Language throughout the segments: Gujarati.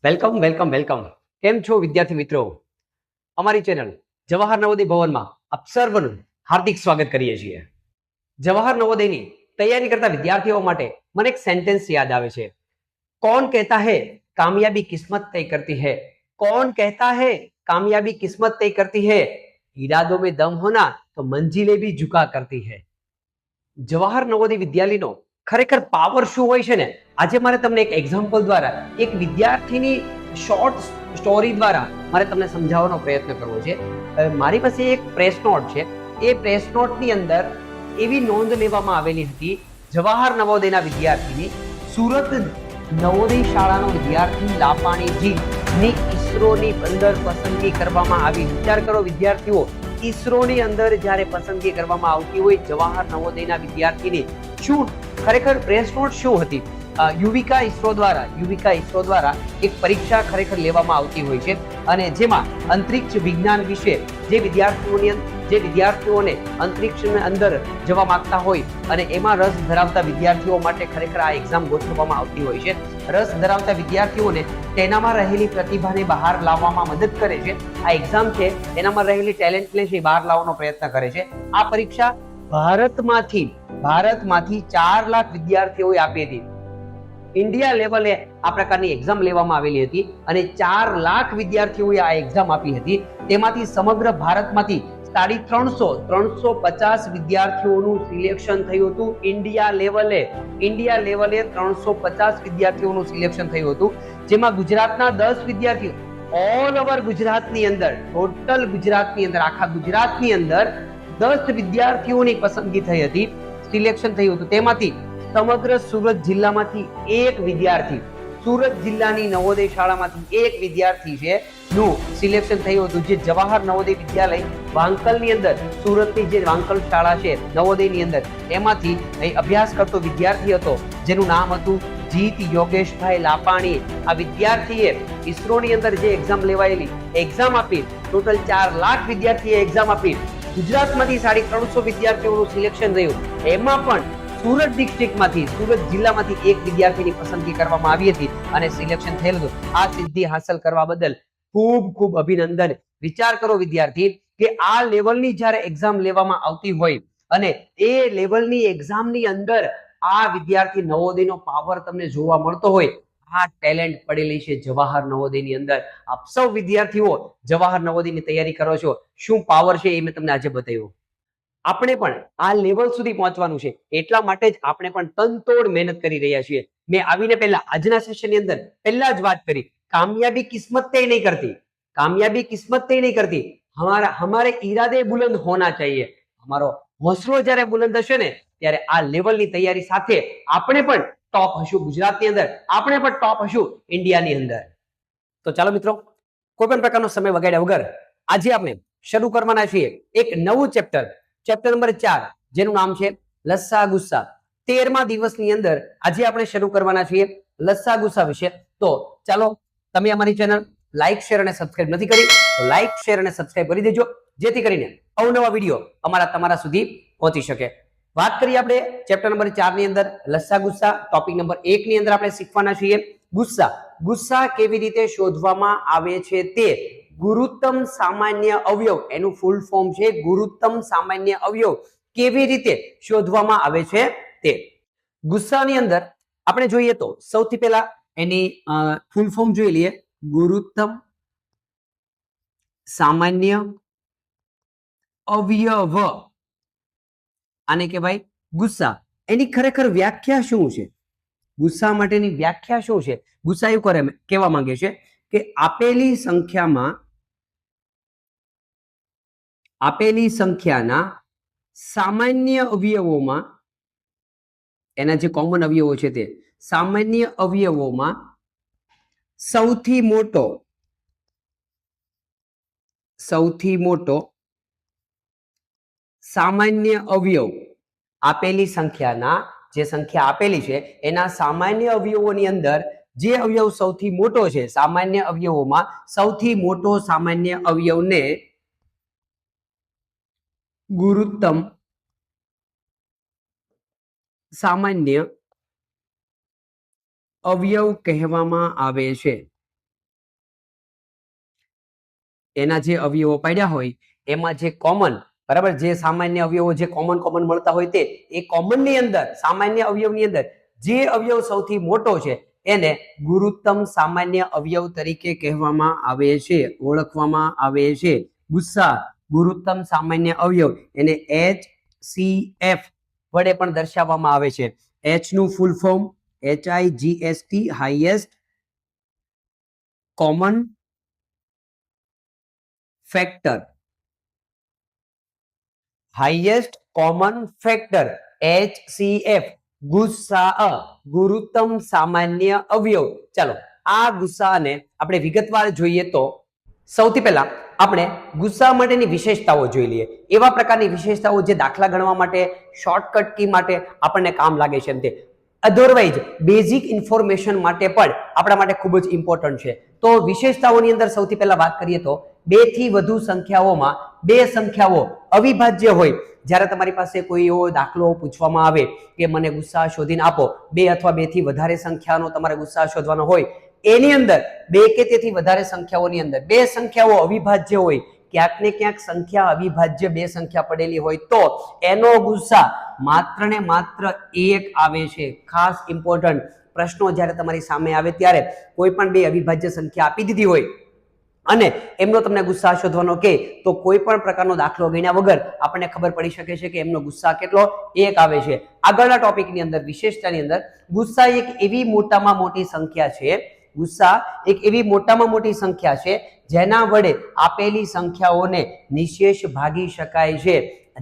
Welcome welcome welcome. કેમ છો વિદ્યાર્થી મિત્રો? અમારી ચેનલ જવાહર નવોદય ભવનમાં આપ સર્વનું હાર્દિક સ્વાગત કરીએ છીએ. જવાહર નવોદયની તૈયારી કરતા વિદ્યાર્થીઓ માટે મને એક સેન્ટેન્સ યાદ આવે છે. कौन कहता है कामयाबी किस्मत तय करती है? कौन कहता है कामयाबी किस्मत तय करती है? इरादों में दम होना तो मंजिलें भी झुका करती है. જવાહર નવોદય વિદ્યાલયનો ખરેખર પાવર શું હોય છે ને, આજે મારે તમને એક એક્ઝામ્પલ દ્વારા, એક વિદ્યાર્થીની શોર્ટ સ્ટોરી દ્વારા મારે તમને સમજાવવાનો પ્રયત્ન કરવો છે. મારી પાસે એક પ્રેસ નોટ છે. એ પ્રેસ નોટની અંદર એવી નોંધ લેવામાં આવેલી હતી, જવાહર નવોદયના વિદ્યાર્થીની, સુરત નવોદય શાળાનો વિદ્યાર્થી લાપાણીજી ની ઈસરોની અંદર પસંદગી કરવામાં આવી. વિચાર કરો વિદ્યાર્થીઓ, ઈસરોની અંદર જ્યારે પસંદગી કરવામાં આવતી હોય જવાહર નવોદયના વિદ્યાર્થીની, શું ખરેખર પ્રેસ નોટ શું હતી? યુવિકા ઈસરો દ્વારા એક પરીક્ષા ખરેખર લેવામાં આવતી હોય છે, અને જેમાં અંતરિક્ષ વિજ્ઞાન વિશે જે વિદ્યાર્થીઓને અંતરિક્ષની અંદર જવા માંગતા હોય અને એમાં રસ ધરાવતા વિદ્યાર્થીઓ માટે ખરેખર આ એક્ઝામ ગોઠવવામાં આવતી હોય છે. રસ ધરાવતા વિદ્યાર્થીઓને તેનામાં રહેલી પ્રતિભાને બહાર લાવવામાં મદદ કરે છે. આ એક્ઝામ છે એનામાં રહેલી ટેલેન્ટને બહાર લાવવાનો પ્રયત્ન કરે છે. આ પરીક્ષા ભારતમાંથી 4 લાખ વિદ્યાર્થીઓએ આપી હતી. ઇન્ડિયા લેવલે આ પ્રકારની એક્ઝામ લેવામાં આવેલી હતી અને 4 લાખ વિદ્યાર્થીઓએ આ એક્ઝામ આપી હતી. તેમાંથી સમગ્ર ભારતમાંથી 350 વિદ્યાર્થીઓનું સિલેક્શન થયું હતું. ઇન્ડિયા લેવલે 350 વિદ્યાર્થીઓનું સિલેક્શન થયું હતું, જેમાં ગુજરાતના 10 વિદ્યાર્થીઓ, ઓલ ઓવર ગુજરાતની અંદર, ટોટલ ગુજરાતની અંદર, આખા ગુજરાતની અંદર 10 વિદ્યાર્થીઓની પસંદગી થઈ હતી, સિલેક્શન થયું હતું. તેમાંથી સમગ્ર સુરત જિલ્લામાંથી એક વિદ્યાર્થી, સુરત જિલ્લાની નવોદય શાળામાંથી એક વિદ્યાર્થી છે નું સિલેક્શન થયું હતું, જે જવાહર નવોદય વિદ્યાલય વાંકલની અંદર, સુરતની જે વાંકલ શાળા છે નવોદયની અંદર, એમાંથી અભ્યાસ કરતો વિદ્યાર્થી હતો, જેનું નામ હતું જીત યોગેશભાઈ લાપાણી. આ વિદ્યાર્થીએ ઈસરોની અંદર જે એક્ઝામ લેવાયેલી, એક્ઝામ આપી, ટોટલ 4 લાખ વિદ્યાર્થીએ એક્ઝામ આપી. ગુજરાતમાંથી 350 વિદ્યાર્થીઓનું સિલેક્શન થયું. એમાં પણ સુરત ડિસ્ટ્રિક્ટમાંથી, સુરત જિલ્લામાંથી એક વિદ્યાર્થીની પસંદગી કરવામાં આવી હતી અને સિલેક્શન થયેલું હતું. આ સિદ્ધિ હાંસલ કરવા બદલ ખૂબ ખૂબ અભિનંદન. વિચાર કરો વિદ્યાર્થી, કે આ લેવલની જ્યારે એક્ઝામ લેવામાં આવતી હોય અને એ લેવલની એક્ઝામની અંદર આ વિદ્યાર્થી નવોદયનો પાવર તમને જોવા મળતો હોય, આ ટેલેન્ટ પડેલી છે જવાહર નવોદયની અંદર. આપ સૌ વિદ્યાર્થીઓ જવાહર નવોદયની તૈયારી કરો છો, શું પાવર છે એ મેં તમને આજે બતાવ્યું. આપણે પણ આ લેવલ સુધી પહોંચવાનું છે, એટલા માટે જ આપણે પણ તનતોડ મહેનત કરી રહ્યા છીએ. મેં આવીને પહેલા આજના સેશનની અંદર પહેલા જ વાત કરી, કામયાબી કિસ્મત તय नहीं करती, कामयाबी किस्मत तय नहीं करती, हमारे इरादे बुलंद होना चाहिए. हमारो हौसलो જ્યારે બુલંદ હશે ને, ત્યારે આ લેવલની તૈયારી સાથે આપણે પણ ટોપ હશું ગુજરાતની અંદર, આપણે પણ ટોપ હશું ઇન્ડિયાની અંદર. તો ચાલો મિત્રો, કોઈ પણ પ્રકારનો સમય બગાડ્યા વગર આજે આપણે શરૂ કરવાના છીએ એક નવું ચેપ્ટર નંબર 4, જેનું નામ છે લસ્સા ગુસ્સા. 13મા દિવસની અંદર આજે આપણે શરૂ કરવાના છીએ લસ્સા ગુસ્સા વિશે. તો ચાલો, તમે અમારી ચેનલ લાઈક, શેર અને સબસ્ક્રાઇબ નથી કરી તો લાઈક, શેર અને સબસ્ક્રાઇબ કરી દેજો, જેથી કરીને અવનવા વિડીયો તમારા સુધી પહોંચી શકે. વાત કરીએ આપણે ચેપ્ટર નંબર 4 ની અંદર લસ્સા ગુસ્સા. ટોપિક નંબર 1 ની અંદર આપણે શીખવાના છીએ ગુસ્સા કેવી રીતે શોધવામાં આવે છે તે. ગુરુત્તમ સામાન્ય અવયવ, એનું ફૂલ ફોર્મ છે ગુરુત્તમ સામાન્ય અવયવ, કેવી રીતે શોધવામાં આવે છે તે. ગુસ્સાની અંદર આપણે જોઈએ તો સૌથી પહેલા એની ફૂલ ફોર્મ જોઈ લઈએ. ગુરુત્તમ સામાન્ય અવયવ, આને કહેવાય ગુસ્સા. એની ખરેખર વ્યાખ્યા શું છે? ગુસ્સા માટેની વ્યાખ્યા શું છે? ગુસ્સા એવું કહેવા માંગે છે કે આપેલી સંખ્યાના સામાન્ય અવયવોમાં, એના જે કોમન અવયવો છે તે સામાન્ય અવયવોમાં સૌથી મોટો સામાન્ય અવયવ, આપેલી સંખ્યાના, જે સંખ્યા આપેલી છે એના સામાન્ય અવયવોની અંદર જે અવયવ સૌથી મોટો છે, સામાન્ય અવયવોમાં સૌથી મોટો સામાન્ય અવયવને ગુરુત્તમ સામાન્ય અવયવ કહેવામાં આવે છે. એના જે અવયવો પડ્યા હોય એમાં જે કોમન, બરાબર, જે સામાન્ય અવયવો જે કોમન મળતા હોય તે એ કોમન ની અંદર, સામાન્ય અવયવની અંદર જે અવયવ સૌથી મોટો છે એને ગુરુત્તમ સામાન્ય અવયવ તરીકે કહેવામાં આવે છે, ઓળખવામાં આવે છે. ગુસ્સા ગુરુત્તમ સામાન્ય અવયવ એને HCF વડે પણ દર્શાવવામાં આવે છે. H નું full form HIGST, highest common factor, highest common factor HCF, ગુસ્સા ગુરુત્તમ સામાન્ય અવયવ. ચાલો આ ગુસ્સાને આપણે વિગતવાર જોઈએ તો સૌથી પહેલા આપણે ગુસ્સા માટેની વિશેષતાઓ જોઈ લઈએ. એવા પ્રકારની વિશેષતાઓ જે દાખલા ગણવા માટે, શોર્ટકટ કી માટે આપણને કામ લાગે છે. એમ તે અધરવાઇઝ બેઝિક ઇન્ફોર્મેશન માટે પણ આપણા માટે ખૂબ જ ઇમ્પોર્ટન્ટ છે. તો વિશેષતાઓની અંદર સૌથી પહેલા વાત કરીએ તો 2 થી વધુ સંખ્યાઓમાં 2 સંખ્યાઓ અવિભાજ્ય હોય. જ્યારે તમારી પાસે કોઈ એવો દાખલો પૂછવામાં આવે કે મને ગુસ્સા શોધીને આપો, 2 અથવા 2 થી વધારે સંખ્યાનો તમારે ગુસ્સા શોધવાનો હોય, એની અંદર 2 કે તેથી વધારે સંખ્યાઓની અંદર 2 સંખ્યાઓ અવિભાજ્ય હોય, ક્યાંક ને ક્યાંક સંખ્યા અવિભાજ્ય 2 સંખ્યા પડેલી હોય તો એનો ગુસ્સા માત્ર ને માત્ર 1 આવે છે. ખાસ ઇમ્પોર્ટન્ટ પ્રશ્નો જ્યારે તમારી સામે આવે ત્યારે કોઈ પણ 2 અવિભાજ્ય સંખ્યા આપી દીધી હોય અને એમનો તમને ગુસ્સા શોધવાનો કે તો કોઈ પણ પ્રકારનો દાખલો ગણ્યા વગર આપણને ખબર પડી શકે છે કે એમનો ગુસ્સા કેટલો 1 આવે છે. આગળના ટોપિકની અંદર, વિશેષતાની અંદર, ગુસ્સા એક એવી મોટામાં મોટી સંખ્યા છે, ગુસ્સા એક એવી મોટામાં મોટી સંખ્યા છે જેના વડે આપેલી સંખ્યાઓને નિશેષ ભાગી શકાય છે.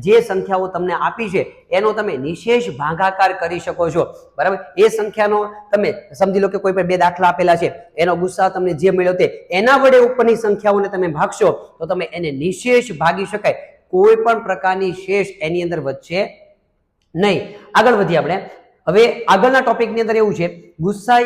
જે સંખ્યાઓ તમને આપી છે એનો તમે નિશેષ ભાગાકાર કરી શકો છો, બરાબર. એ સંખ્યાનો તમે સમજી લો કે કોઈ પણ 2 દાખલા આપેલા છે, એનો ગુસ્સા તમને જે મળ્યો તે એના વડે ઉપરની સંખ્યાઓને તમે ભાગશો તો તમે એને નિશેષ ભાગી શકાય. કોઈ પણ પ્રકારની શેષ એની અંદર વધશે નહીં. આગળ વધીએ આપણે. હવે આગળના ટોપિકની અંદર એવું છે, ગુસ્સા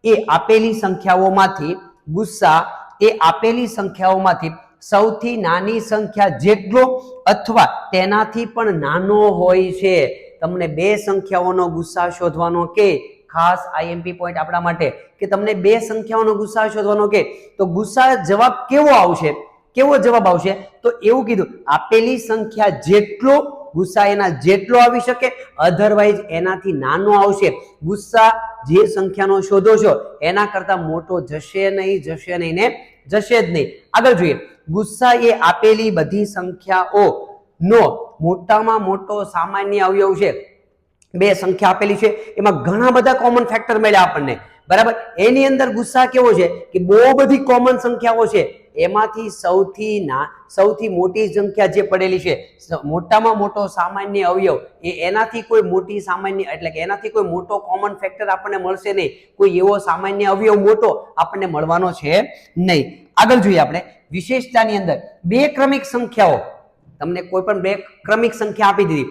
એ આપેલી સંખ્યાઓમાંથી, ગુસ્સા એ આપેલી સંખ્યાઓમાંથી સૌથી નાની સંખ્યા જેટલો અથવા તેનાથી પણ નાનો હોય છે. તમને 2 સંખ્યાઓનો ગુસ્સા શોધવાનો કે, ખાસ આઈએમપી પોઈન્ટ આપણા માટે કે તમને 2 સંખ્યાઓનો ગુસ્સા શોધવાનો કે તો ગુસ્સા જવાબ કેવો આવશે? કેવો જવાબ આવશે? તો એવું કીધું, આપેલી સંખ્યા જેટલો ગુસ્સા એના જેટલો આવી શકે, અધરવાઇઝ એનાથી નાનો આવશે. ગુસ્સા જે સંખ્યાનો શોધો છો એના કરતા મોટો જશે નહીં ને જશે જ નહીં. આગળ જોઈએ, ગુસ્સા એ આપેલી બધી સંખ્યાઓનો મોટામાં મોટો સામાન્ય અવયવ છે. 2 સંખ્યા આપેલી છે, એમાં ઘણા બધા કોમન ફેક્ટર મળ્યા આપણને, બરાબર. એની અંદર ગુસ્સા કેવો છે કે બહુ બધી કોમન સંખ્યાઓ છે, એમાંથી સૌથી મોટી સંખ્યા જે પડેલી છે, મોટામાં મોટો સામાન્ય અવયવ, એનાથી કોઈ મોટી સામાન્ય એટલે કે એનાથી કોઈ મોટો કોમન ફેક્ટર આપણને મળશે નહીં. કોઈ એવો સામાન્ય અવયવ મોટો આપણને મળવાનો છે નહીં. આગળ જોઈએ આપણે વિશેષતાની અંદર 2 ક્રમિક સંખ્યાઓ, તમને કોઈ પણ 2 ક્રમિક સંખ્યા આપી દીધી,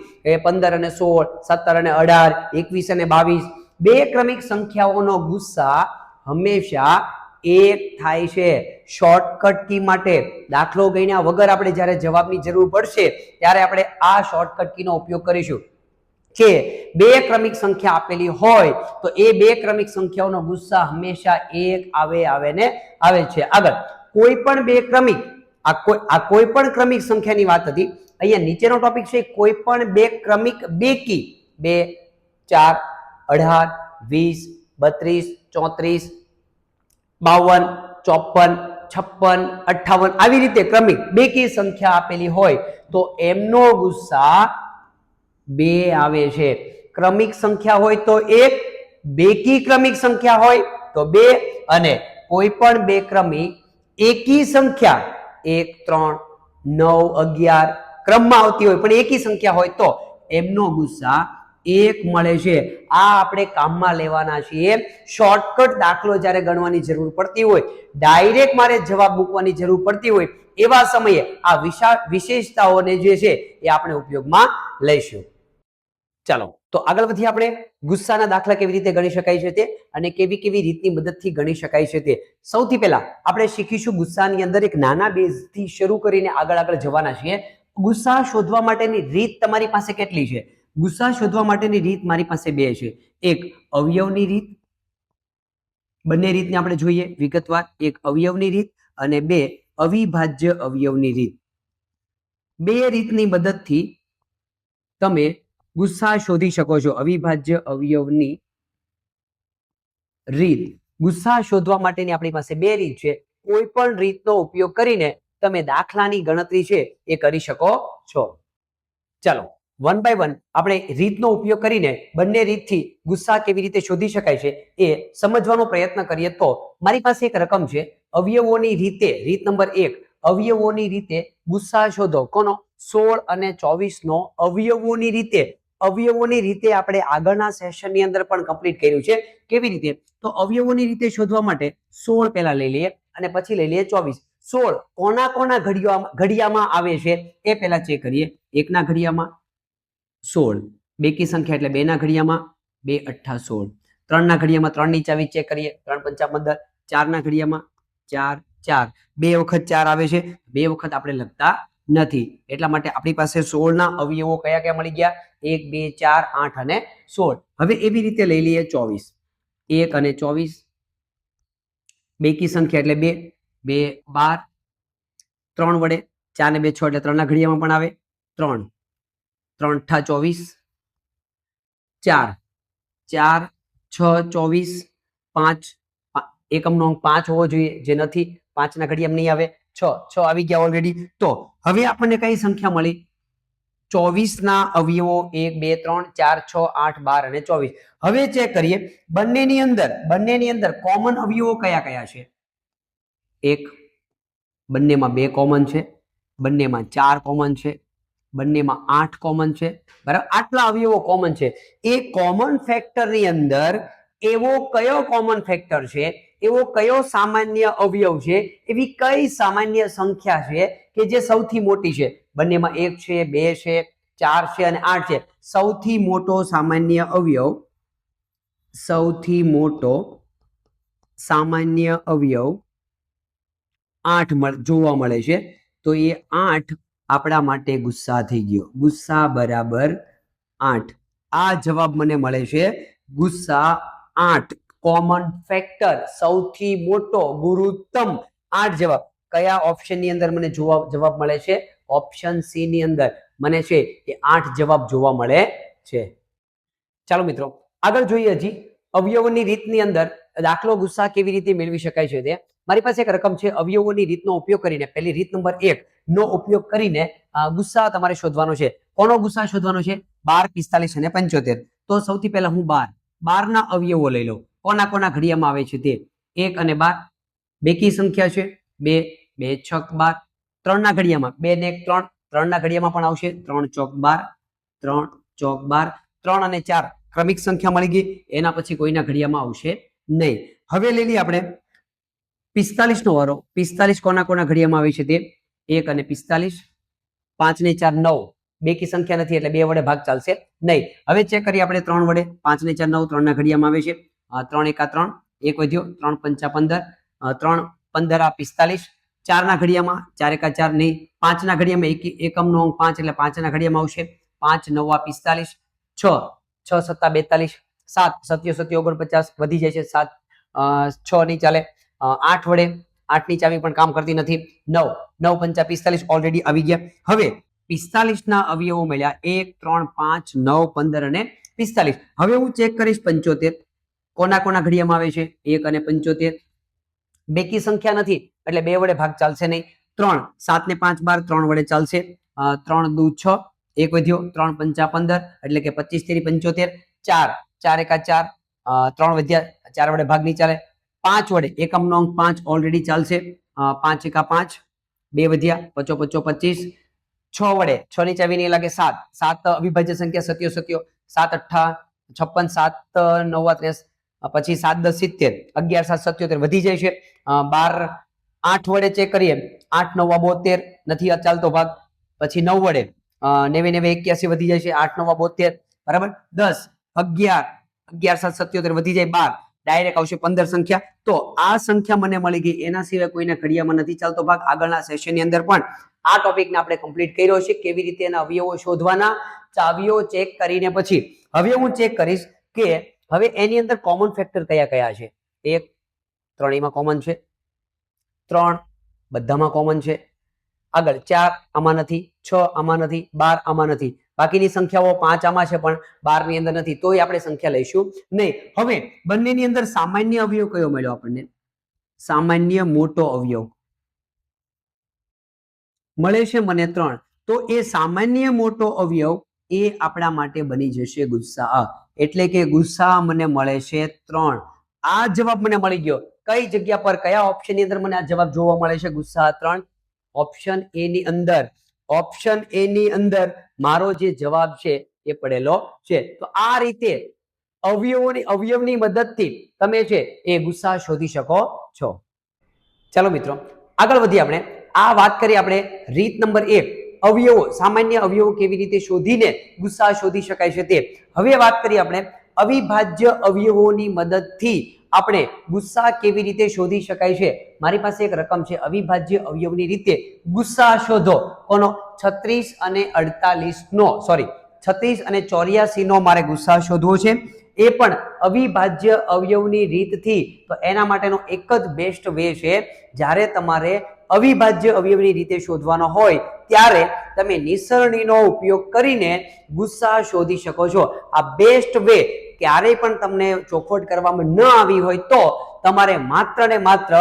15 અને 16, 17 અને 18, 21 અને 22, 2 ક્રમિક સંખ્યાઓનો ગુસ્સા હંમેશા 1 થાય છે. શોર્ટકટ કી માટે દાખલો ગણ્યા વગર આપણે જ્યારે જવાબની જરૂર પડશે ત્યારે આપણે આ શોર્ટકટ કીનો ઉપયોગ કરીશું કે 2 ક્રમિક સંખ્યા આપેલી હોય તો એ 2 ક્રમિક સંખ્યાઓનો ગુસ્સા હંમેશા 1 આવે છે. આગળ કોઈ પણ 2 ક્રમિક, આ કોઈ પણ ક્રમિક સંખ્યાની વાત હતી. અહીંયા નીચેનો ટોપિક છે કોઈ પણ 2 ક્રમિક બેકી, 2, 4, 18, 20, 32, 34, 52, 54, 56, 58 આવી રીતે ક્રમિક બેકી સંખ્યા આપેલી હોય તો એમનો ગુસ્સા 2 આવે છે. ક્રમિક સંખ્યા હોય તો 1, બેકી ક્રમિક સંખ્યા હોય તો 2 અને કોઈ પણ 2 ક્રમિક એકી સંખ્યા 1, 3, 9, 11 ક્રમમાં આવતી હોય પણ એકી સંખ્યા હોય તો એમનો ગુસ્સા 1 મળે છે. આ આપણે કામમાં લેવાના છીએ. શોર્ટકટ દાખલો જ્યારે ગણવાની જરૂર પડતી હોય, ડાયરેક્ટ મારે જવાબ મૂકવાની જરૂર પડતી હોય, એવા સમયે આ વિશેષતાઓને જે છે એ આપણે ઉપયોગમાં લઈશું. ચાલો તો આગળ વધી આપણે ગુસ્સાના દાખલા કેવી રીતે ગણી શકાય છે તે અને કેવી રીતની મદદથી ગણી શકાય છે તે. સૌથી પહેલા આપણે શીખીશું ગુસ્સાની અંદર એક નાના બેઝથી શરૂ કરીને આગળ જવાના છીએ. ગુસ્સા શોધવા માટેની રીત તમારી પાસે કેટલી છે? ગુસ્સા શોધવા માટેની રીત મારી પાસે 2 છે. એક અવયવની રીત, બંને રીતને આપણે જોઈએ વિગતવાર. એક અવયવની રીત અને 2 અવિભાજ્ય અવયવની રીત. બે રીતની મદદથી તમે ગુસ્સા શોધી શકો છો. અવિભાજ્ય અવયવની રીત. ગુસ્સા શોધવા માટેની આપણી પાસે બે રીત છે. કોઈ પણ રીતનો ઉપયોગ કરીને તમે દાખલાની ગણતરી છે એ કરી શકો છો. ચાલો વન બાય વન આપણે રીતનો ઉપયોગ કરીને બંને રીતથી ગુસ્સા કેવી રીતે શોધી શકાય છે એ સમજવાનો પ્રયત્ન કરીએ. તો મારી પાસે એક રકમ છે. અવયવોની રીતે રીત નંબર 1, અવયવોની રીતે ગુસ્સા શોધો. કોનો? 16 અને 24 નો અવયવોની રીતે. અવયવોની રીતે આપણે આગળના સેશનની અંદર પણ કમ્પ્લીટ કર્યું છે. કેવી રીતે? તો અવયવોની રીતે શોધવા માટે 16 પહેલા લઈ લઈએ અને પછી લઈ લઈએ 24. 16 કોના કોના ઘડિયામાં આવે છે એ પહેલા ચેક કરીએ. 1 ના ઘડિયામાં 16, બેકી સંખ્યા એટલે 2 ના ઘડિયામાં 2 8 16, 3 ના ઘડિયામાં 3 ની ચાવી ચેક કરીએ 3 5 15, 4 ના ઘડિયામાં 4 4, બે વખત 4 આવે છે, બે વખત આપણે લખતા નથી એટલા માટે આપણી પાસે 16 ના અવયવો કયા કયા મળી ગયા? 1 2 4 8 અને 16. હવે એવી રીતે લઈ લઈએ 24. 1 અને 24, બેકી સંખ્યા એટલે 2 2 12, 3 વડે 4 ને 2 6 એટલે 3 ના ઘડિયામાં પણ આવે 3 3 8 24, 4 4 6 24, 5 એકમનો અંક 5 હોવો જોઈએ જે નથી, 5 ના ઘડિયામાં નહીં આવે, 6 આવી ગયા ઓલરેડી. તો હવે આપણને કઈ સંખ્યા મળી? 24 ના અવયવો 1 2 3 4 6 8 12 અને 24. હવે ચેક કરીએ બંનેની અંદર કોમન અવયવો કયા કયા છે? 1, બંનેમાં 2 કોમન છે, બંનેમાં 4 કોમન છે, બંનેમાં 8 કોમન છે. બરાબર, આટલા અવયવો કોમન છે. એ કોમન ફેક્ટરની અંદર એવો કયો કોમન ફેક્ટર છે, એવો કયો સામાન્ય અવયવ છે, એવી કઈ સામાન્ય સંખ્યા છે કે જે સૌથી મોટી છે? બંનેમાં 1 છે, 2 છે, 4 છે અને 8 છે. સૌથી મોટો સામાન્ય અવયવ, સૌથી મોટો સામાન્ય અવયવ 8 જોવા મળે છે. તો એ 8 આપણા માટે ગુસ્સા થઈ ગયો. ગુસ્સા બરાબર 8. આ જવાબ મને મળે છે. ગુસ્સા 8 કોમન ફેક્ટર, સૌથી મોટો ગુરુત્તમ 8 જવાબ. કયા ઓપ્શન ની અંદર મને જવાબ મળે છે? ઓપ્શન સી ની અંદર મને છે એ 8 જવાબ જોવા મળે છે. ચાલો મિત્રો આગળ જોઈએ. હજી અવયવોની રીતની અંદર દાખલો ગુસ્સા કેવી રીતે મેળવી શકાય છે તે. મારી પાસે એક રકમ છે. અવયવોની રીતનો ઉપયોગ કરીને પહેલી રીત નંબર 1 નો ઉપયોગ કરીને ગુસ્સા તમારે શોધવાનો છે. કોનો ગુસ્સા શોધવાનો છે? 12 45 અને 75. તો સૌથી પહેલા હું 12 ના અવયવો લઈ લઉં. કોના કોના ઘડિયામાં આવે છે તે? 1 અને 12, બેકી સંખ્યા છે 2 2 6 12, 3 ના ઘડિયામાં 2 ને 1 3, 3 ના ઘડિયામાં પણ આવશે 3 ચોક 12, 3 ચોક 12, 3 અને 4 ક્રમિક સંખ્યા મળી ગઈ. એના પછી કોઈના ઘડિયામાં આવશે નહીં. હવે લઈ લઈએ આપણે 45 નો વારો. 45 કોના કોના ઘડિયામાં આવે છે તે? 1 અને 45, 5 ને 4 9, બેકી સંખ્યા નથી એટલે 2 વડે ભાગ ચાલશે નહીં. હવે ચેક કરીએ આપણે 3 વડે. 5 ને 4 9, 3 ના ઘડિયામાં આવે છે 3 1 3, 1 વધ્યો 3 5 15, 3 15 આ 45, 4 ના ઘડિયામાં 4 1 4 નહીં, 5 ના ઘડિયામાં એકમનો અંક 5 એટલે 5 ના ઘડિયામાં આવશે 5 9 45, 6 6 7 42, 7 7 7 49 વધી જાય છે 7, 6 નહીં ચાલે, 8 વડે 8 ની ચાવી પણ કામ કરતી નથી, 9 9 5 45 ઓલરેડી આવી ગયા. હવે 45 ના અવયવો મળ્યા 1 3 5 9 15 અને 45. હવે હું ચેક કરીશ 75 કોના કોના ઘડિયામાં આવે છે? 1 અને 75, બેકી સંખ્યા નથી એટલે 2 વડે ભાગ ચાલશે નહીં. 3 7 ને 5 12, 3 વડે ચાલશે 3 2 6, 1 વધ્યો 3 5 15 એટલે કે 25 3 75, 4 4 1 4, 3 વધ્યા 4 વડે ભાગ નહીં ચાલે, 5 વડે એકમનો અંક 5 ઓલરેડી ચાલશે 5 1 5, 2 વધ્યા 5 5 25, 6 વડે 6 ની ચાવી નહીં લાગે 7 7 અવિભાજ્ય સંખ્યા 7 7 8 56, 7 9 30, પછી 7 10 70, 11 7 77 વધી જાય છે. 12 8 વડે ચેક કરીએ 8 9 72 નથી ચાલતો ભાગ, પછી 9 વડે 90 90 81 વધી જાય છે 8 9 72 બરાબર. 10 11 11 7 77 વધી જાય 12, ડાયરેક્ટ આવશે 15 સંખ્યા. તો આ સંખ્યા મને મળી ગઈ. એના સિવાય કોઈના ઘડિયામાં નથી ચાલતો ભાગ. આગળના સેશનની અંદર પણ આ ટોપિકને આપણે કમ્પ્લીટ કર્યો છે કેવી રીતે એના અવયવો શોધવાના. ચાવીઓ ચેક કરીને પછી હવે હું ચેક કરીશ કે હવે એની અંદર કોમન ફેક્ટર કયા કયા છે. 1 3 કોમન છે, 3 બધામાં કોમન છે. આગળ 4 આમાં નથી, 6 આમાં નથી, 12 આમાં નથી, બાકીની સંખ્યાઓ 5 આમાં છે પણ 12 ની અંદર નથી, તોય આપણે સંખ્યા લઈશું નહીં. હવે બંનેની અંદર સામાન્ય અવયવ કયો મળ્યો આપણને? સામાન્ય મોટો અવયવ મળે છે મને 3. તો એ સામાન્ય મોટો અવયવ એ આપણા માટે બની જશે ગુસ્સા. એટલે કે ગુસ્સા મને મળે છે 3. આ જવાબ મને મળી ગયો. કઈ જગ્યા પર, કયા ઓપ્શન ની અંદર મને આ જવાબ જોવા મળે છે ગુસ્સા 3? ઓપ્શન એ ની અંદર. ઓપ્શન એ ની અંદર મારો જે જવાબ છે એ પડેલો છે. તો આ રીતે અવયવની મદદથી તમે છે એ ગુસ્સા શોધી શકો છો. ચાલો મિત્રો આગળ વધીએ. આપણે આ વાત કરી આપણે રીત નંબર 1, અવયવો, સામાન્ય અવયવો કેવી રીતે શોધીને ગુસ્સા શોધી શકાય છે તે. હવે વાત કરીએ આપણે અવિભાજ્ય અવયવોની મદદથી આપણે ગુસ્સા કેવી રીતે શોધી શકાય છે. મારી પાસે એક રકમ છે, અવિભાજ્ય અવયવની રીતે ગુસ્સા શોધો. કોનો? 36 અને 48 નો, સોરી 36 અને 84 નો મારે ગુસ્સા શોધવો છે. એ પણ અવિભાજ્ય અવયવની રીતથી. તો એના માટેનો એક જ બેસ્ટ વે છે, જ્યારે તમારે અવિભાજ્ય અવયવની રીતે શોધવાનો હોય ત્યારે તમે નિસરણીનો ઉપયોગ કરીને ગુસ્સા શોધી શકો છો. આ બેસ્ટ વે ક્યારેય પણ તમને ચોખવટ કરવામાં ન આવી હોય તો તમારે માત્ર ને માત્ર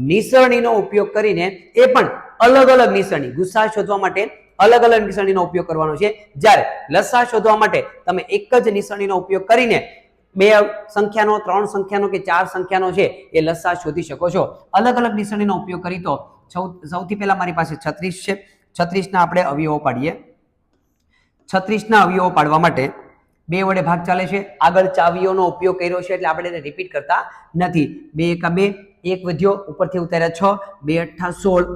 નિસરણીનો ઉપયોગ કરીને, એ પણ અલગ અલગ નિસરણી, ગુસ્સા શોધવા માટે અલગ અલગ નિસરણીનો ઉપયોગ કરવાનો છે. જ્યારે લસા શોધવા માટે તમે એક જ નિસરણીનો ઉપયોગ કરીને 2 સંખ્યાનો, 3 સંખ્યાનો કે 4 સંખ્યાનો છે એ લસા શોધી શકો છો. અલગ અલગ નિસરણીનો ઉપયોગ કરી તો સૌથી પહેલા મારી પાસે 36 છે. 36 ના આપણે અવયવો પાડીએ. 36 ના અવયવો પાડવા માટે 2 વડે ભાગ ચાલે છે. આગળ ચાવીઓનો ઉપયોગ કર્યો છે એટલે આપણે એને રિપીટ કરતા નથી. 2 એકા 2, 1 વધ્યો, ઉપરથી ઉતાર્યા 6, 2 અઠ્ઠા 16,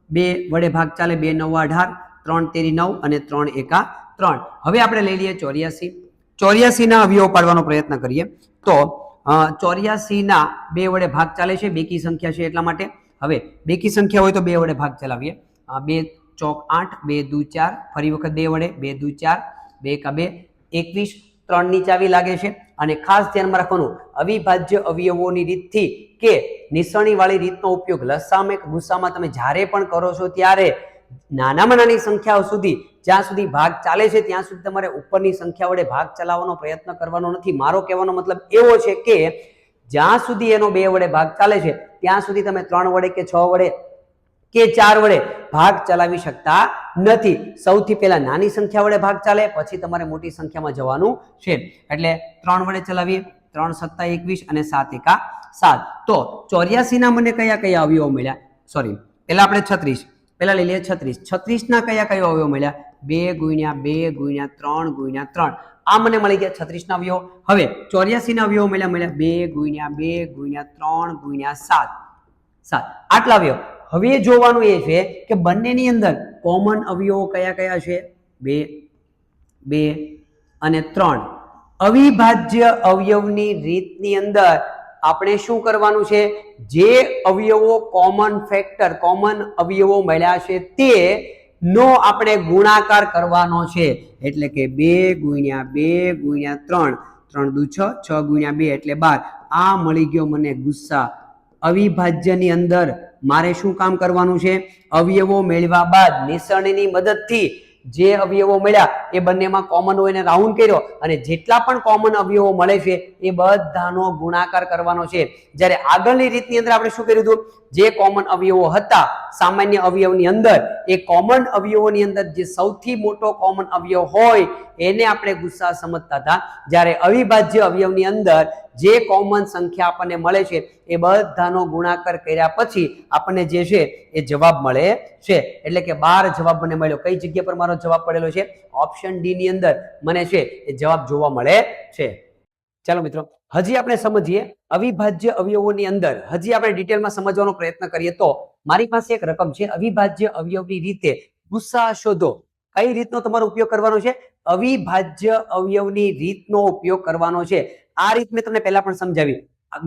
2 વડે ભાગ ચાલે, 2 નવા 18, 3 તેરી 9 અને 3 એકા 3. હવે આપણે લઈ લઈએ 84. 84 ના અવયવો પાડવાનો પ્રયત્ન કરીએ તો 84 ના 2 વડે ભાગ ચાલે છે, બેકી સંખ્યા છે એટલા માટે. હવે બેકી સંખ્યા હોય તો 2 વડે ભાગ ચલાવીએ. 2 ચોક 8, 2 દુ 4, ફરી વખત 2 વડે, 2 દુ 4, 2 એકા 2, 21, 3 ની ચાવી લાગે છે. અને ખાસ ધ્યાનમાં રાખવાનું, અવિભાજ્ય અવયવોની રીતથી કે નિસરણી વાળી રીતનો ઉપયોગ લસામાં કે ગુસ્સામાં તમે જ્યારે પણ કરો છો ત્યારે નાનામાં નાની સંખ્યાઓ સુધી, જ્યાં સુધી ભાગ ચાલે છે ત્યાં સુધી તમારે ઉપરની સંખ્યા વડે ભાગ ચલાવવાનો પ્રયત્ન કરવાનો નથી. મારો કહેવાનો મતલબ એવો છે કે જ્યાં સુધી એનો 2 વડે ભાગ ચાલે છે ત્યાં સુધી તમે 3 વડે કે 6 વડે કે 4 વડે ભાગ ચલાવી શકતા નથી. સૌથી પહેલા નાની સંખ્યા વડે ભાગ ચાલે, પછી તમારે મોટી સંખ્યામાં જવાનું છે. એટલે 3 વડે ચલાવીએ. 3 સત્તા 21 અને 7 એકા 7. તો 84 ના મને કયા કયા અવયવો મળ્યા? સોરી, પહેલા આપણે 36, પહેલા લઈ લઈએ 36. 36 ના કયા કયા અવયવો મળ્યા? 2 ગુણ્યા 2 ગુણ્યા 3 ગુણ્યા 3. આ મને મળી ગયા 36 ના અવયવો. હવે 84 ના અવયવો મળ્યા 2 ગુણ્યા 2 ગુણ્યા 3 ગુણ્યા 7. આટલા અવયવ. હવે જોવાનું એ છે કે બંનેની અંદર કોમન અવયવો કયા કયા છે? 2, 2 અને 3. અવિભાજ્ય અવયવની રીતની અંદર આપણે શું કરવાનું છે? જે અવયવો કોમન ફેક્ટર, કોમન અવયવો મળ્યા છે તે નો આપણે ગુણાકાર કરવાનો છે. એટલે કે 2 ગુણ્યા 2 ગુણ્યા 3, 3 દુ 6, 6 ગુણ્યા 2 એટલે 12. આ મળી ગયો મને ગુસ્સા. અવિભાજ્યની અંદર મારે શું કામ કરવાનું છે? અવયવો મેળવ્યા બાદ નિસરણીની મદદથી જે અવયવો મળ્યા એ બંનેમાં કોમન હોય એને રાઉન્ડ કર્યો અને જેટલા પણ કોમન અવયવો મળે છે એ બધાનો ગુણાકાર કરવાનો છે. જ્યારે આગળની રીતની અંદર આપણે શું કર્યું હતું? જે કોમન અવયવો હતા સામાન્ય અવયવની અંદર, એ કોમન અવયવોની અંદર જે સૌથી મોટો કોમન અવયવ હોય એને આપણે ગુસ્સા સમજતા હતા. જ્યારે અવિભાજ્ય અવયવની અંદર જે કોમન સંખ્યા આપણને મળે છે એ બધાનો ગુણાકાર કર્યા પછી આપણને જે છે એ જવાબ મળે છે. એટલે કે 12 જવાબ મને મળ્યો. કઈ જગ્યા પર મારો જવાબ પડેલો છે? ઓપ્શન ડી ની અંદર મને છે એ જવાબ જોવા મળે છે. ચાલો મિત્રો, હજી આપણે સમજીએ અવિભાજ્ય અવયવોની અંદર. હજી આપણે ડિટેલમાં સમજવાનો પ્રયત્ન કરીએ તો મારી પાસે એક રકમ છે, અવિભાજ્ય અવયવની રીતે ગુસ્સા શોધો. કઈ રીતનો તમારો ઉપયોગ કરવાનો છે? અવિભાજ્ય અવયવની રીતનો ઉપયોગ કરવાનો છે. આ રીત મેં તમને પહેલા પણ સમજાવી.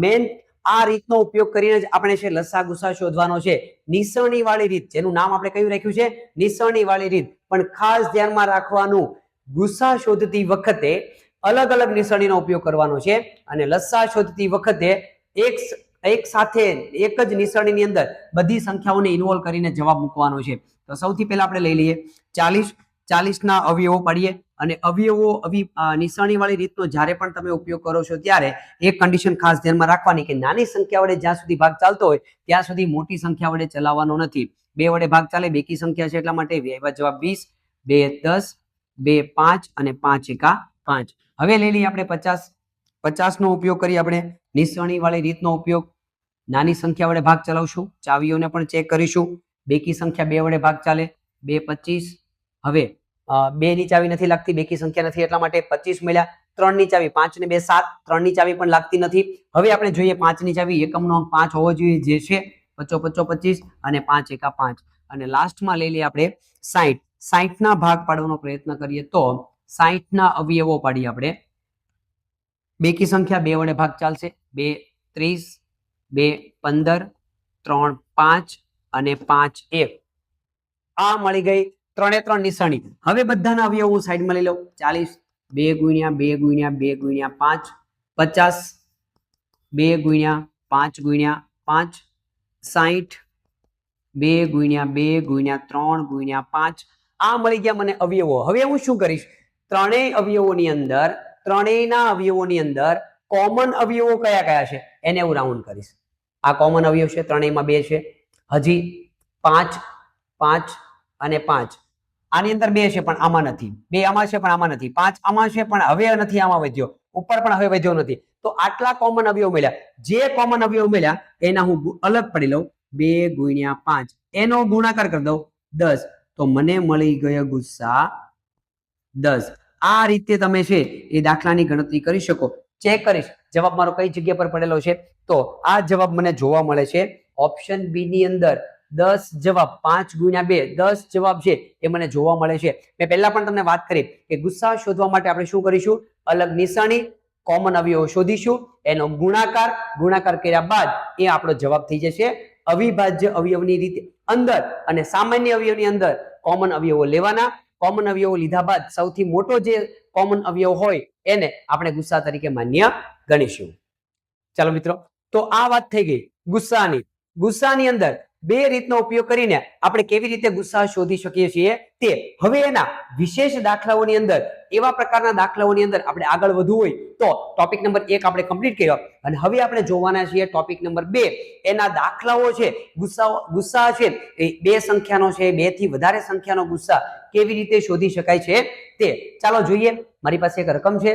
મેન આ રીતનો ઉપયોગ કરીને જ આપણે છે લસા ગુસ્સા શોધવાનો છે. નિસરણી વાળી રીત, જેનું નામ આપણે કયું રાખ્યું છે? નિસરણી વાળી રીત. પણ ખાસ ધ્યાનમાં રાખવાનું, ગુસ્સા શોધતી વખતે અલગ અલગ નિસરણીનો ઉપયોગ કરવાનો છે અને લસા શોધતી વખતે એક સાથે એક જ નિસરણીની અંદર બધી સંખ્યાઓને ઇન્વોલ્વ કરીને જવાબ મૂકવાનો છે. તો સૌથી પહેલા આપણે લઈ લઈએ 40 ના અવયવો પાડીએ અને અવયવો નિસરણી વાળી રીતનો જ્યારે પણ તમે ઉપયોગ કરો છો ત્યારે એક કન્ડિશન ખાસ ધ્યાનમાં રાખવાની કે નાની સંખ્યા વડે જ્યાં સુધી ભાગ ચાલતો હોય ત્યાં સુધી મોટી સંખ્યા વડે ચલાવવાનો નથી. 2 વડે ભાગ ચાલે, બેકી સંખ્યા છે એટલા માટે જવાબ 20, 2 10, 2 5 અને 5 એકા 5. હવે લઈ લઈએ આપણે 50 નો ઉપયોગ કરી આપણે નિસરણી વાળી રીતનો ઉપયોગ. નાની સંખ્યા વડે ભાગ ચલાવશું, ચાવીઓને પણ ચેક કરીશું. બેકી સંખ્યા 2 વડે ભાગ ચાલે, 2 25. હવે 2 ની ચાવી નથી લાગતી, બેકી સંખ્યા નથી એટલા માટે 25 મળ્યા. 3 ની ચાવી 5 ને 2 7, 3 ની ચાવી પણ લાગતી નથી. હવે આપણે જોઈએ 5 ની ચાવી, એકમનો અંક 5 હોવો જોઈએ જે છે 55 25 અને 5 એકા 5. અને લાસ્ટમાં લઈ લઈએ આપણે 60. 60 ના ભાગ પાડવાનો પ્રયત્ન કરીએ તો 60 ના અવયવો પાડીએ આપણે. બેકી સંખ્યા 2 વડે ભાગ ચાલશે, 2 30, 2 15, 3 5 અને 5 1. આ મળી ગઈ 3 3 નિસરણી. હવે બધાના અવયવો હું સાઈડમાં લઈ લઉં. 40 2 ગુણ્યા 2 ગુણ્યા 2 ગુણ્યા 5, 50 2 ગુણ્યા 5 ગુણ્યા 5, 60 2 ગુણ્યા 2 ગુણ્યા 3 ગુણ્યા 5. આ મળી ગયા મને અવયવો. હવે હું શું કરીશ, ત્રણેય અવયવોની અંદર કોમન અવયવો કયા કયા છે એને હું રાઉન્ડ કરીશ. આ કોમન અવયવ છે, ત્રણેયમાં 2 છે. હજી 5 5 અને 5. આની અંદર 2 છે પણ આમાં નથી, 2 આમાં છે પણ આમાં નથી, 5 આમાં છે પણ હવે નથી આમાં વધ્યો, ઉપર પણ હવે વધ્યો નથી. તો આટલા કોમન અવયવ મળ્યા. જે કોમન અવયવ મળ્યા એના હું અલગ પડી લઉં. 2 ગુણ્યા 5 એનો ગુણાકાર કરી દઉં 10, તો મને મળી ગયો ગુસ્સા 10. આ રીતે તમે છે એ દાખલાની ગણતરી કરી શકો. ચેક કરીશ જવાબ મારો કઈ જગ્યા પર પડેલો છે. તો આ જવાબ મને જોવા મળે છે ઓપ્શન બી ની અંદર. 10 જવાબ 5 ગુણ્યા 2 10 જવાબ છે એ મને જોવા મળે છે. મેં પહેલા પણ તમને વાત કરી કે ગુસ્સા શોધવા માટે આપણે શું કરીશું, અલગ નિશાની કોમન અવયવો શોધીશું, એનો ગુણાકાર કર્યા બાદ એ આપણો જવાબ થઈ જશે. અવિભાજ્ય અવયવની રીતે અંદર અને સામાન્ય અવયવની અંદર કોમન અવયવો લેવાના. કોમન અવયવો લીધા બાદ સૌથી મોટો જે કોમન અવયવ હોય એને આપણે ગુસ્સા તરીકે માન્ય ગણીશું. ચાલો મિત્રો, તો આ વાત થઈ ગઈ ગુસ્સાની અંદર 2 રીતનો ઉપયોગ કરીને આપણે કેવી રીતે ગુસ્સા શોધી શકીએ છીએ તે. હવે એના વિશેષ દાખલાઓની અંદર, એવા પ્રકારના દાખલાઓની અંદર આપણે આગળ વધવું હોય તો ટોપિક નંબર 1 આપણે કમ્પ્લીટ કર્યો અને હવે આપણે જોવાના છીએ ટોપિક નંબર 2. એના દાખલાઓ છે, ગુસ્સા છે એ 2 સંખ્યાનો છે, 2 થી વધારે સંખ્યાનો ગુસ્સા કેવી રીતે શોધી શકાય છે તે. ચાલો જોઈએ. મારી પાસે એક રકમ છે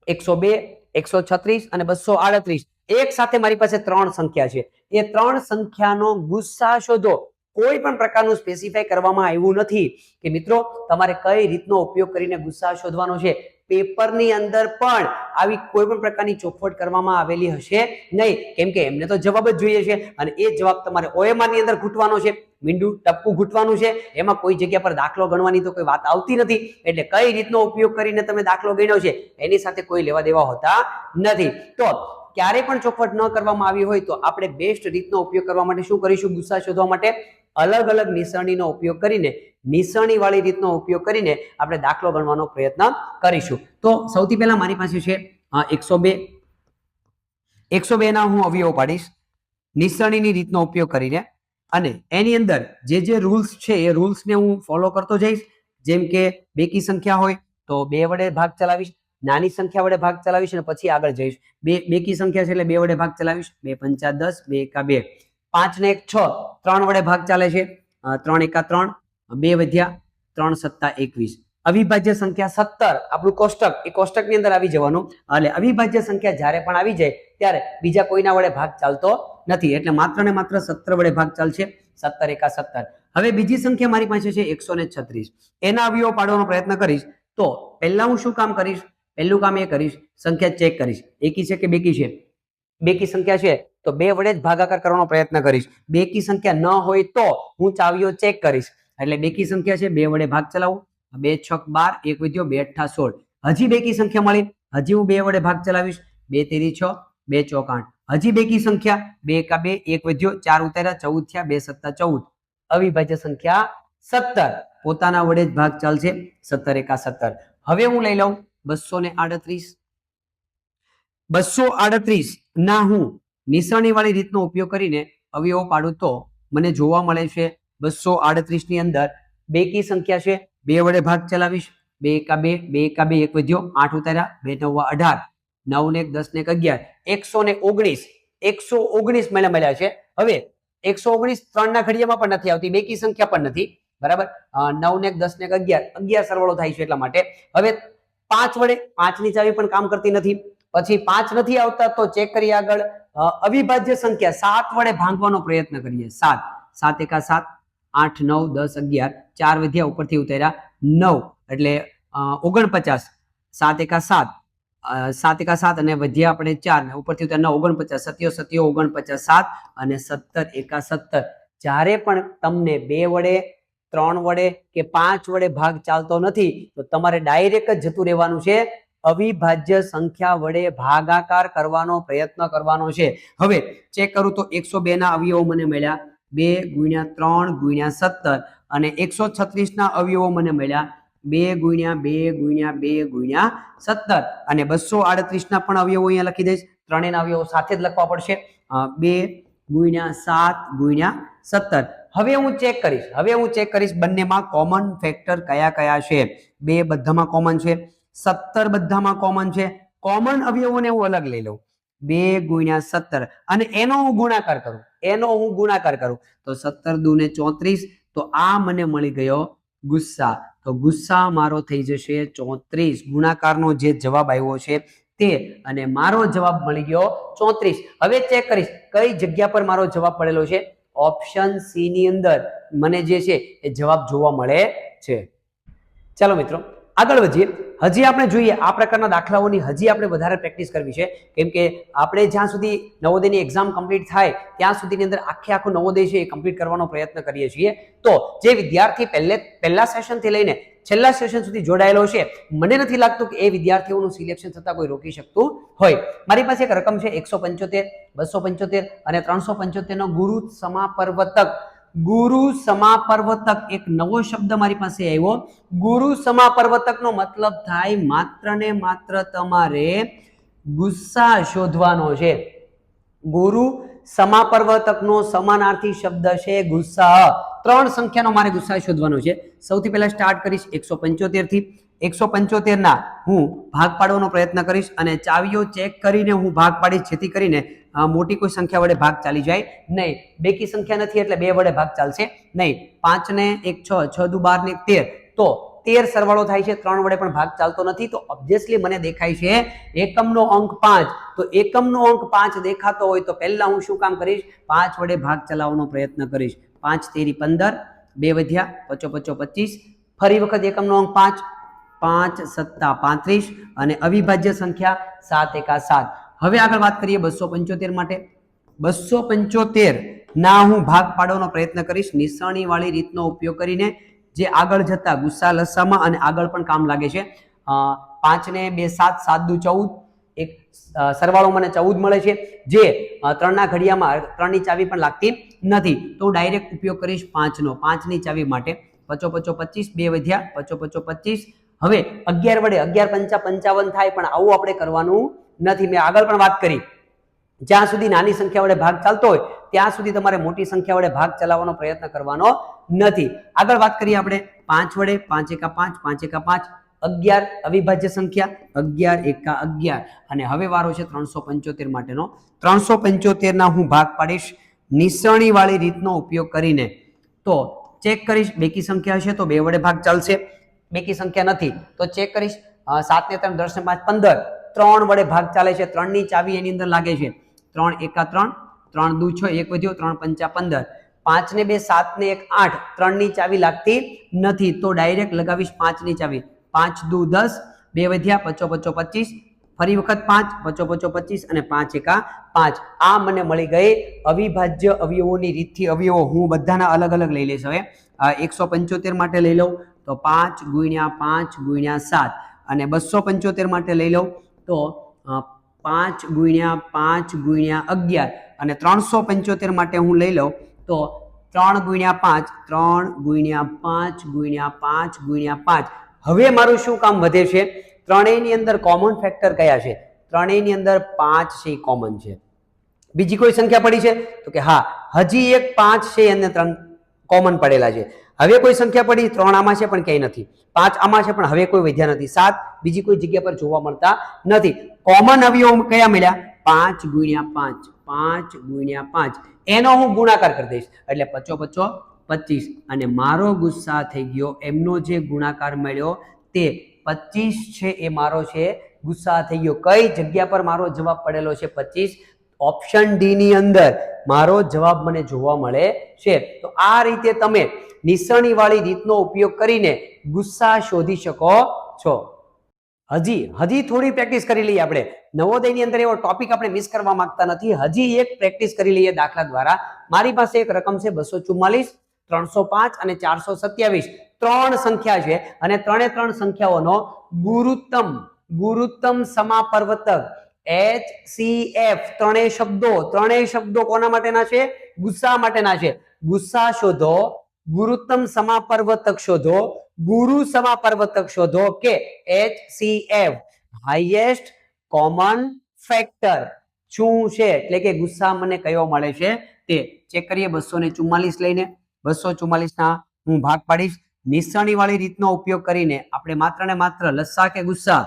102, 136 અને 238. એક સાથે મારી પાસે 3 સંખ્યા છે. એ 3 સંખ્યાનો ગુસ્સા શોધો. કોઈ પણ પ્રકારનું સ્પેસિફાઈ કરવામાં આવ્યું નથી કે મિત્રો તમારે કઈ રીતનો ઉપયોગ કરીને ગુસ્સા શોધવાનો છે. પેપરની અંદર પણ આવી કોઈ પણ પ્રકારની ચોખવટ કરવામાં આવેલી હશે નહીં, કેમ કે એમને તો જવાબ જ જોઈએ છે અને એ જવાબ તમારે OMR ની અંદર ઘૂંટવાનો છે, મીંડું ટપકું ઘૂંટવાનું છે. એમાં કોઈ જગ્યા પર દાખલો ગણવાની તો કોઈ વાત આવતી નથી. એટલે કઈ રીતનો ઉપયોગ કરીને તમે દાખલો ગણ્યો છે એની સાથે કોઈ લેવા દેવા હોતા નથી. તો ક્યારે પણ ચોખવટ ન કરવામાં આવી હોય તો આપણે બેસ્ટ રીતનો ઉપયોગ કરવા માટે શું કરીશું, ગુસ્સા શોધવા માટે અલગ અલગ નિસરણીનો ઉપયોગ કરીને, નિસરણી વાળી રીતનો ઉપયોગ કરીને આપણે દાખલો ગણવાનો પ્રયત્ન કરીશું. તો સૌથી પહેલા મારી પાસે છે 102 ના હું અવયવો પાડીશ નિસરણીની રીતનો ઉપયોગ કરીને અને એની અંદર જે રૂલ્સ છે એ રૂલ્સને હું ફોલો કરતો જઈશ. જેમ કે બેકી સંખ્યા હોય તો 2 વડે ભાગ ચલાવીશ, નાની સંખ્યા વડે ભાગ ચલાવીશ અને પછી આગળ જઈશ. બેકી સંખ્યા છે એટલે 2 વડે ભાગ ચલાવીશ, 2 5 10, 2 એકા 2, 5 ને 1 6, 3 વડે ભાગ ચાલે છે, 3 એકા 3, 2 વધ્યા, 3 સત્તા 21. અવિભાજ્ય સંખ્યા 17 આપણું કોષ્ટક, એ કોષ્ટકની અંદર આવી જવાનું. એટલે અવિભાજ્ય સંખ્યા જ્યારે પણ આવી જાય ત્યારે બીજા કોઈના વડે ભાગ ચાલતો નથી, એટલે માત્ર ને માત્ર 17 વડે ભાગ ચાલશે, 17 એકા 17. હવે બીજી સંખ્યા મારી પાસે છે 136. એના અવયવો પાડવાનો પ્રયત્ન કરીશ. તો પહેલા હું શું કામ કરીશ, પહેલું કામ એ કરીશ સંખ્યા ચેક કરીશ એકી છે કે બેકી છે. બેકી સંખ્યા છે તો 2 વડે જ ભાગાકાર કરવાનો પ્રયત્ન કરીશ. બેકી સંખ્યા ન હોય તો હું ચાવીઓ ચેક કરીશ. એટલે બેકી સંખ્યા છે 2 વડે ભાગ ચલાવું, 2 6 12, 1 વધ્યો, 2 8 16. હજી બેકી સંખ્યા મળી, હજી હું 2 વડે ભાગ ચલાવીશ, 2 તેરી 6, 2 ચોક 8. હજી બેકી સંખ્યા 2 એકા 2, 1 વધ્યો, 4 ઉતાર્યા, 14 થયા, 2 સત્તા 14. અવિભાજ્ય સંખ્યા 17 પોતાના વડે જ ભાગ ચાલશે, 17 એકા 17. હવે હું લઈ લઉં 238. 238 ના હું નિસરણી વાળી રીતનો ઉપયોગ કરીને અવયવો પાડું તો મને જોવા મળે છે 238 ની અંદર બેકી સંખ્યા છે, 2 વડે ભાગ ચલાવીશ, 2 એકા 2, 2 એકા 2, 1 વધ્યો, 8 ઉતાર્યા, 2 નવા 18, 9 ને 1 10 ને 11, 119 મળ્યા છે. હવે 119 3 ના ઘડિયામાં પણ નથી આવતી, બેકી સંખ્યા પણ નથી, બરાબર. 9 ને 1 10 ને 11 સરવાળો થાય છે એટલા માટે. હવે 5 વડે 5 ની ચાવી પણ કામ કરતી નથી. પછી 5 નથી આવતા તો ચેક કરીએ આગળ. અવિભાજ્ય સંખ્યા 7 વડે ભાંગવાનો પ્રયત્ન કરીએ. 7 7 એકા 7, 8 9 10 11, 4 વધ્યા ઉપરથી ઉતાર્યા 9 એટલે 49. 7 એકા 7, 7 એકા 7 અને વધ્યા આપણે 4 ને ઉપરથી ઉતાર્યા 49, 7 49 7 અને 17 એકા 17. જ્યારે પણ તમને 2 વડે 3 વડે કે 5 વડે ભાગ ચાલતો નથી તો તમારે ડાયરેક્ટ જ જતું રહેવાનું છે, અવિભાજ્ય સંખ્યા વડે ભાગાકાર કરવાનો પ્રયત્ન કરવાનો છે. હવે ચેક કરું તો 102 ના અવયવો મને મળ્યા 2 × 3 × 17 અને 136 ના અવયવો મને મળ્યા 2 × 2 × 2 × 17 અને 238 ના પણ અવયવો અહીંયા લખી દઈશ. ત્રણેયના અવયવો સાથે જ લખવા પડશે. 2 × 7 × 17. હવે હું ચેક કરીશ બંનેમાં કોમન ફેક્ટર કયા કયા છે. 2 બધામાં કોમન છે, 17 બધામાં કોમન છે. કોમન અવયવોને હું અલગ લઈ લઉં 2 × 17 અને એનો હું ગુણાકાર કરું તો 17 દુ ને 34. તો આ મને મળી ગયો ગુસ્સા. તો ગુસ્સા મારો થઈ જશે 34. ગુણાકારનો જે જવાબ આવ્યો છે તે અને મારો જવાબ મળી ગયો 34. હવે ચેક કરીશ કઈ જગ્યા પર મારો જવાબ પડેલો છે. ઓપ્શન સી ની અંદર મને જે છે એ જવાબ જોવા મળે છે. ચાલો મિત્રો આગળ વધીએ. હજી આપણે જોઈએ આ પ્રકારના દાખલાઓની હજી આપણે વધારે પ્રેક્ટિસ કરવી છે, કેમ કે આપણે જ્યાં સુધી નવોદયની એક્ઝામ કમ્પ્લીટ થાય ત્યાં સુધીની અંદર આખું નવોદય છે એ કમ્પ્લીટ કરવાનો પ્રયત્ન કરીએ છીએ. તો જે વિદ્યાર્થી પહેલા સેશનથી લઈને છેલ્લા સેશન સુધી જોડાયેલો છે, મને નથી લાગતું કે એ વિદ્યાર્થીઓનું સિલેક્શન થતા કોઈ રોકી શકતું હોય. મારી પાસે એક રકમ છે 175, 275 અને 375 નો ગુરુ સમાપર્વતક. ગુરુ સમાપર્વતક એક નવો શબ્દ મારી પાસે આવ્યો. ગુરુ સમાપર્વતક નો મતલબ થાય માત્ર ને માત્ર તમારે ગુસ્સા શોધવાનો છે. ગુરુ સમાપર્વતક નો સમાનાર્થી શબ્દ છે ગુસ્સા. 3 સંખ્યાનો મારે ગુસ્સા શોધવાનો છે. સૌથી પહેલા સ્ટાર્ટ કરીશ 175 થી. 175 ના હું ભાગ પાડવાનો પ્રયત્ન કરીશ અને ચાવીઓ ચેક કરીને હું ભાગ પાડીશ, જેથી કરીને મોટી કોઈ સંખ્યા વડે ભાગ ચાલી જાય નહીં. બેકી સંખ્યા નથી એટલે 2 વડે ભાગ ચાલશે નહીં. 5 ને 1 6, 6 દુ 12 ને 13, તો 13 સરવાળો થાય છે. 3 વડે પણ ભાગ ચાલતો નથી તો ઓબ્વિયસલી મને દેખાય છે એકમનો અંક 5. તો એકમનો અંક 5 દેખાતો હોય તો પહેલા હું શું કામ કરીશ, 5 વડે ભાગ ચલાવવાનો પ્રયત્ન કરીશ. 5 તેરી 15, 2 વધ્યા 5 5 25. ફરી વખત એકમનો અંક 5, 5 સત્તા 35 અને અવિભાજ્ય સંખ્યા 7 એકા 7. હવે આગળ વાત કરીએ 275 માટે. 275 ના હું ભાગ પાડવાનો પ્રયત્ન કરીશ નિસરણી વાળી રીતનો ઉપયોગ કરીને, જે આગળ જતા ગુસ્સા લસામાં અને આગળ પણ કામ લાગે છે. 5 ને 2 7, 7 દુ 14, એક સરવાળો મને 14 મળે છે, જે 3 ના ઘડિયામાં 3 ની ચાવી પણ લાગતી નથી. તો ડાયરેક્ટ ઉપયોગ કરીશ 5 નો. 5 ની ચાવી માટે 5 5 25, 2 વધ્યા 5 5 25. હવે 11 વડે 11 5 55 થાય, પણ આવું આપણે કરવાનું નથી. મેં આગળ પણ વાત કરી, જ્યાં સુધી નાની સંખ્યા વડે ભાગ ચાલતો હોય ત્યાં સુધી તમારે મોટી સંખ્યા વડે ભાગ ચલાવવાનો પ્રયત્ન કરવાનો નથી. આગળ વાત કરીએ આપણે 5 વડે. 5 એકા 5, 5 એકા 5, 11 અવિભાજ્ય સંખ્યા, 11 એકા 11. અને હવે વારો છે 375 માટેનો. 375 ના હું ભાગ પાડીશ નિસરણી વાળી રીતનો ઉપયોગ કરીને. તો ચેક કરીશ બેકી સંખ્યા છે તો 2 વડે ભાગ ચાલશે. બેકી સંખ્યા નથી તો ચેક કરીશ 7 ને 3 10 ને 5 15. 3 વડે ભાગ ચાલે છે. 3 ની ચાવી એની અંદર લાગે છે. 3 એકા 3, 3 દુ 6, 1 વધ્યો 3 5 15. 5 ને 2 7 ને 1 8. 3 ની ચાવી લાગતી નથી તો ડાયરેક્ટ લગાવીશ 5 ની ચાવી. 5 દુ 10, 2 વધ્યા 5 5 25. ફરી વખત 5 5 5 25 અને 5 એકા 5. આ મને મળી ગઈ અવિભાજ્ય અવયવોની રીતથી અવયવો. હું બધાના અલગ અલગ લઈ લઈશ. હવે 175 માટે લઈ લઉં તો 5 × 5 × 7 અને 275 માટે લઈ લઉં તો 5 × 5 × 11 અને 375 માટે હું લઈ લઉં તો 3 × 5 3 × 5 × 5 × 5. હવે મારું શું કામ વધે છે, ત્રણેયની અંદર કોમન ફેક્ટર કયા છે? ત્રણેયની અંદર 5 છે કોમન છે. બીજી કોઈ સંખ્યા પડી છે? તો કે હા, હજી એક 5 છે અને 3 કોમન પડેલા છે. હવે કોઈ સંખ્યા પડી? 3 આમાં છે પણ ક્યાંય નથી. 5 આમાં છે પણ હવે કોઈ વધ્યા નથી. 7 બીજી કોઈ જગ્યા પર જોવા મળતા નથી. કોમન અવયવ કયા મળ્યા? 5 ગુણ્યા 5, 5 ગુણ્યા 5. એનો હું ગુણાકાર કરી દઈશ એટલે 5 5 25 અને મારો ગુસ્સા થઈ ગયો. એમનો જે ગુણાકાર મળ્યો તે 25 છે, એ મારો છે ગુસ્સા થઈ ગયો. કઈ જગ્યા પર મારો જવાબ પડેલો છે? 25. ઓપ્શન ડી ની અંદર મારો જવાબ મને જોવા મળે છે. તો આ રીતે તમે નિસરણી વાળી રીતનો ઉપયોગ કરીને ગુસ્સા શોધી શકો છો. હજી થોડી પ્રેક્ટિસ કરી લઈએ આપણે. નવોદયની અંદર એવો ટોપિક આપણે મિસ કરવા માંગતા નથી. હજી એક પ્રેક્ટિસ કરી લઈએ દાખલા દ્વારા. મારી પાસે એક રકમ છે 244, 305 અને 427. 3 સંખ્યા છે અને ત્રણે 3 સંખ્યાઓનો ગુરુત્તમ સમાપર્વતક HCF ત્રણેય શબ્દો કોના માટેના છે? ગુસ્સા માટેના છે. ગુસ્સા શોધો, ગુરુત્તમ સમાપર્વતક શોધો, ગુરુ સમાપર્વતક શોધો કે HCF હાઈએસ્ટ કોમન ફેક્ટર શું છે, એટલે કે ગુસ્સા મને કયો મળે છે તે ચેક કરીએ. 244 લઈને 244 ના હું ભાગ પાડીશ. નિસરણી વાળી રીતનો ઉપયોગ કરીને આપણે માત્ર ને માત્ર લસ્સા કે ગુસ્સા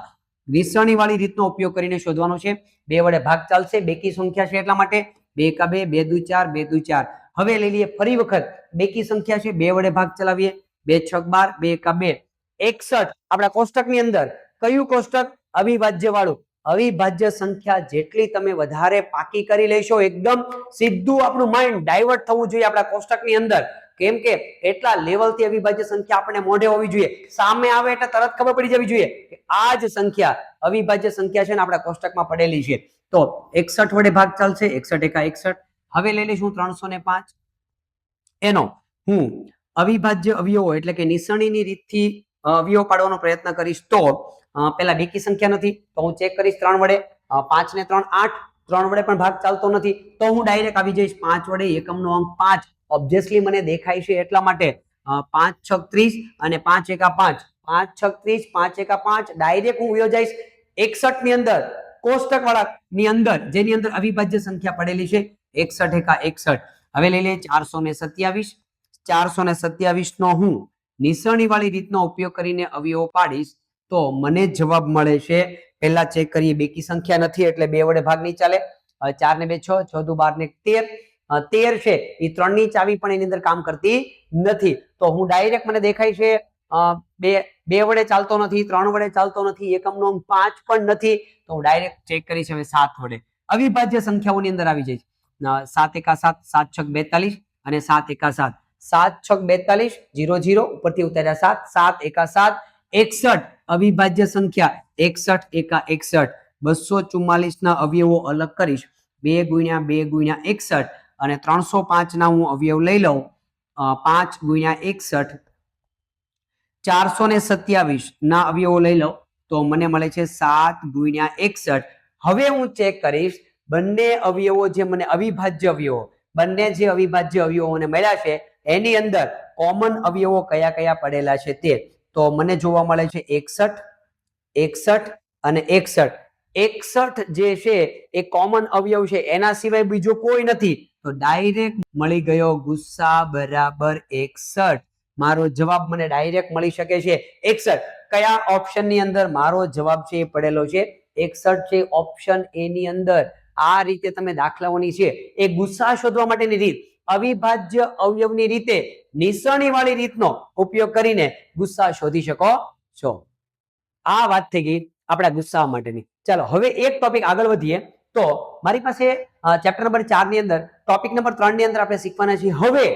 નિસરણી વાળી રીતનો ઉપયોગ કરીને શોધવાનો છે. 2 વડે ભાગ ચાલશે, બેકી સંખ્યા છે એટલા માટે 2 કા 2, 2 દુ 4, 2 દુ 4. હવે લઈ લઈએ ફરી વખત બેકી સંખ્યા છે, 2 વડે ભાગ ચલાવીએ. 2 6 12, 2 કા 2 61. આપણા કોષ્ટકની અંદર કયું કોષ્ટક? અવિભાજ્ય વાળું. અવિભાજ્ય સંખ્યા જેટલી તમે વધારે પાકી કરી લેશો, એકદમ સીધું આપણું માઇન્ડ ડાયવર્ટ થવું જોઈએ આપણા કોષ્ટકની અંદર. કેમ કે એટલા લેવલથી અવિભાજ્ય સંખ્યા આપણે મોઢે હોવી જોઈએ. સામે આવે એટલે તરત ખબર પડી જવી જોઈએ કે આ જ સંખ્યા અવિભાજ્ય સંખ્યા છે ને આપણા કોષ્ટકમાં પડેલી છે. તો 61 વડે ભાગ ચાલશે. 61 એકા 61. હવે લઈ લઈશું 305. એનો હું અવિભાજ્ય અવયવો એટલે કે નિસરણીની રીતથી અવયવ પાડવાનો પ્રયત્ન કરીશ. તો પેલા બેકી સંખ્યા નથી તો હું ચેક કરીશ 3 વડે. 5 ને 3 8. 3 વડે પણ ભાગ ચાલતો નથી તો હું ડાયરેક્ટ આવી જઈશ 5 વડે. એકમનો અંક 5 ઓબ્વિયસલી મને દેખાય છે એટલા માટે 5 6 30 અને 5 એકા 5. 5 6 30, 5 એકા 5. ડાયરેક્ટ હું વયો જઈશ 61 ની અંદર, કોષ્ટક વાળા ની અંદર, જેની અંદર અવિભાજ્ય સંખ્યા પડેલી છે. 61 એકા 61. હવે લઈ લઈએ 427. 427 નો હું નિસરણી વાળી રીતનો ઉપયોગ કરીને અવયવો પાડીશ તો મને જવાબ મળે છે. પહેલા ચેક કરીએ, બેકી સંખ્યા નથી એટલે 2 વડે ભાગ નહીં ચાલે. 4 ને 2 6, 6 દુ 12 ને 13. 13 છે એ 3 ની ચાવી પણ એની અંદર કામ કરતી નથી. તો હું ડાયરેક્ટ મને દેખાય છે 2 વડે ચાલતો નથી, 3 વડે ચાલતો નથી, એકમનો અંક 5 પણ નથી. તો હું ડાયરેક્ટ ચેક કરીશ હવે 7 વડે. અવિભાજ્ય સંખ્યાઓની અંદર આવી જઈશ. 7 એકા 7, 7 6 42 અને 7 એકા 7. 7 6 42, 0 0 ઉપરથી ઉતાર્યા 7. 7 એકા 7 61. અવિભાજ્ય સંખ્યા 61 એકા 61. 244 ના અવયવો અલગ કરીશ. 2 ગુણ્યા 2 ગુણ્યા 61 અને 305 ના હું અવયવ લઈ લઉં. 5 ગુણ્યા 61. 427 ના અવયવો લઈ લઉં તો મને મળે છે 7 ગુણ્યા 61. હવે હું ચેક કરીશ બંને અવયવો જે મને અવિભાજ્ય અવયવો, બંને જે અવિભાજ્ય અવયવોને મળ્યા છે એની અંદર કોમન અવયવો કયા કયા પડેલા છે તે. તો મને જોવા મળે છે 61, 61 અને 61. 61 જે છે એ કોમન અવયવ છે, એના સિવાય બીજો કોઈ નથી. તો ડાયરેક્ટ મળી ગયો ગુસ્સા બરાબર 61. મારો જવાબ મને ડાયરેક્ટ મળી શકે છે 61. કયા ઓપ્શન ની અંદર મારો જવાબ છે એ પડેલો છે? 61 છે ઓપ્શન એ ની અંદર. આ રીતે તમે દાખલાઓની છે એ ગુસ્સા શોધવા માટેની રીત, અવિભાજ્ય અવયવની રીતે નિસરણી વાળી રીતનો ઉપયોગ કરીને ગુસ્સા શોધી શકો છો. આ વાત થઈ ગઈ આપણા ગુસ્સા માટેની. ચાલો હવે એક ટોપિક આગળ વધીએ. તો મારી પાસે ચેપ્ટર નંબર 4 ની અંદર ટોપિક નંબર 3 ની અંદર આપણે શીખવાના છીએ હવે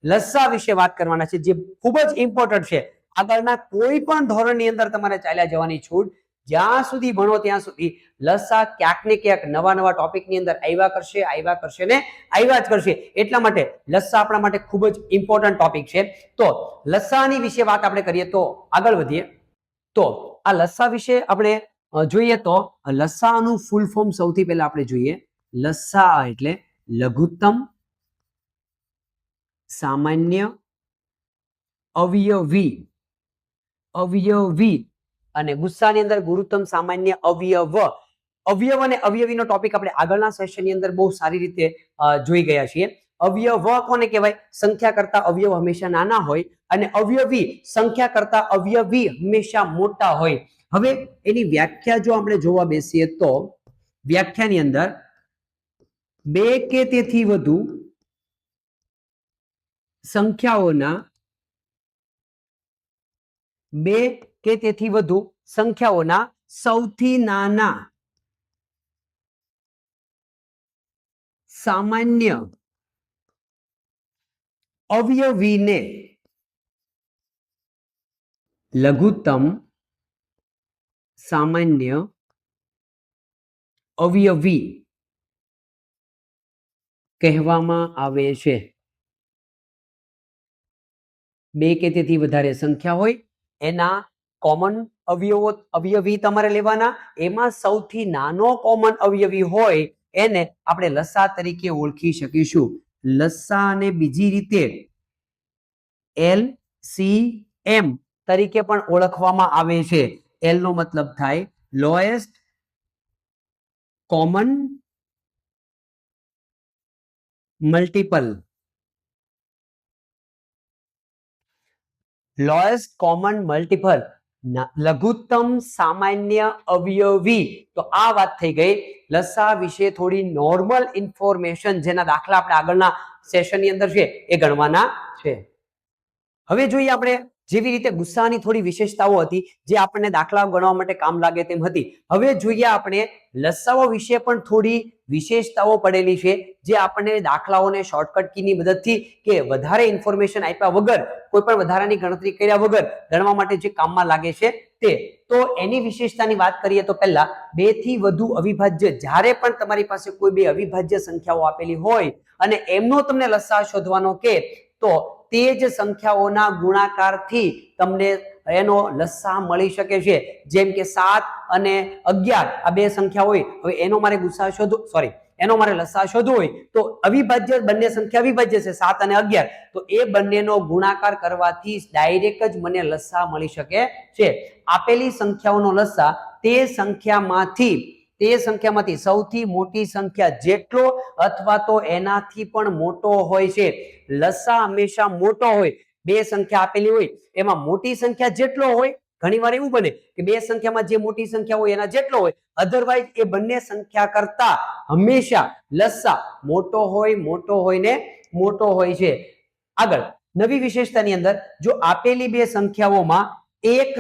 લસ્સા વિશે વાત કરવાના છે, જે ખૂબ જ ઇમ્પોર્ટન્ટ છે. આગળના કોઈ પણ ધોરણની અંદર તમારે ચાલ્યા જવાની છૂટ. જ્યાં સુધી ભણો ત્યાં સુધી લસ્સા ક્યાંક ને ક્યાંક નવા નવા ટોપિકની અંદર આવ્યા કરશે ને આવ્યા જ કરશે. એટલા માટે લસ્સા આપણા માટે ખૂબ જ ઇમ્પોર્ટન્ટ ટોપિક છે. તો લસ્સાની વિશે વાત આપણે કરીએ તો આગળ વધીએ. તો આ લસ્સા વિશે આપણે જોઈએ તો લસ્સાનું ફૂલ ફોર્મ સૌથી પહેલા આપણે જોઈએ. લસ્સા એટલે લઘુત્તમ સામાન્ય અવયવી અને ગુસ્સાની અંદર ગુરુત્તમ સામાન્ય અવયવ. અવયવ અને અવયવીનો ટોપિક આપણે આગળના સેશનની અંદર બહુ સારી રીતે જોઈ ગયા છીએ. અવયવ કોને કહેવાય? સંખ્યા કરતા અવયવ હંમેશા નાના હોય અને અવયવી સંખ્યા કરતા અવયવી હંમેશા મોટા હોય. હવે એની વ્યાખ્યા જો આપણે જોવા બેસીએ તો વ્યાખ્યાની અંદર બે કે તેથી વધુ સંખ્યાઓના બે કે તેથી વધુ સંખ્યાઓના સૌથી નાના સામાન્ય અવયવીને લઘુત્તમ સામાન્ય અવયવી કહેવામાં આવે છે. બે કે તેથી વધારે સંખ્યા હોય એના કોમન અવયવી તમારે લેવાના. એમાં સૌથી નાનો કોમન અવયવી હોય એને આપણે લસા તરીકે ઓળખી શકીશું. લસા અને બીજી રીતે LCM તરીકે પણ ઓળખવામાં આવે છે. L નો મતલબ થાય lowest common multiple. Lowest common multiple લઘુત્તમ સામાન્ય અવયવી. તો આ વાત થઈ ગઈ લસા વિશે થોડી નોર્મલ ઇન્ફોર્મેશન, જેના દાખલા આપણે આગળના સેશનની અંદર છે એ ગણવાના છે. હવે જોઈએ આપણે જેવી રીતે ગુસ્સાની થોડી વિશેષતાઓ હતી જે આપણને દાખલા ગણવા માટે કામ લાગે તેમ હતી. હવે જોઈએ આપણે લસાઓ વિશે પણ થોડી વિશેષતાઓ પડેલી છે જે આપણને દાખલાઓને શોર્ટકટ કીની મદદથી કે વધારે ઇન્ફોર્મેશન આપ્યા વગર, કોઈ પણ વધારાની ગણતરી કર્યા વગર ગણવા માટે જે કામમાં લાગે છે તે. તો એની વિશેષતાની વાત કરીએ તો પહેલા બે થી વધુ અવિભાજ્ય, જ્યારે પણ તમારી પાસે કોઈ બે અવિભાજ્ય સંખ્યાઓ આપેલી હોય અને એમનો તમને લસા શોધવાનો કે તો તે જ સંખ્યાઓના ગુણાકારથી તમને એનો લસા મળી શકે છે. જેમ કે 7 અને 11 આ બે સંખ્યા હોય, હવે એનો મારે ગુસા શોધવો, એનો મારે લસા શોધવો હોય તો અવિભાજ્ય બંને સંખ્યા અવિભાજ્ય છે 7 અને 11, તો એ બંનેનો ગુણાકાર કરવાથી ડાયરેક્ટ જ મને લસા મળી શકે છે. આપેલી સંખ્યાઓનો લસા તે સંખ્યામાંથી સૌથી મોટી સંખ્યા જેટલો અથવા તો એનાથી પણ મોટો હોય છે. લસા હંમેશા મોટો હોય. બે સંખ્યા આપેલી હોય એમાં મોટી સંખ્યા જેટલો હોય, ઘણીવાર એવું બને કે બે સંખ્યામાં જે મોટી સંખ્યા હોય એના જેટલો હોય, અધરવાઇઝ એ બંને સંખ્યા કરતા હંમેશા લસા મોટો હોય ને મોટો હોય છે. આગળ નવી વિશેષતાની અંદર જો આપેલી બે સંખ્યાઓમાં એક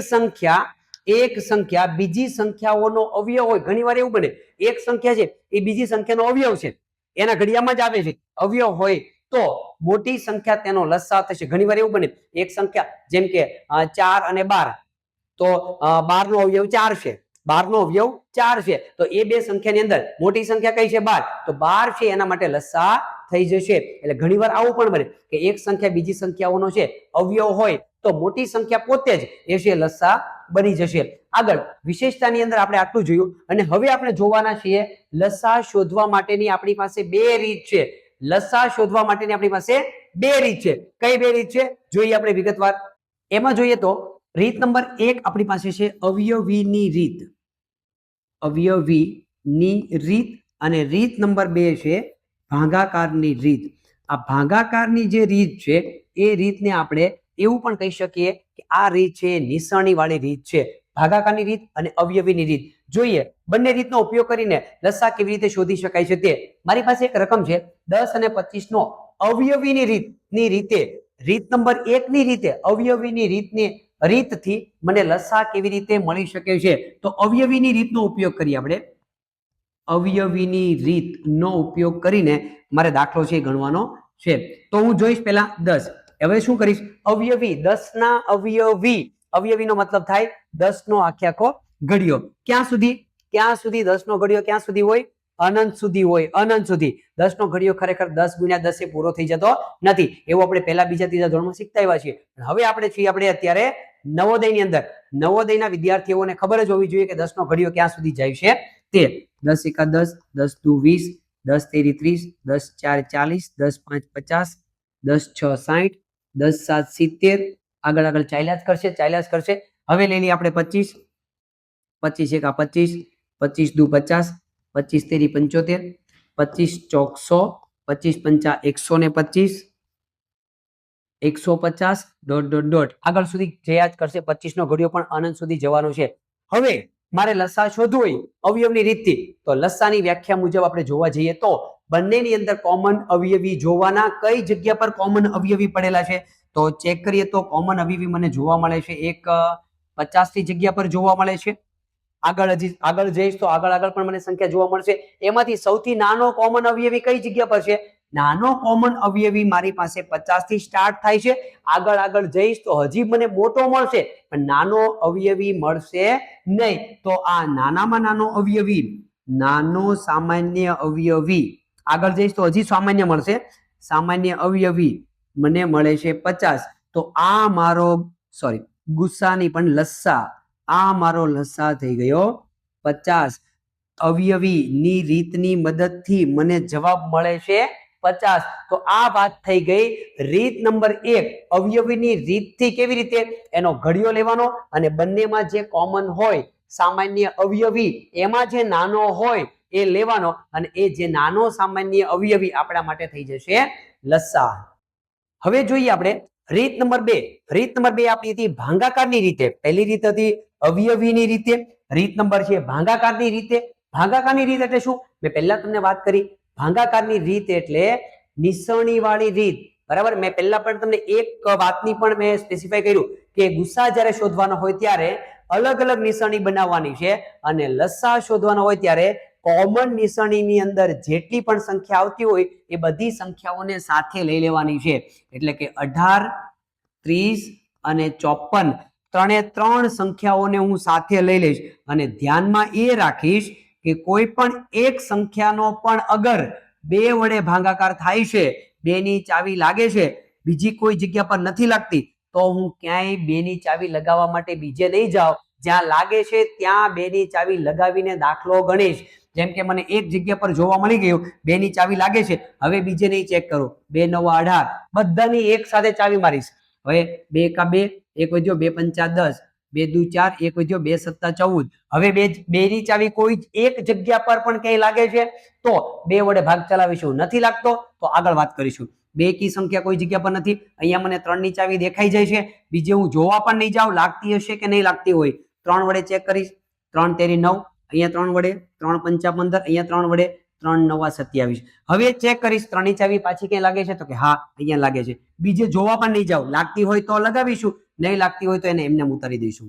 સંખ્યા બીજી સંખ્યાઓનો અવયવ હોય, ઘણીવાર એવું બને એક સંખ્યા છે એ બીજી સંખ્યાનો અવયવ છે, એના ઘડિયામાં જ આવે છે, અવયવ હોય તો મોટી સંખ્યા તેનો લસા થશે. ઘણીવાર એવું બને એક સંખ્યા જેમ કે 4 અને 12, તો 12 નો અવયવ 4 છે, 12 નો અવયવ 4 છે, તો એ બે સંખ્યાની અંદર મોટી સંખ્યા કઈ છે? 12, તો 12 છે એના માટે લસા થઈ જશે. એટલે ઘણીવાર આવું પણ બને કે એક સંખ્યા બીજી સંખ્યાઓનો છે અવયવ હોય તો મોટી સંખ્યા પોતે જ એ છે લસા બની જશે. આગળ વિશેષતાની અંદર આપણે આટલું જોયું અને હવે આપણે જોવાના છીએ લસા શોધવા માટેની આપણી પાસે બે રીત છે. લસા શોધવા માટેની આપણી પાસે બે રીત છે. કઈ બે રીત છે જોઈએ આપણે વિગતવાર. એમાં જોઈએ તો રીત નંબર 1 આપણી પાસે છે અવયવીની રીત અને રીત નંબર 2 છે ભાગાકારની રીત. આ ભાગાકારની જે રીત છે એ રીતને આપણે એવું પણ કહી શકીએ કે આ રીત છે નિશાની વાળી રીત છે. ભાગાકારની રીત અને અવયવીની રીત જોઈએ. બંને રીતનો ઉપયોગ કરીને લસા કેવી રીતે શોધી શકાય છે તે. મારી પાસે એક રકમ છે 10 અને 25 નો અવયવીની રીતે રીત નંબર 1 ની રીતે અવયવીની રીતથી મને લસા કેવી રીતે મળી શકે છે. તો અવયવીની રીતનો ઉપયોગ કરીએ આપણે. અવયવીની રીતનો ઉપયોગ કરીને મારે દાખલો છે ગણવાનો છે. તો હું જોઈશ પહેલા 10. હવે શું કરીશ? અવયવી 10 ના અવયવીનો મતલબ થાય 10 નો આખો ઘડિયો. ક્યાં સુધી 10 નો ઘડિયો ક્યાં સુધી હોય? અનંત સુધી હોય. અનંત સુધી 10 નો ઘડિયો ખરેખર 10 × 10 પૂરો થઈ જતો નથી. એવું આપણે પહેલા બીજા ત્રીજા ધોરણમાં શીખતા આવ્યા છીએ. હવે આપણે અત્યારે નવોદયની અંદર નવોદયના વિદ્યાર્થીઓને ખબર જ હોવી જોઈએ કે 10 નો ઘડિયો ક્યાં સુધી જાય છે તે. 10 × 1 = 10, 10 × 2 = 20, 10 × 3 = 30, 10 × 4 = 40, 10 × 5 = 50, 10 × 6 = 60, 10 × 7 = 70. આગળ ચાલ્યા જ કરશે. હવે લઈ લઈએ આપણે 25, 25 × 1 = 25, 25 દુ 50, 25 તેરી 75, 25 ચોક 100, 25 પંચા 125, 150 ડોટ ડોટ ડોટ આગળ સુધી જયા જ કરશે. 25 નો ઘડિયો પણ અનંત સુધી જવાનો છે. હવે મારે લસા શોધવો હોય અવયવની રીતથી, તો લસાની વ્યાખ્યા મુજબ આપણે જોવા જઈએ તો બંનેની અંદર કોમન અવયવી જોવાના. કઈ જગ્યા પર કોમન અવયવી પડેલા છે તો ચેક કરીએ તો કોમન અવયવી મને જોવા મળે છે એક 50 ની જગ્યા પર જોવા મળે છે. આગળ જઈશ તો આગળ પણ મને સંખ્યા જોવા મળશે. એમાંથી સૌથી નાનો કોમન અવયવી કઈ જગ્યા પર છે? નાનો કોમન અવયવી મારી પાસે 50 થી સ્ટાર્ટ થાય છે. આગળ જઈશ તો હજી મને મોટો મળશે પણ નાનો અવયવી મળશે નહીં. તો આ નાનામાં નાનો અવયવી, નાનો સામાન્ય અવયવી, આગળ જઈશ તો હજી સામાન્ય મળશે. સામાન્ય અવયવી મને મળે છે 50. તો આ મારો ગુસ્સાની પણ લસ્સા, આ મારો લસ્સા થઈ ગયો 50. અવયવી ની રીતની મદદથી મને જવાબ મળે છે 50. તો આ વાત થઈ ગઈ રીત નંબર 1. અવયવીની રીતથી કેવી રીતે એનો ઘડિયો લેવાનો અને બંનેમાં જે કોમન હોય સામાન્ય અવયવી એમાં જે નાનો હોય એ લેવાનો અને એ જે નાનો સામાન્ય અવયવી આપણા માટે થઈ જશે લસા. હવે જોઈએ આપણે રીત નંબર 2. રીત નંબર 2 આપણી હતી ભાગાકારની રીતે. પહેલી રીત હતી અવયવીની રીતે, રીત નંબર છે ભાગાકારની રીતે. ભાગાકારની રીત એટલે શું? મેં પહેલા તમને વાત કરી. ભાગાકારની રીત એટલે નિસરણી વાળી રીત. બરાબર. મેં પહેલા પણ તમને એક વાતની પણ મેં સ્પેસિફાઈ કર્યું કે ગુસ્સા જ્યારે શોધવાનો હોય ત્યારે અલગ અલગ નિસરણી બનાવવાની છે અને લસા શોધવાનો હોય ત્યારે કોમન નિસરણીની અંદર જેટલી પણ સંખ્યા આવતી હોય એ બધી સંખ્યાઓને સાથે લઈ લેવાની છે. એટલે કે 18, 30 અને 54 ત્રણે ત્રણ સંખ્યાઓને હું સાથે લઈ લઈશ અને ધ્યાનમાં એ રાખીશ કે કોઈ પણ એક સંખ્યાનો પણ અગર 2 વડે ભાગાકાર થાય છે, 2 ની ચાવી લાગે છે, બીજી કોઈ જગ્યા પર નથી લાગતી, તો હું ક્યાંય 2 ની ચાવી લગાવવા માટે બીજે નહીં જાઉં. જ્યાં લાગે છે ત્યાં 2 ની ચાવી લગાવીને દાખલો ગણીશ. જેમ કે મને એક જગ્યા પર જોવા મળી ગયું 2 ની ચાવી લાગે છે, હવે બીજે નહીં ચેક કરું. 2 9 18 બધાની એક સાથે ચાવી મારીશ. હવે 2 એકા 2, 1 વધ્યો, 2 પંચા 10, 2 દુ 4, 1 વધ્યો, 2 સત્તા 14. હવે બે ની ચાવી કોઈ એક જગ્યા પર પણ ક્યાંય લાગે છે તો 2 વડે ભાગ ચલાવીશું. નથી લાગતો તો આગળ વાત કરીશું. 2 કી સંખ્યા કોઈ જગ્યા પર નથી. અહીંયા મને 3 ની ચાવી દેખાઈ જાય છે. બીજે હું જોવા પણ નહીં જાઉં લાગતી હશે કે નહીં લાગતી હોય. 3 વડે ચેક કરીશ. 3 તેરી 9, અહીંયા 3 વડે, 3 પંચા 15, અહીંયા 3 વડે, 3 9 27. હવે ચેક કરીશ 3 ની ચાવી પાછી ક્યાં લાગે છે તો કે હા અહીંયા લાગે છે. બીજે જોવા પણ નહીં જાવ. લાગતી હોય તો લગાવીશું, નહીં લાગતી હોય તો એને એમને ઉતારી દઈશું.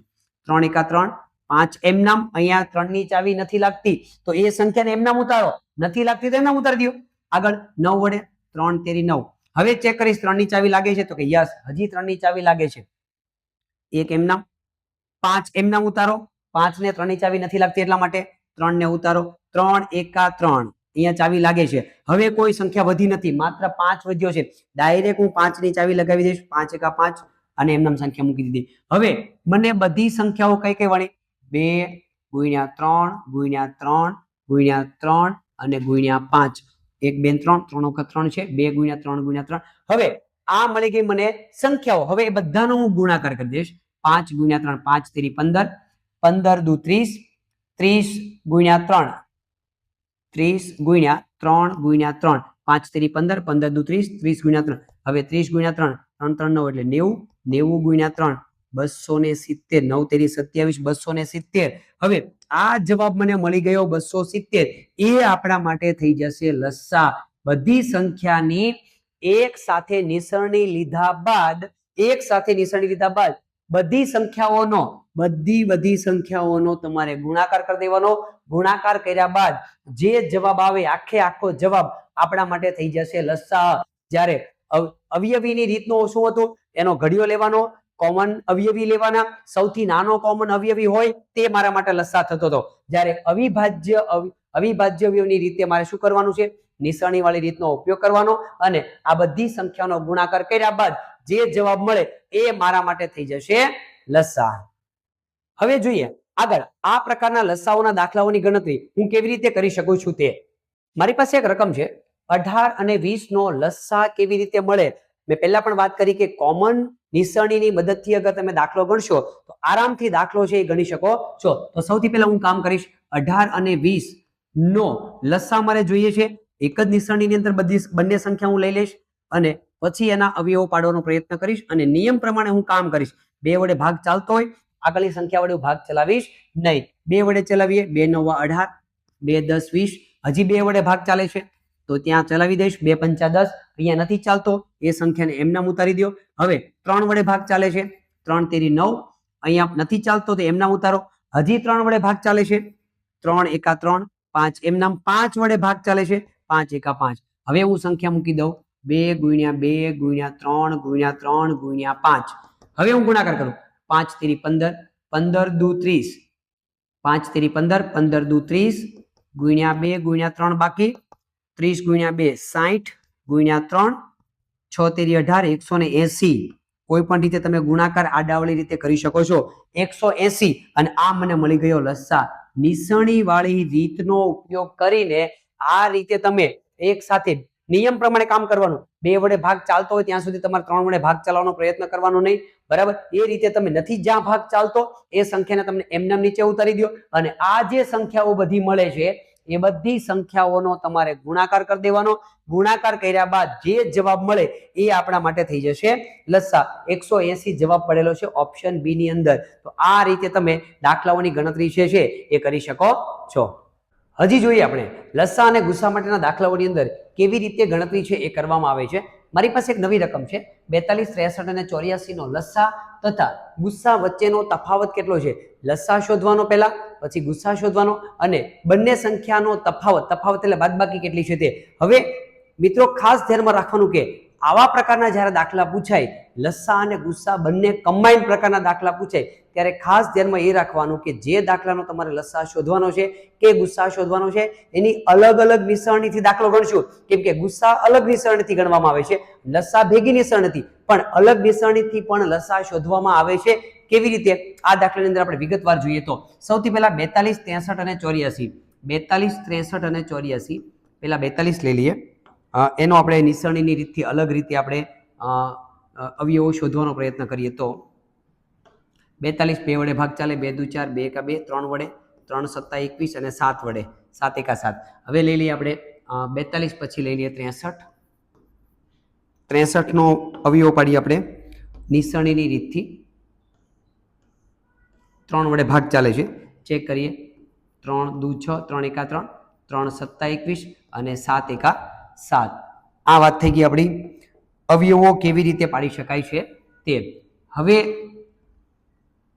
3 એકા 3, 5 એમ નામ. અહીંયા 3 ની ચાવી નથી લાગતી તો એ સંખ્યાને એમ નામ ઉતારો. નથી લાગતી તો એમ નામ ઉતારી દો. આગળ 9 વડે, 3 તેરી 9. હવે ચેક કરીશ 3 ની ચાવી લાગે છે તો કે યસ હજી 3 ની ચાવી લાગે છે. 1 એમ નામ, 5 એમ નામ ઉતારો. 5 ને 3 ની ચાવી નથી લાગતી એટલા માટે 3 ને ઉતારો. 3 એકા 3 અહીંયા ચાવી લાગે છે. હવે કોઈ સંખ્યા વધી નથી, માત્ર 5 વધ્યો છે. ડાયરેક્ટ હું 5 ની ચાવી લગાવી દઈશ. 5 એકા 5 અને એમ નામ સંખ્યા મૂકી દીધી. હવે મને બધી સંખ્યાઓ કઈ કઈ વળી? 2 ગુણ્યા 3 ગુણ્યા 3 ગુણ્યા 3 અને ગુણ્યા 5. 1 2 3, 3 વખત 3 છે. 2 ગુણ્યા 3 ગુણ્યા 3. હવે આ મળી ગઈ મને સંખ્યાઓ. હવે એ બધાનો હું ગુણાકાર કરી દઈશ. 5 ગુણ્યા 3, 5 તેરી 15, 15 દુ 30, 30 ગુણ્યા 3, 30 ગુણ્યા 3 ગુણ્યા 3, 5 તેરી 15, 15 દુ 30, 30 ગુણ્યા 3. હવે 30 ગુણ્યા 3, 3 3 9 એટલે 90, 90 ગુણ્યા 3 270, 9 તેરી 27, 270. હવે આ જવાબ મને મળી ગયો 270. એ આપણા માટે થઈ જશે લસા. બધી સંખ્યાની એક સાથે નિસરણી લીધા બાદ બધી સંખ્યાઓનો તમારે ગુણાકાર કરી દેવાનો. ગુણાકાર કર્યા બાદ જે જવાબ આવે આખો જવાબ આપણા માટે થઈ જશે લસા. જ્યારે અવયવીની રીતનો શું હતું? એનો ઘડિયો લેવાનો, કોમન અવયવી લેવાના, સૌથી નાનો કોમન અવયવી હોય તે મારા માટે લસા થતો હતો. જ્યારે અવિભાજ્ય અવયવીની રીતે મારે શું કરવાનું છે? નિસરણી વાળી રીતનો ઉપયોગ કરવાનો અને આ બધી સંખ્યાનો ગુણાકાર કર્યા બાદ જે જવાબ મળે એ મારા માટે થઈ જશે લસા. હવે જોઈએ આગળ આ પ્રકારના લસાઓના દાખલાઓની ગણતરી હું કેવી રીતે કરી શકું છું તે. મારી પાસે એક રકમ છે 18 અને 20 નો લસા કેવી રીતે મળે. મેં પહેલા પણ વાત કરી કે કોમન નિસરણીની મદદથી અગર તમે દાખલો ગણશો તો આરામથી દાખલો છે એ ગણી શકો છો. તો સૌથી પહેલા હું કામ કરીશ 18 અને 20 નો લસા મારે જોઈએ છે. એક જ નિસરણીની અંદર બંને સંખ્યા હું લઈ લઈશ અને પછી એના અવયવો પાડવાનો પ્રયત્ન કરીશ અને નિયમ પ્રમાણે હું કામ કરીશ. 2 વડે ભાગ ચાલતો હોય આગળની સંખ્યા વડે ભાગ ચલાવીશ નહીં. 2 વડે ચલાવીએ 2 9 18, 2 10 20. હજી 2 વડે ભાગ ચાલે છે તો ત્યાં ચલાવી દઈશ. 2 5 10. અહીંયા નથી ચાલતો એ સંખ્યાને એમનામ ઉતારી દો. હવે 3 વડે ભાગ ચાલે છે 3 તેરી 9. અહીંયા નથી ચાલતો તો એમનામ ઉતારો. હજી 3 વડે ભાગ ચાલે છે 3 એકા 3 5. એમનામ 5 વડે ભાગ ચાલે છે 5 એકા 5. હવે હું સંખ્યા મૂકી દઉં 2 ગુણ્યા 2 ગુણ્યા 3 ગુણ્યા 3 ગુણ્યા 5. હવે હું ગુણાકાર કરું 5 તેરી 15, 15 દુ 30, 5 તેરી 15, 15 દુ 30 ગુણ્યા 2 ગુણ્યા 3 બાકી 30 ગુણ્યા 2 60 ગુણ્યા 3 6 તેરી 18 180. કોઈ પણ રીતે તમે ગુણાકાર આડાવળી રીતે કરી શકો છો. 180 અને આ મને મળી ગયો લસા. નિસરણી વાળી રીતનો ઉપયોગ કરીને આ રીતે તમે એક સાથે નિયમ પ્રમાણે કામ કરવાનું. 2 વડે ભાગ ચાલતો હોય ત્યાં સુધી તમારે 3 વડે ભાગ ચલાવવાનો પ્રયત્ન કરવાનો નહીં. બરાબર? એ રીતે તમે નથી જ્યાં ભાગ ચાલતો એ સંખ્યાને તમને એમનામ નીચે ઉતારી દો અને આ જે સંખ્યાઓ બધી મળે છે એ બધી સંખ્યાઓનો તમારે ગુણાકાર કરી દેવાનો. ગુણાકાર કર્યા બાદ જે જવાબ મળે એ આપણા માટે થઈ જશે લસા. 180 જવાબ પડેલો છે ઓપ્શન બી ની અંદર. તો આ રીતે તમે દાખલાઓની ગણતરી છે એ કરી શકો છો. હજી જોઈએ આપણે લસા અને ગુસ્સા માટેના દાખલાઓની અંદર કેવી રીતે ગણતરી છે એ કરવામાં આવે છે. મારી પાસે એક નવી રકમ છે 42, 63 અને 84 નો લસા તથા ગુસ્સા વચ્ચેનો તફાવત કેટલો છે. લસા શોધવાનો પહેલા, પછી ગુસ્સા શોધવાનો અને બંને સંખ્યાનો તફાવત એટલે બાદબાકી કેટલી છે તે. હવે મિત્રો ખાસ ધ્યાનમાં રાખવાનું કે આવા પ્રકારના જ્યારે દાખલા પૂછાય, લસા અને ગુસ્સા બંને કમ્બાઈન પ્રકારના દાખલા પૂછાય ત્યારે ખાસ ધ્યાનમાં એ રાખવાનું કે જે દાખલાનો તમારે લસા શોધવાનો છે કે ગુસ્સા શોધવાનો છે એની અલગ અલગ નિસરણીથી દાખલો ગણશું. કેમ કે ગુસ્સા અલગ નિસરણીથી ગણવામાં આવે છે, લસા ભેગી નિસરણીથી, પણ અલગ નિસરણીથી પણ લસા શોધવામાં આવે છે. કેવી રીતે આ દાખલાની અંદર આપણે વિગતવાર જોઈએ તો સૌથી પહેલા 42, 63 અને 84. 42, 63 અને 84. પહેલા 42 લઈ લઈએ. એનો આપણે નિસરણીની રીતથી અલગ રીતે આપણે અવયવો શોધવાનો પ્રયત્ન કરીએ તો 42 2 વડે ભાગ ચાલે 2 દુ 4, 2 એકા 2, 3 વડે 3 સત્તા 21 અને 7 વડે 7 એકા 7. હવે લઈ લઈએ આપણે 42 પછી લઈ લઈએ 63. 63 નો અવયવો પાડીએ આપણે નિસરણીની રીતથી. 3 વડે ભાગ ચાલે છે, ચેક કરીએ. 3 દુ 6, 3 એકા 3, 3 સત્તા 21 અને 7 એકા 7. આ વાત થઈ ગઈ આપણી અવયવો કેવી રીતે પાડી શકાય છે તે. હવે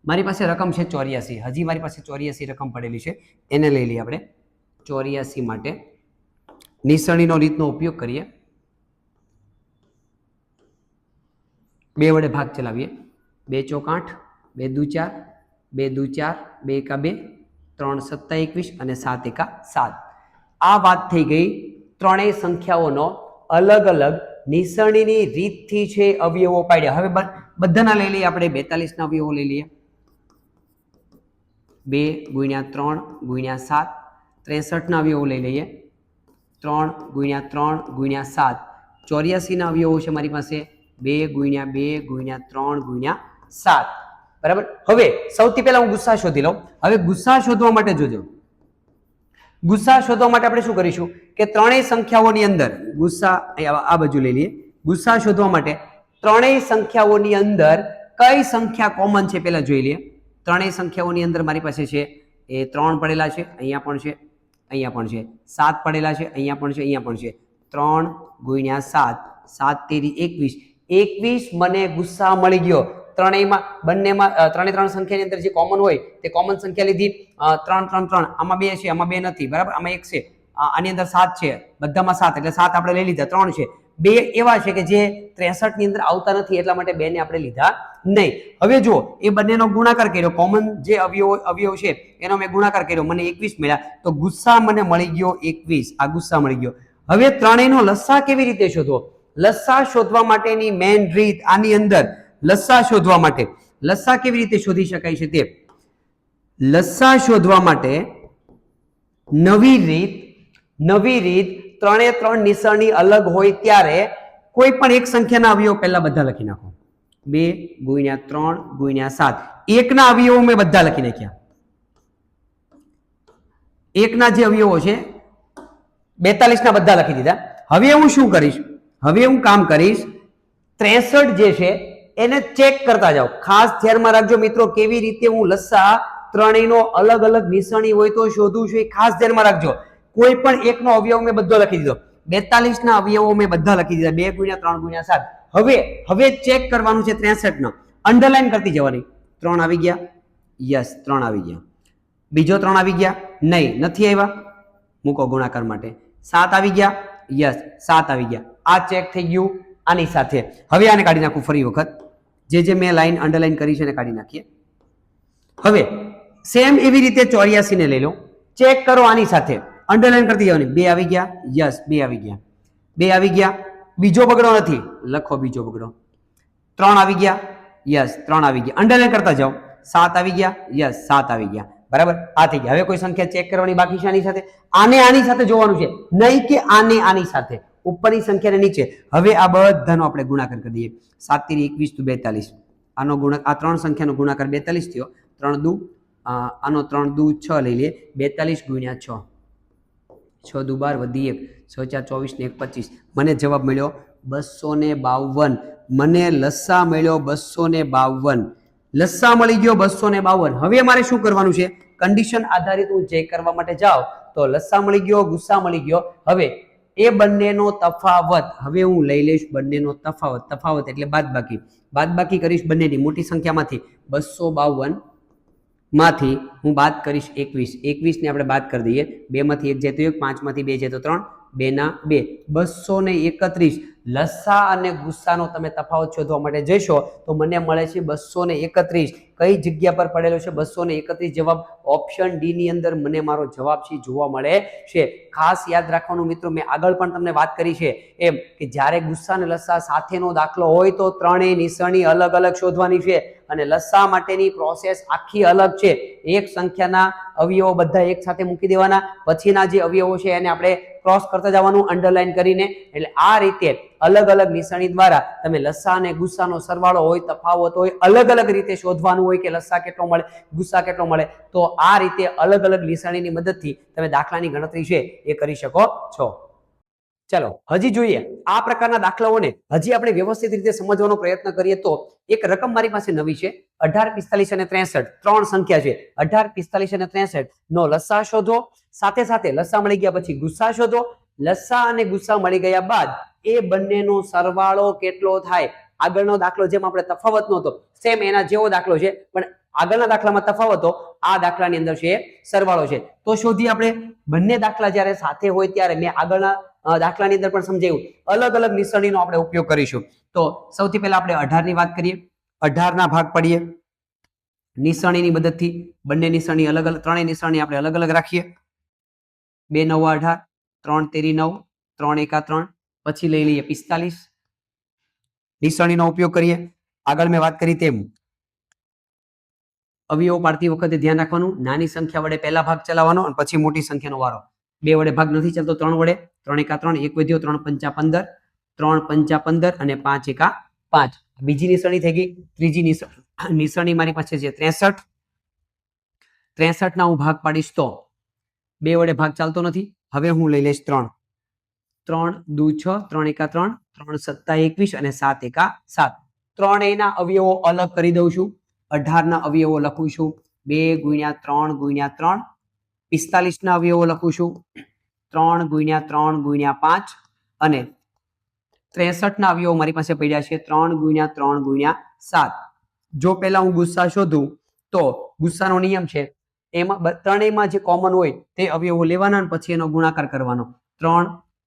મારી પાસે રકમ છે 84. હજી મારી પાસે 84 રકમ પડેલી છે, એને લઈ લઈએ આપણે. 84 માટે નિસરણીનો રીતનો ઉપયોગ કરીએ. 2 વડે ભાગ ચલાવીએ. 2 ચોક 8, 2 દુ 4, 2 દુ 4, 2 એકા 2, 3 સત્તા 21 અને 7 એકા 7. આ વાત થઈ ગઈ ત્રણેય સંખ્યાઓનો અલગ અલગ નિસરણીની રીતથી છે અવયવો પાડ્યા. હવે બધાના લઈ લઈએ આપણે. 42 ના અવયવો લઈ લઈએ. 2 ગુણ્યા 3 ગુણ્યા 7. 63 ના અવયવો લઈ લઈએ. 3 ગુણ્યા 3 ગુણ્યા 7. 84 ના અવયવો છે મારી પાસે 2 ગુણ્યા 2 ગુણ્યા 3 ગુણ્યા 7. બરાબર? હવે સૌથી પહેલા હું ગુસ્સા શોધી લઉં. હવે ગુસ્સા શોધવા માટે જોજો, ગુસ્સા શોધવા માટે આપણે શું કરીશું કે ત્રણેય સંખ્યાઓની અંદર ગુસ્સા આ બાજુ લઈ લઈએ. ગુસ્સા શોધવા માટે ત્રણેય સંખ્યાઓની અંદર કઈ સંખ્યા કોમન છે પહેલા જોઈ લઈએ. ત્રણેય સંખ્યાઓની અંદર મારી પાસે છે એ 3 પડેલા છે, અહીંયા પણ છે, અહીંયા પણ છે. 7 પડેલા છે, અહીંયા પણ છે, અહીંયા પણ છે. 3 ગુણ્યા 7, 7 તેરી 21. 21 મને ગુસ્સા મળી ગયો. ત્રણેયમાં બંનેમાં ત્રણ સંખ્યાની અંદર જે કોમન હોય તે કોમન સંખ્યા લીધી. 3 3 3 આમાં 2 છે, આમાં 2 નથી. બરાબર? આમાં 1 છે, આની અંદર 7 છે, બધામાં 7 એટલે 7 આપણે લઈ લીધા. 3 છે, 2 એવા છે કે જે 63 ની અંદર આવતા નથી એટલા માટે 2 ને આપણે લીધા નહીં. હવે જો એ બંનેનો ગુણાકાર કર્યો, કોમન જે અવયવ છે એનો મેં ગુણાકાર કર્યો, મને 21 મળ્યા. તો ગુસ્સા મને મળી ગયો 21. આ ગુસ્સા મળી ગયો. હવે ત્રણેયનો લસા કેવી રીતે શોધવો? લસા શોધવા માટેની મેઇન રીત આની અંદર લસા શોધવા માટે લસા કેવી રીતે શોધી શકાય છે તે. લસા શોધવા માટે નવી રીત ત્રણે ત્રણ નિસરણી અલગ હોય ત્યારે કોઈ પણ એક સંખ્યાના અવયવો પહેલા બધા લખી નાખો. 2 ગુણ્યા 3 ગુણ્યા 7. એકના અવયવો મેં બધા લખી નાખ્યા. એકના જે અવયવો છે 42 ના બધા લખી દીધા. હવે હું શું કરીશ? હવે હું કામ કરીશ 63 જે છે એને ચેક કરતા જાઓ. ખાસ ધ્યાનમાં રાખજો મિત્રો, કેવી રીતે હું લસા ત્રણેયનો અલગ અલગ નિશાની હોય તો શોધું છું એ ખાસ ધ્યાનમાં રાખજો. કોઈ પણ એકનો અવયવ મેં બધો લખી દીધો, 42 ના અવયવો મેં બધા લખી દીધા, 2 × 3 × 7. હવે ચેક કરવાનું છે 63 નો. અંડરલાઈન કરતી જવાની. 3 આવી ગયા, યસ 3 આવી ગયા. બીજો 3 આવી ગયા, નહીં નથી આવ્યા, મૂકો ગુણાકાર માટે. 7 આવી ગયા, યસ 7 આવી ગયા. આ ચેક થઈ ગયું આની સાથે. હવે આને કાઢી નાખું ફરી વખત. જે મેં લાઈન અંડરલાઈન કરી છે એને કાઢી નાખીએ. હવે સેમ એવી રીતે 84 ને લઈ લો, ચેક કરો આની સાથે, અંડરલાઈન કરતી જવાની. 2 આવી ગયા, યસ 2 આવી ગયા. 2 આવી ગયા, બીજો બગડો નથી, લખો બીજો બગડો. 3 આવી ગયા, યસ 3 આવી ગયા, અંડરલાઈન કરતા જાઓ. 7 આવી ગયા, યસ 7 આવી ગયા. બરાબર, આ થઈ ગયા. હવે કોઈ સંખ્યા ચેક કરવાની બાકી છે આની સાથે? આની સાથે જોવાનું છે, નહીં કે આની સાથે. ઉપરની સંખ્યા ને નીચે. હવે આ બધાનો આપણે ગુણાકાર કરી દઈએ. 7 × 21 = 42. આનો ગુણાકાર, આ ત્રણ સંખ્યાનો ગુણાકાર 42 થયો. 3 દુ આનો 3 દુ 6 લઈ લઈએ. 42 × 6, 6 દુ 12 વધી 1, 6 × 4 24 ને 1 25. મને જવાબ મળ્યો 252. મને લસા મળ્યો 252. લસા મળી ગયો 252. હવે મારે શું કરવાનું છે? કન્ડિશન આધારિત હું ચેક કરવા માટે જાઉં તો લસા મળી ગયો, ગુસ્સા મળી ગયો. હવે એ બંનેનો તફાવત હવે હું લઈ લઈશ. બંનેનો તફાવત, તફાવત એટલે બાદબાકી. બાદબાકી કરીશ બંનેની. મોટી સંખ્યામાંથી 252 માંથી હું બાદ કરીશ 21. 21 ને આપણે બાદ કરી દઈએ. 2 માંથી 1 જાય તો 1, 5 માંથી 2 જાય તો 3, 2 ના 2, 231. લસા અને ગુસ્સાનો તમે તફાવત શોધવા માટે જશો તો મને મળે છે 231. કઈ જગ્યા પર પડેલો છે 231? જવાબ ઓપ્શન ડી ની અંદર મને મારો જવાબ છે જોવા મળે છે. ખાસ યાદ રાખવાનું મિત્રો, મેં આગળ પણ તમને વાત કરી છે એમ કે જ્યારે ગુસ્સા અને લસા સાથેનો દાખલો હોય તો ત્રણેય નિશાની અલગ અલગ શોધવાની છે. અને લસા માટેની પ્રોસેસ આખી અલગ છે. એક સંખ્યાના અવયવો બધા એક સાથે મૂકી દેવાના, પછીના જે અવયવો છે એને આપણે ક્રોસ કરતા જવાનું અંડરલાઈન કરીને. એટલે આ રીતે અલગ અલગ નિશાની દ્વારા તમે લસા અને ગુસ્સાનો સરવાળો હોય, તફાવત હોય, અલગ અલગ રીતે શોધવાનું હોય કે લસા કેટલો મળે, ગુસ્સા કેટલો મળે. તો આ રીતે અલગ અલગ નિશાનીની મદદથી તમે દાખલાની ગણતરી છે એ કરી શકો છો. ચલો હજી જોઈએ આ પ્રકારના દાખલાઓને હજી આપણે વ્યવસ્થિત રીતે સમજવાનો પ્રયત્ન કરીએ તો એક રકમ મારી પાસે નવી છે. 18, 45 અને 63 ત્રણ સંખ્યા છે. 18, 45 અને 63 નો લસા શોધો. સાથે સાથે લસા મળી ગયા પછી ગુસ્સા શોધો. લસા અને ગુસ્સા મળી ગયા બાદ એ બંનેનો સરવાળો કેટલો થાય. આગળનો દાખલો જેમ આપણે તફાવતનો હતો સેમ એના જેવો દાખલો છે, પણ આગળના દાખલામાં તફાવતો, આ દાખલાની અંદર છે સરવાળો છે. તો શોધી આપણે. બંને દાખલા જ્યારે સાથે હોય ત્યારે મેં આગળના દાખલાની અંદર પણ સમજાવ્યું અલગ અલગ નિશાનીનો આપણે ઉપયોગ કરીશું. તો સૌથી પહેલા આપણે 18 ની વાત કરીએ. 18 ના ભાગ પડીએ નિશાનીની મદદથી. બંને નિશાની અલગ અલગ, ત્રણેય નિશાની આપણે અલગ અલગ રાખીએ. 2 × 9 = 18, 3 × 3 = 9, 3 × 1 = 3. પછી લઈ લઈએ 45. નિશાનીનો ઉપયોગ કરીએ. આગળ મેં વાત કરી તેમ અવયવો પાડતી વખતે ધ્યાન રાખવાનું, નાની સંખ્યા વડે પહેલા ભાગ ચલાવવાનો અને પછી મોટી સંખ્યાનો વારો. 2 વડે ભાગ નથી ચાલતો, 3 વડે. 3 × 3 1 વધ્યો, 3 × 5 = 15, 3 × 5 = 15 અને 5 × 1 = 5. બીજી નિશાની થઈ ગઈ. ત્રીજી નિશાની મારી પાસે છે 63. 63 ના હું ભાગ પાડીશ તો 2 વડે ભાગ ચાલતો નથી. હવે હું લઈ લઈશ 3. 3 દુ 6, 3 × 3, 3 × 7 = 21 અને 7 × 1 = 7. ત્રણેયના અવયવો અલગ કરી દઉં છું. 18 ના અવયવો લખું છું 2 × 3 × 3. 45 ના અવયવો લખું છું 3 × 3 × 5. અને 63 ના અવયવો મારી પાસે પડ્યા છે 3 × 3 × 7. જો પહેલા હું ગુસ્સા શોધું તો ગુસ્સાનો નિયમ છે એમાં ત્રણેયમાં જે કોમન હોય તે અવયવો લેવાના અને પછી એનો ગુણાકાર કરવાનો. 3,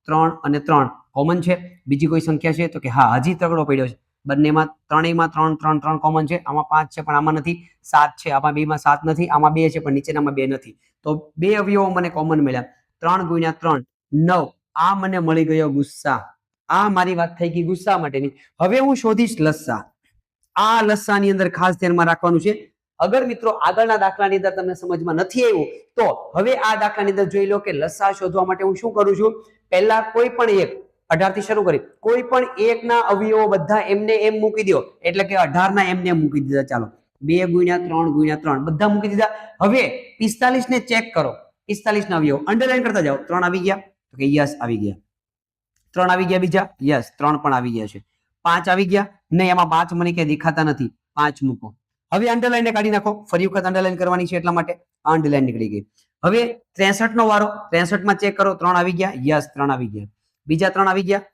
3 અને 3 કોમન છે. બીજી કોઈ સંખ્યા છે તો કે હા, હજી તગડો પડ્યો છે. બંનેમાં ત્રણેયમાં 3, 3, 3 કોમન છે. આમાં 5 છે પણ આમાં નથી. 7 છે, આમાં 2 માં 7 નથી. આમાં 2 છે પણ નીચેનામાં 2 નથી. તો 2 અવયવો મને કોમન મળ્યા. 3 × 3 = 9. આ મને મળી ગયો ગુસ્સા. આ મારી વાત થઈ ગઈ ગુસ્સા માટેની. હવે હું શોધીશ લસા. આ લસાની અંદર ખાસ ધ્યાનમાં રાખવાનું છે. અગર મિત્રો આગળના દાખલાની અંદર તમને સમજમાં નથી આવ્યું તો હવે આ દાખલાની અંદર જોઈ લો કે લસા શોધવા માટે હું શું કરું છું. પહેલા કોઈ પણ એક 18 થી શરૂ કરી કોઈ પણ એકના અવયવો બધા એમને એમ મૂકી દો. એટલે કે 18 ના એમને એમ મૂકી દીધા. ચાલો 2 × 3 × 3 બધા મૂકી દીધા. હવે 45 ને ચેક કરો. 45 ના અવયવો અંડરલાઈન કરતા જાઓ. 3 આવી ગયા તો કે યસ આવી ગયા. 3 આવી ગયા બીજા યસ 3 પણ આવી ગયા છે. 5 આવી ગયા નહીં, એમાં 5 મને કે દેખાતા નથી, 5 મૂકો. હવે અંડરલાઈન કાઢી નાખો, ફરી વખત અંડરલાઈન કરવાની છે એટલા માટે અંડરલાઈન નીકળી ગઈ. હવે 63 નો વારો, 63 માં ચેક કરો. 3 આવી ગયા યસ 3 આવી ગયા. બીજા 3 આવી ગયા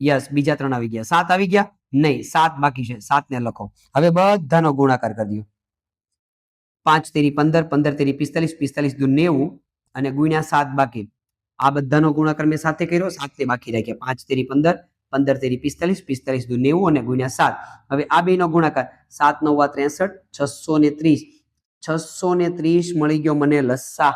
યસ બીજા 3 આવી ગયા. 7 આવી ગયા નહીં, 7 બાકી છે, 7 ને લખો. હવે બધાનો ગુણાકાર કરી દો. 5 તેરી 15, 15 તેરી 45, 45 દુ 90 અને ગુણ્યા 7 બાકી. આ બધાનો ગુણાકાર મેં સાથે કર્યો, 7 તે બાકી રાખ્યા. 5 તેરી 15, 15 તેરી 45, 45 દુ 90 અને ગુણ્યા 7. હવે આ બેનો ગુણાકાર 7 9 63, 630. 630 મળી ગયો મને લસ્સા.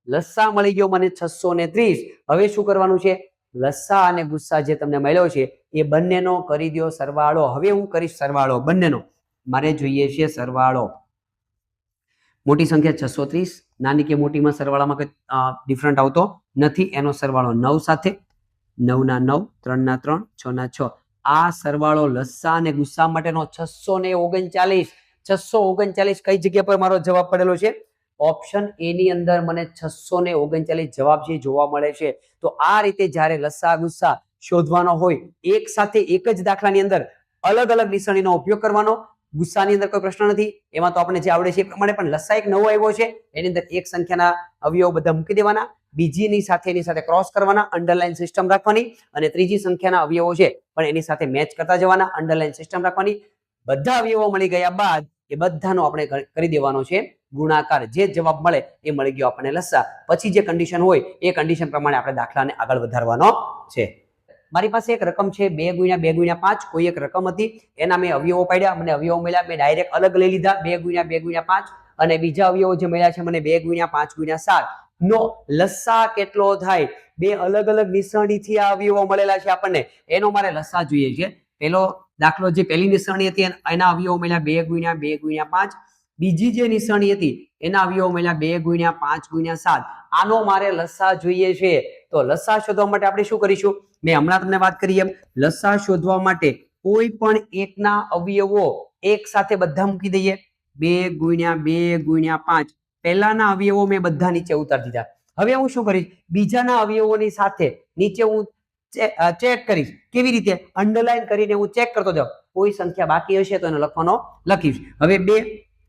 લસ્સા મળી ગયો મને 630. હવે શું કરવાનું છે? લસ્સા અને ગુસ્સા જે તમને મળ્યો છે એ બંનેનો કરી દો સરવાળો. હવે હું કરીશ સરવાળો બંનેનો. મારે જોઈએ છે સરવાળો. મોટી સંખ્યા 630, નાની કે મોટીમાં સરવાળામાં કોઈ ડિફરન્ટ આવતો નથી. એનો સરવાળો 9 સાથે, 9 ના 9, 3 ના 3, 6 ના 6. આ સરવાળો લસ્સા અને ગુસ્સા માટેનો 639. 639 કઈ જગ્યા પર મારો જવાબ પડેલો છે? ઓપ્શન એ ની અંદર મને 639 જવાબ જે જોવા મળે છે. તો આ રીતે જ્યારે લસ્સા ગુસ્સા શોધવાનો હોય, એક સાથે એક જ દાખલાની અંદર અલગ અલગ નિશાનીનો ઉપયોગ કરવાનો. ગુસ્સાની અંદર કોઈ પ્રશ્ન નથી, એમાં તો આપણે જે આવડે છે એ પ્રમાણે. પણ લસ્સા એક નવો આવ્યો છે, એની અંદર એક સંખ્યાના અવયવો બધા મૂકી દેવાના, બીજીની સાથે એની સાથે ક્રોસ કરવાના, અંડરલાઈન સિસ્ટમ રાખવાની, અને ત્રીજી સંખ્યાના અવયવો છે પણ એની સાથે મેચ કરતા જવાના, અંડરલાઈન સિસ્ટમ રાખવાની. બધા અવયવો મળી ગયા બાદ એ બધાનો આપણે કરી દેવાનો છે ગુણાકાર. જે જવાબ મળે એ મળી ગયો આપણને લસ્સા. પછી જે કન્ડિશન હોય એ કન્ડિશન પ્રમાણે આપણે દાખલાને આગળ વધારવાનો છે. મારી પાસે એક રકમ છે 2 ગુણ્યા 2 ગુણ્યા 5. કોઈ એક રકમ હતી, એના મેં અવયવો પાડ્યા, મને અવયવો મળ્યા, મેં ડાયરેક્ટ અલગ લઈ લીધા 2 ગુણ્યા 2 ગુણ્યા 5. અને બીજા અવયવો જે મળ્યા છે મને 2 ગુણ્યા 5 ગુણ્યા 7 નો લસ્સા કેટલો થાય? બે અલગ અલગ નિશાનીથી આ અવયવો મળેલા છે આપણને, એનો મારે લસ્સા જોઈએ છે. પેલો દાખલો જે પહેલી નિશાની હતી એના અવયવો મળ્યા 2 ગુણ્યા 2 ગુણ્યા 5. બીજી જે નિશાની હતી એના અવયવો મળ્યા 2 ગુણ્યા 5 ગુણ્યા 7. આનો મારે લસ્સા જોઈએ છે. તો લસ્સા શોધવા માટે આપણે શું કરીશું? મેં હમણાં તમને વાત કરી એમ, લસ્સા શોધવા માટે કોઈ પણ એકના અવયવો એક સાથે બધા મૂકી દઈએ. 2 ગુણ્યા 2 ગુણ્યા 5. પહેલાના અવયવો મેં બધા નીચે ઉતારી દીધા. હવે હું શું કરીશ? બીજાના અવયવોની સાથે નીચે હું ચેક કરીશ. કેવી રીતે? અંડરલાઈન કરીને હું ચેક કરતો જાઉં. કોઈ સંખ્યા બાકી હશે તો એને લખવાનો લખીશ. હવે 2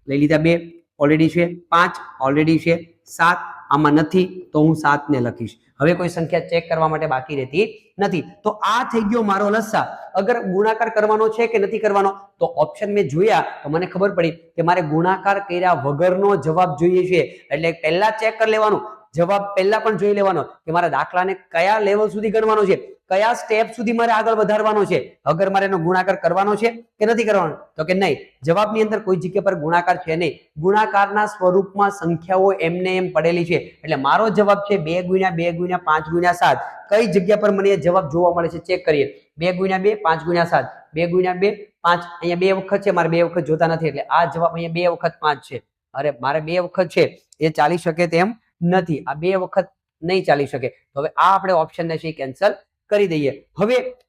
લઈ લીધા, 2 ઓલરેડી છે, 5 ઓલરેડી છે, 7 આમાં નથી તો હું 7 ને લખીશ. હવે કોઈ સંખ્યા ચેક કરવા માટે બાકી રહેતી નથી. તો આ થઈ ગયો મારો લસ્સા. અગર ગુણાકાર કરવાનો છે કે નથી કરવાનો, તો ઓપ્શન મેં જોયા તો મને ખબર પડી કે મારે ગુણાકાર કર્યા વગરનો જવાબ જોઈએ છે. એટલે પહેલા ચેક કરી લેવાનું, જવાબ પહેલા પણ જોઈ લેવાનો કે મારા દાખલાને કયા લેવલ સુધી ગણવાનો છે, કયા સ્ટેપ સુધી મારે આગળ વધારવાનો છે. અગર મારે એનો ગુણાકાર કરવાનો છે કે નથી કરવાનો, તો કે નહીં, જવાબની અંદર કોઈ જગ્યા પર ગુણાકાર છે નહીં. ગુણાકારના સ્વરૂપમાં સંખ્યાઓ એમને એમ પડેલી છે. એટલે મારો જવાબ છે 2 ગુણ્યા 2 ગુણ્યા 5 ગુણ્યા 7. કઈ જગ્યા પર મને જવાબ જોવા મળે છે ચેક કરીએ. 2 ગુણ્યા 2 5 ગુણ્યા 7, 2 ગુણ્યા 2 5. અહીંયા 2 વખત છે, મારે 2 વખત જોતા નથી એટલે આ જવાબ અહીંયા 2 વખત 5 છે. અરે મારે 2 વખત છે એ ચાલી શકે તેમ નથી, આ 2 વખત નહીં ચાલી શકે. તો હવે આ આપણે ઓપ્શનને છે કેન્સલ કરી દઈએ.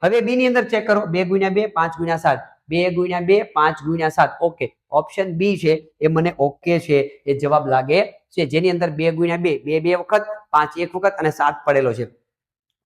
હવે બી ની અંદર ચેક કરો. 2 ગુણ્યા 2 5 ગુણ્યા 7, 2 ગુણ્યા 2 5 ગુણ્યા 7. ઓકે, ઓપ્શન બી છે એ મને ઓકે છે, એ જવાબ લાગે છે. જેની અંદર 2 ગુણ્યા 2 2 વખત, 5 એક વખત અને 7 પડેલો છે.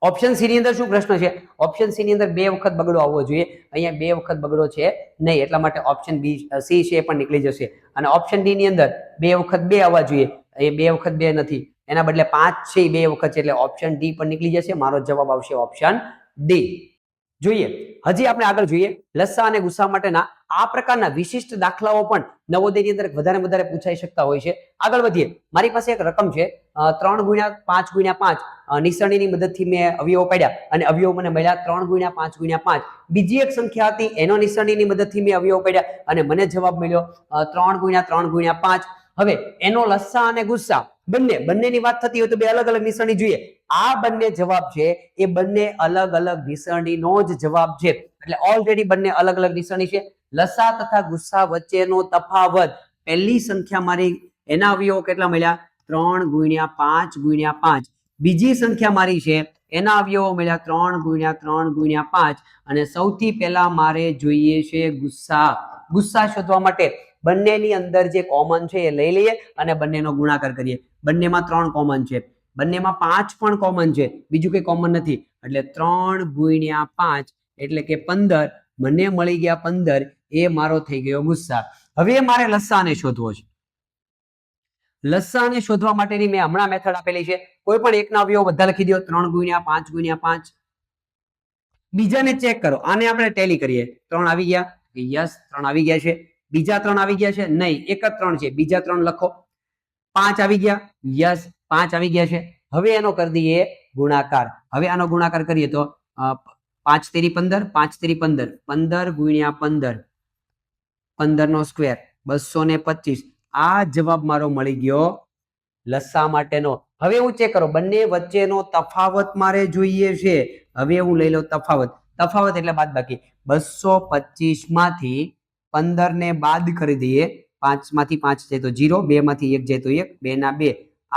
ઓપ્શન સી ની અંદર શું પ્રશ્ન છે? ઓપ્શન સી ની અંદર 2 વખત બગડો આવવો જોઈએ, અહીંયા 2 વખત બગડો છે નહીં, એટલા માટે ઓપ્શન બી સી છે એ પણ નીકળી જશે. અને ઓપ્શન ડી ની અંદર 2 વખત 2 આવવા જોઈએ, એ 2 વખત 2 નથી, એના બદલે 5 છે 2 વખત છે, એટલે ઓપ્શન ડી પણ નીકળી જશે. મારો જવાબ આવશે ઓપ્શન ડી. જોઈએ હજી આપણે આગળ જોઈએ લસ્સા અને ગુસ્સા માટેના આ પ્રકારના વિશિષ્ટ દાખલાઓ પણ નવોદયની અંદર વધારે પૂછાઈ શકતા હોય છે. આગળ વધીએ. મારી પાસે એક રકમ છે 3 ગુણ્યા 5 ગુણ્યા 5. નિશાનીની મદદથી મેં અવયવો પાડ્યા અને અવયવો મને મળ્યા 3 ગુણ્યા 5 ગુણ્યા 5. બીજી એક સંખ્યા હતી, એનો નિશાનીની મદદથી મેં અવયવો પાડ્યા અને મને જવાબ મળ્યો 3 ગુણ્યા 3 ગુણ્યા 5. હવે એનો લસ્સા અને ગુસ્સા બંનેની વાત થતી હોય તો બે અલગ અલગ નિશાની જોઈએ. આ બંને જવાબ છે એ બંને અલગ અલગ નિશાનીનો જ જવાબ છે. એટલે ઓલરેડી બંને અલગ અલગ નિશાની છે. લસા તથા ગુસ્સા વચ્ચેનો તફાવત, પહેલી સંખ્યા મારી એના અવયવો કેટલા મળ્યા? 3 ગુણ્યા 5 ગુણ્યા 5. બીજી સંખ્યા મારી છે એના અવયવો મળ્યા 3 ગુણ્યા 3 ગુણ્યા 5. અને સૌથી પહેલા મારે જોઈએ છે ગુસ્સા. ગુસ્સા શોધવા માટે બંનેની અંદર જે કોમન છે એ લઈ લઈએ અને બંનેનો ગુણાકાર કરીએ. બંનેમાં 3 કોમન છે, બંનેમાં 5 પણ કોમન છે, બીજું કંઈ કોમન નથી, એટલે 3 ગુણ્યા 5 એટલે કે 15. મને મળી ગયા 15. એ મારો થઈ ગયો ગુસ્સા. હવે મારે લસાઅને શોધવો છે. લસાઅને શોધવા માટેની મેં હમણાં મેથડ આપેલી છે. કોઈ પણ એકના અવયવો બધા લખી દો. 3 ગુણ્યા 5 ગુણ્યા 5. બીજાને ચેક કરો. આને આપણે ટેલી કરીએ. 3 આવી ગયા? યસ, 3 આવી ગયા છે. બીજા 3 આવી ગયા છે? નહીં, એક જ 3 છે. બીજા 3 લખો. 5 આવી ગયા? યસ, 5 આવી ગયા છે. હવે એનો કરી દઈએ ગુણાકાર. હવે આનો ગુણાકાર કરીએ તો 5 તેરી 15, 5 તેરી 15, 15 ગુણ્યા 15, 15 નો સ્ક્વેર 225. આ જવાબ મારો મળી ગયો લસા માટેનો. હવે હું ચેક કરો, બંને વચ્ચેનો તફાવત મારે જોઈએ છે. હવે હું લઈ લઉં તફાવત. તફાવત એટલે બાદબાકી. 225 માંથી 15 ને બાદ કરી દઈએ. 5 માંથી 5 જાય તો 0, 2 માંથી 1 જાય તો 1, 2 ના 2.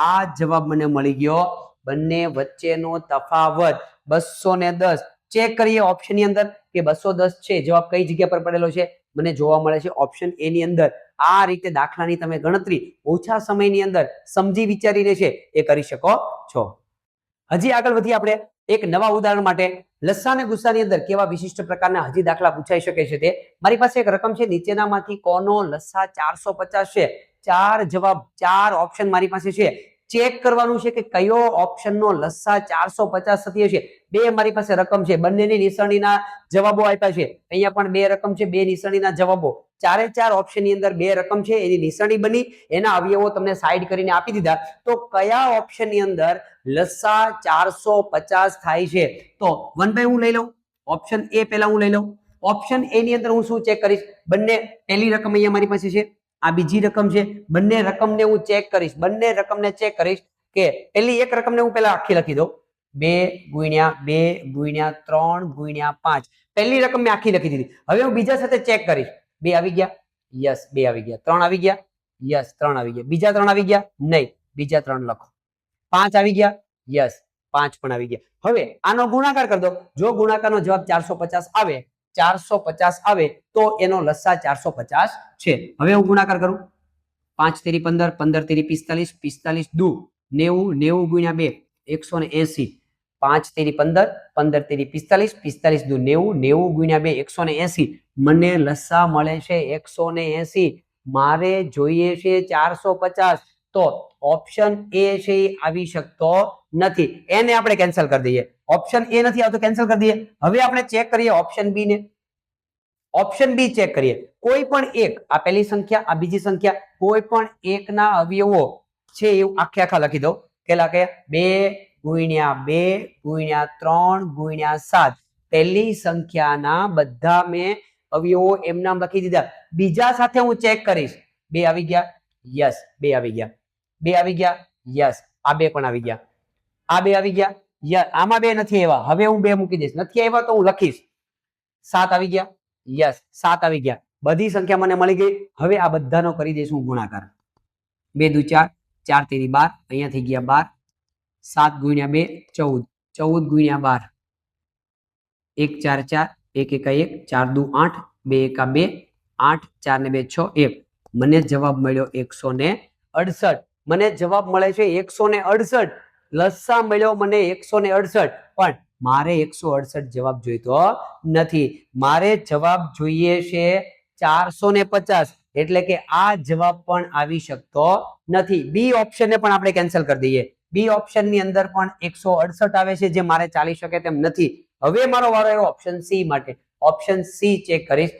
આ જવાબ મને મળી ગયો. બંને વચ્ચેનો તફાવત 210. ચેક કરીએ ઓપ્શન ની અંદર કે 210 છે. જવાબ કઈ જગ્યા પર પડેલો છે? મને જોવા મળે છે ઓપ્શન એ ની અંદર. આ રીતે દાખલાની તમે ગણતરી ઓછા સમયની અંદર સમજી વિચારીને છે એ કરી શકો છો. હજી આગળ વધી આપણે એક નવા ઉદાહરણ માટે. લસા અને ગુસ્સાની અંદર કેવા વિશિષ્ટ પ્રકારના હજી દાખલા પૂછાઈ શકે છે તે. મારી પાસે એક રકમ છે, નીચેનામાંથી કોનો લસા 450 છે? 4 જવાબ, 4 ઓપ્શન મારી પાસે છે. ચેક કરવાનું છે કે કયો ઓપ્શનનો લસા 450 થતી હશે. બે મારી પાસે રકમ છે, બંનેની નિશાનીના જવાબો આપ્યા છે. અહીંયા પણ બે રકમ છે, બે નિશાનીના જવાબો. ચારે ચાર ઓપ્શન ની અંદર બે રકમ છે, એની નિશાની બની, એના અવયવો તમને સાઈડ કરીને આપી દીધા. તો કયા ઓપ્શન ની અંદર લસા 450 થાય છે? તો 1 બાય હું લઈ લઉં. ઓપ્શન એ પહેલા હું લઈ લઉં. ઓપ્શન એ ની અંદર હું શું ચેક કરીશ? બંને પહેલી રકમ અહીંયા મારી પાસે છે, આ બીજી રકમ છે. બંને રકમને હું ચેક કરીશ. બંને રકમને ચેક કરીશ કે પહેલી એક રકમને હું પહેલા આખી લખી દઉં. 2 ગુણ્યા 2 ગુણ્યા 3 ગુણ્યા 5. પહેલી રકમ મેં આખી લખી દીધી. હવે હું બીજા સાથે ચેક કરીશ. 2 આવી ગયા? યસ, 2 આવી ગયા. 3 આવી ગયા? યસ, 3 આવી ગયા. બીજા 3 આવી ગયા? નહીં, બીજા 3 લખો. 5 આવી ગયા? યસ, 5 પણ આવી ગયા. હવે આનો ગુણાકાર કરી દો. જો ગુણાકારનો જવાબ 450 આવે, 450 આવે તો એનો લસા 450 છે. હવે હું ગુણાકાર કરું. 5 તેરી 15, 15 તેરી 45, 45 દુ 90, 90 ગુણ્યા 2 180. 5 તેરી 15, 15 તેરી 45, 45 દુ 90, 90 ગુણ્યા 2 180. મને લસા મળે છે 180. મારે જોઈએ છે 450. તો ઓપ્શન એ છે એ આવી શકતો નથી. એને આપણે કેન્સલ કરી દઈએ. ઓપ્શન એ નથી આવતો, કેન્સલ કરી દઈએ. હવે આપણે ચેક કરીએ ઓપ્શન બી ને. ઓપ્શન બી ચેક કરીએ. કોઈ પણ એક, આ પહેલી સંખ્યા, આ બીજી સંખ્યા, કોઈ પણ એકના અવયવો છે એવું આખે આખા લખી દો. કેટલા કયા? 2 ગુણ્યા 2 ગુણ્યા 3 ગુણ્યા 7. પહેલી સંખ્યાના બધા મેં અવયવો એમનામ લખી દીધા. બીજા સાથે હું ચેક કરીશ. 2 આવી ગયા? યસ, 2 આવી ગયા. 2 આવી ગયા? યસ, આ 2 પણ આવી ગયા. આ 2 આવી ગયા? યસ, આમાં 2 નથી આવ્યા. હવે હું 2 મૂકી દઈશ. નથી આવ્યા તો હું લખીશ. 7 આવી ગયા? યસ, 7 આવી ગયા. બધી સંખ્યા મને મળી ગઈ. હવે આ બધાનો કરી દઈશું ગુણાકાર. 2 દુ 4, 4 તેરી 12, અહીંયા થઈ ગયા 12. 7 ગુણ્યા 2 14, 14 ગુણ્યા 12, 1 4 4, 1 1 1, 4 દુ 8, 2 1 2, 8, 4 ને 2 6, 1. મને જવાબ મળ્યો 168. મને જવાબ મળે છે 168. લસા મળ્યો મને 168. પણ મારે 168 જવાબ જોઈતો નથી. મારે જવાબ જોઈએ છે 450. એટલે કે આ જવાબ પણ આવી શકતો નથી. બી ઓપ્શનને પણ આપણે કેન્સલ કરી દઈએ. બી ઓપ્શન ની અંદર પણ 168 આવે છે, જે મારે ચાલી શકે તેમ નથી. હવે મારો વારો આવ્યો ઓપ્શન સી માટે. ઓપ્શન સી ચેક કરીશ.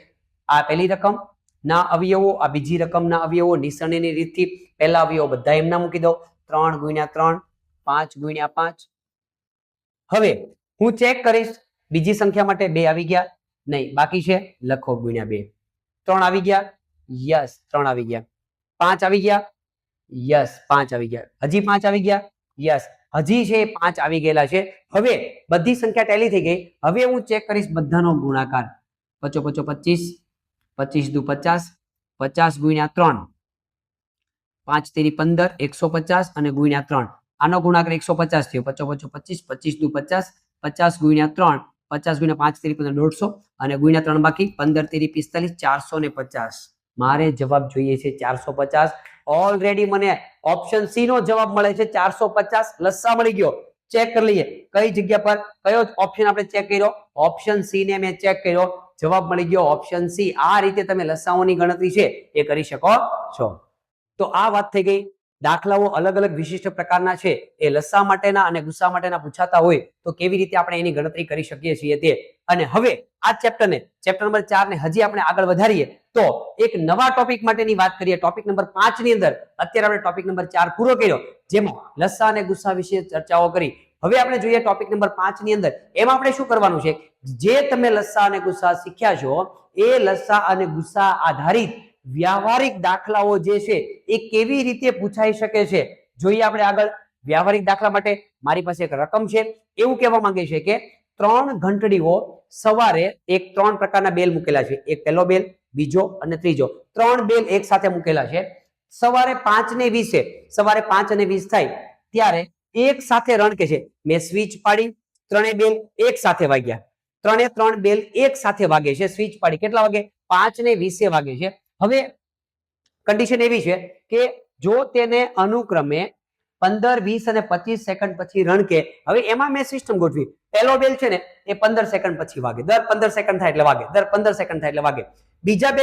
આ પહેલી રકમ ના અવયવો, આ બીજી રકમના અવયવો નિશાનીની રીતથી પહેલા અવયવો બધા એમના મૂકી દો. 3 ગુણ્યા 3, 5 ગુણ્યા 5. હવે હું ચેક કરીશ. બીજી સંખ્યા માટે 2 આવી ગયા? નહીં, બાકી છે. લખો ગુણ્યા 2. 3 આવી ગયા? યસ, 3 આવી ગયા. 5 આવી ગયા? યસ, 5 આવી ગયા. હજી 5 આવી ગયા? યસ, હજી છે 5 આવી ગયેલા છે. હવે બધી સંખ્યા ટેલી થઈ ગઈ. હવે હું ચેક કરીશ બધાનો ગુણાકાર. 5 5 25, 25 દુ 50, 50 ગુણ્યા 3, 5 તેરી 15, 150 અને ગુણ્યા 3. આનો ગુણાકાર 150 થયો. 5 5 25, 25 દુ 50, 50 ગુણ્યા 3, 50 ગુણ્યા 5 તેરી 15, 150 અને ગુણ્યા 3 બાકી. 15 તેરી 45, 450 મારે જવાબ જોઈએ છે 450. ઓલરેડી મને ઓપ્શન સી નો જવાબ મળે છે 450. લસ્સા મળી ગયો. ચેક કરી લઈએ કઈ જગ્યા પર કયો ઓપ્શન આપણે ચેક કર્યો. ઓપ્શન સી ને મેં ચેક કર્યો. જવાબ મળી ગયો ઓપ્શન સી. આ રીતે તમે લસ્સાઓની ગણતરી છે એ કરી શકો છો. તો આ વાત થઈ ગઈ. દાખલાઓ અલગ અલગ વિશિષ્ટ પ્રકારના છે એ લસ્સા માટેના અને ગુસ્સા માટેના પૂછાતા હોય તો કેવી રીતે આપણે એની ગણતરી કરી શકીએ છીએ તે. અને હવે આ ચેપ્ટર નંબર 4 ને હજી આપણે આગળ વધારીએ તો એક નવા ટોપિક માટેની વાત કરીએ. ટોપિક નંબર 5 ની અંદર અત્યારે આપણે ટોપિક નંબર 4 પૂરો કર્યો, જેમાં લસ્સા અને ગુસ્સા વિશે ચર્ચાઓ કરી. હવે આપણે જોઈએ ટોપિક નંબર 5 ની અંદર એમાં આપણે શું કરવાનું છે. જે તમે લસ્સા અને ગુસ્સા શીખ્યા છો એ લસ્સા અને ગુસ્સા આધારિત વ્યવહારિક દાખલાઓ જે છે એ કેવી રીતે પૂછાઈ શકે છે જોઈએ આપણે આગળ. વ્યવહારિક દાખલા માટે મારી પાસે એક રકમ છે. એવું કહેવા માંગે છે કે 3 ઘંટડીઓ સવારે 3 પ્રકારના બેલ મૂકેલા છે. એક પહેલો બેલ, બીજો અને ત્રીજો. 3 બેલ એક સાથે મૂકેલા છે. સવારે 5:20 સવારે 5:20 થાય ત્યારે એક સાથે રણકે છે. મેં સ્વિચ પાડી, 3 બેલ એક સાથે વાગ્યા. 3 બેલ એક સાથે વાગે છે. સ્વિચ પાડી કેટલા વાગે? 5:20 વાગે છે. હવે કન્ડિશન એવી છે કે જો તેને અનુક્રમે 15, 20 અને 25 સેકન્ડ પછી રણકે. હવે એમાં મેં સિસ્ટમ ગોઠવી. પહેલો બેલ છે ને એ 15 સેકન્ડ પછી વાગે. દર 15 સેકન્ડ થાય એટલે વાગે. દર 15 સેકન્ડ થાય એટલે વાગે. બીજા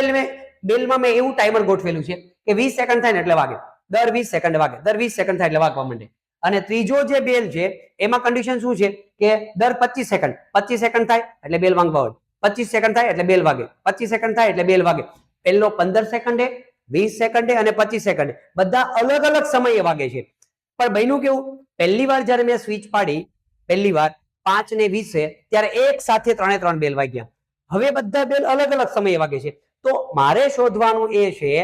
બેલમાં મેં એવું ટાઈમર ગોઠવેલું છે કે 20 સેકન્ડ થાય ને એટલે વાગે. દર 20 સેકન્ડ વાગે. દર 20 સેકન્ડ થાય એટલે વાગવા માંડે. અને ત્રીજો જે બેલ છે એમાં કન્ડિશન શું છે કે દર 25 સેકન્ડ થાય એટલે બેલ વાગવા હોય. 25 સેકન્ડ થાય એટલે બેલ વાગે. 25 સેકન્ડ થાય એટલે બેલ વાગે. પહેલો 15 સેકન્ડે, 20 સેકન્ડે અને 25 સેકન્ડે બધા અલગ અલગ સમયે વાગે છે. પણ બન્યું કેવું? પહેલી વાર જ્યારે મેં સ્વિચ પાડી, પહેલી વાર 5:20 ત્યારે એક સાથે 3 બેલ વાગ્યા. હવે બધા બેલ અલગ અલગ સમયે વાગે છે. તો મારે શોધવાનું એ છે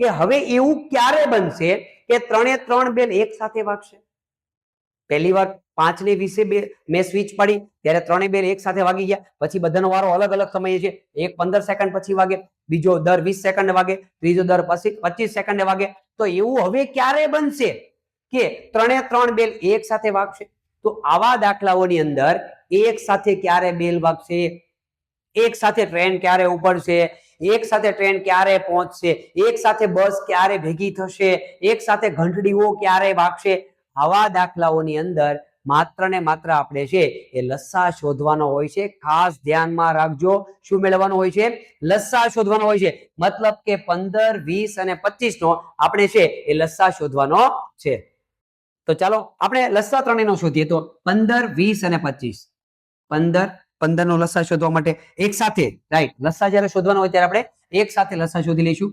કે હવે એવું ક્યારે બનશે કે 3 બેલ એક સાથે વાગશે. પહેલી વાર 5:20 મેં સ્વિચ પાડી ત્યારે 3 બેલ એક સાથે વાગી ગયા. પછી બધાનો વારો અલગ અલગ સમયે છે. એક 15 સેકન્ડ પછી વાગે, બીજો દર 20 સેકન્ડ વાગે, ત્રીજો દર 25 સેકન્ડે વાગે. તો એવું હવે ક્યારે બનશે કે 3 બેલ એક સાથે વાગશે? તો આવા દાખલાઓની અંદર એક સાથે ક્યારે બેલ વાગશે, એક સાથે ટ્રેન ક્યારે ઉપડશે, એક સાથે ટ્રેન ક્યારે પહોંચશે, એક સાથે બસ ક્યારે ભેગી થશે, એક સાથે ઘંટડીઓ ક્યારે વાગશે, આવા દાખલાઓની અંદર માત્ર ને માત્ર આપણે છે એ લસ્સા શોધવાનો હોય છે. ખાસ ધ્યાનમાં રાખજો, શું મેળવવાનું હોય છે? લસ્સા શોધવાનો હોય છે. મતલબ કે 15, 20 અને 25 નો આપણે છે એ લસ્સા શોધવાનો છે. તો ચાલો આપણે લસ્સા ત્રણેયનો શોધીએ. તો 15, 20 અને 25. 15 નો લસ્સા શોધવા માટે એક સાથે, રાઈટ, લસ્સા જ્યારે શોધવાનો હોય ત્યારે આપણે એક સાથે લસ્સા શોધી લઈશું.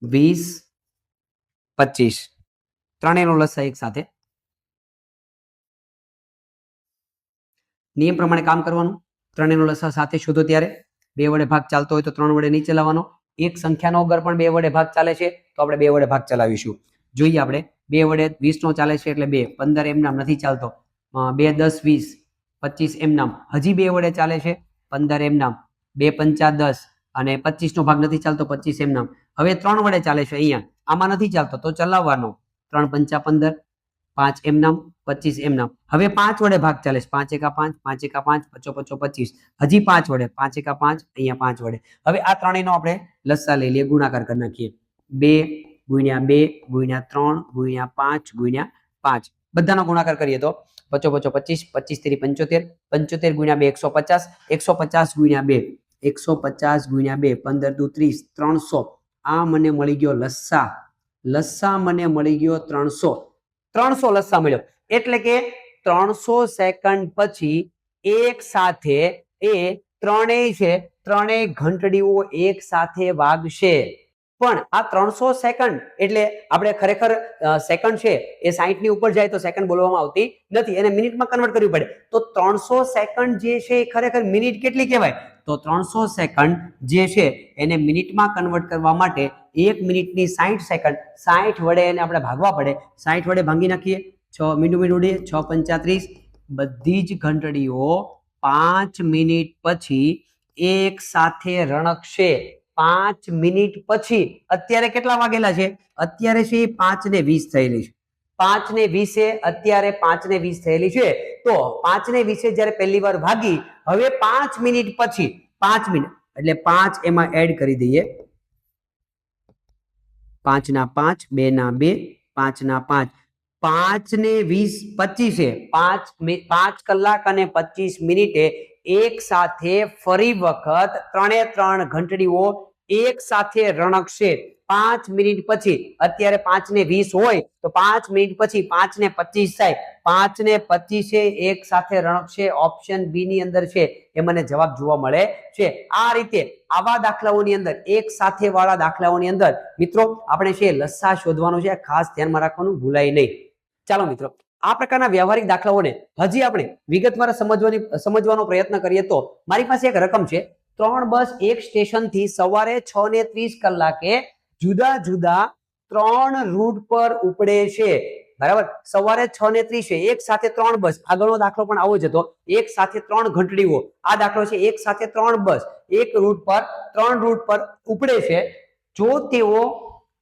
20, 25 ત્રણેયનો લસ્સા એક સાથે. નિયમ પ્રમાણે કામ કરવાનું. ત્રણેયનો લસ્સા સાથે શોધો ત્યારે 2 વડે ભાગ ચાલતો હોય તો 3 વડે નહીં ચલાવવાનો. એક સંખ્યાનો અગર પણ 2 વડે ભાગ ચાલે છે તો આપણે 2 વડે ભાગ ચલાવીશું. જોઈએ આપણે 2 વડે 20 નો ચાલે છે એટલે 2. 15 એમ નામ નથી ચાલતો. 2, 10, 20, 25 એમ નામ. હજી 2 વડે ચાલે છે. 15 એમ નામ. 2, 5, 10 અને 25 નો ભાગ નથી ચાલતો. 25 એમ નામ. હવે 3 વડે ચાલે છે. અહીંયા આમાં નથી ચાલતો તો ચલાવવાનો. 3, 5, 15, 5 એમ નામ, 25 એમ નામ. હવે 5 વડે ભાગ ચાલે છે. 5, 1, 5, 5, 1, 5, 5, 5, 25. હજી 5 વડે. 5, 1, 5, અહીંયા 5 વડે. હવે આ ત્રણેયનો આપણે લસ્સા લઈ લઈએ, ગુણાકાર કરી નાખીએ. 2 ગુણ્યા 2 ગુણ્યા 3 ગુણ્યા 5 ગુણ્યા 5 બધાનો ગુણાકાર કરીએ તો 5, 5, 25, 25 × 3 = 75, 75 ગુણ્યા 2 150, 150 ગુણ્યા 2 150 ગુણ્યા 2 15 દુ 30, 300. આ મને મળી ગયો લસ્સા. લસ્સા મને મળી ગયો 300 લસ્સા મળ્યો. એટલે કે 300 સેકન્ડ પછી એક સાથે એ ત્રણેય છે, ત્રણેય ઘંટડીઓ એક સાથે વાગશે. પણ આ 300 સેકન્ડ એટલે આપણે ખરેખર સેકન્ડ છે એ 60 ની ઉપર જાય તો સેકન્ડ બોલવામાં આવતી નથી, એને મિનિટમાં કન્વર્ટ કરવી પડે. તો 300 સેકન્ડ જે છે એ ખરેખર મિનિટ કેટલી કહેવાય? તો 300 સેકન્ડ જે છે એને મિનિટમાં કન્વર્ટ કરવા માટે 1 મિનિટની 60 સેકન્ડ, 60 વડે એને આપણે ભાગવા પડે. 60 વડે ભાંગી નાખીએ. 6 મીંડું ઉડે, 6 × 5 = 30. બધી જ ઘંટડીઓ 5 મિનિટ પછી એક સાથે રણકશે. 5 મિનિટ પછી. અત્યારે કેટલા વાગેલા છે? અત્યારે છે 5:20 થયેલી છે. 5:20 અત્યારે 5:20 થયેલી છે. તો 5:20 જ્યારે પહેલી વાર ભાગી, હવે 5 મિનિટ પછી 5 મિનિટ એટલે 5 એમાં એડ કરી દઈએ. 5 ના 5, 2 ના 2, 5 ના 5, 5 ને 20 25 5 કલાક અને 25 મિનિટે એક સાથે ફરી વખત 3 ઘંટડીઓ એક સાથે રણકશે 5 મિનિટ પછી. અત્યારે 5 ને 20 હોય તો 5 મિનિટ પછી 5 ને 25 થાય. 5 ને 25 એક સાથે રણકશે. ઓપ્શન બી ની અંદર છે એ મને જવાબ જોવા મળે છે. આ રીતે આવા દાખલાઓની અંદર એક સાથે વાળા દાખલાઓની અંદર મિત્રો આપણે છે લસા શોધવાનો છે. ખાસ ધ્યાનમાં રાખવાનું ભૂલાય નહીં. ચાલો મિત્રો આ પ્રકારના વ્યવહારિક દાખલાઓને હજી આપણે વિગતવાર સમજવાનો પ્રયત્ન કરીએ તો મારી પાસે એક રકમ છે. 3 બસ એક સ્ટેશન થી સવારે 6:30 કલાકે જુદા જુદા 3 રૂટ પર ઉપડે છે. બરાબર, સવારે 6:30 એક સાથે 3 બસ. આગળનો દાખલો પણ આવો જ હતો. એક સાથે 3 ઘંટડીઓ. આ દાખલો છે એક સાથે 3 બસ એક રૂટ પર 3 રૂટ પર ઉપડે છે. જો તેઓ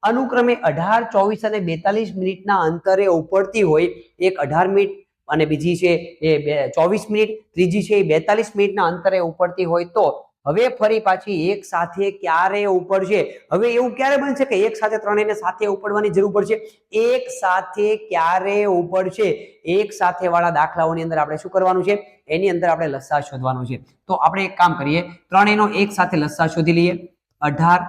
અનુક્રમે 18, 24 અને 42 મિનિટના અંતરે ઉપડતી હોય, એક 18 મિનિટ અને બીજી છે એ 24 મિનિટ, ત્રીજી છે એ 42 મિનિટના અંતરે ઉપડતી હોય તો હવે ફરી પાછી એક સાથે ક્યારે ઉપડશે? હવે એવું ક્યારે બનશે કે એક સાથે ત્રણેયને સાથે ઉપડવાની જરૂર પડશે? એક સાથે ક્યારે ઉપડશે? એક સાથે વાળા દાખલાઓની અંદર આપણે શું કરવાનું છે? એની અંદર આપણે લસા શોધવાનું છે. તો આપણે એક કામ કરીએ, ત્રણેયનો એક સાથે લસા શોધી લઈએ. 18,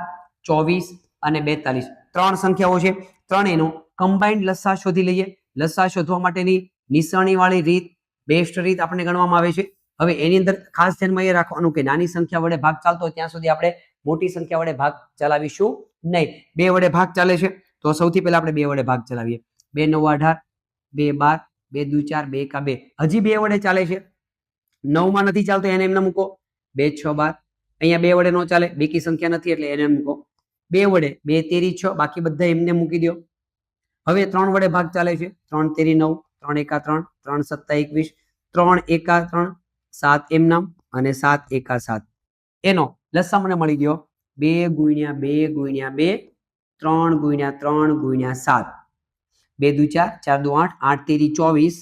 24 અને 42 ત્રણ સંખ્યાઓ છે. ત્રણેયનો કમ્બાઇન્ડ લસા શોધી લઈએ. લસા શોધવા માટેની નિશાની વાળી રીત બેસ્ટ રીત આપણે ગણવામાં આવે છે. હવે એની અંદર ખાસ ધ્યાનમાં એ રાખવાનું કે નાની સંખ્યા વડે ભાગ ચાલતો હોય ત્યાં સુધી આપણે મોટી સંખ્યા વડે ભાગ ચલાવીશું નહીં. 2 વડે ભાગ ચાલે છે તો સૌથી પહેલા આપણે 2 વડે ભાગ ચલાવીએ. 2 9 18, 2 12, 2 દુ 4, 2 એકા 2. હજી 2 વડે ચાલે છે. 9 માં નથી ચાલતો એને એમને મૂકો. 2 6 12. અહીંયા 2 વડે ન ચાલે, બેકી સંખ્યા નથી એટલે એને મૂકો. 2 વડે 2 તેરી 6, બાકી બધા એમને મૂકી દો. હવે 3 વડે ભાગ ચાલે છે. 3 તેરી 9, 3 એકા 3, 3 સત્તા 21, 3 એકા 3, 7 એમ નામ અને 7 એકા 7. એનો લસા મને મળી ગયો 2 ગુણ્યા 2 ગુણ્યા 2, 3 ગુણ્યા 3 ગુણ્યા 7. 2 દુ 4, 4 દુ 8, 8 તેરી 24.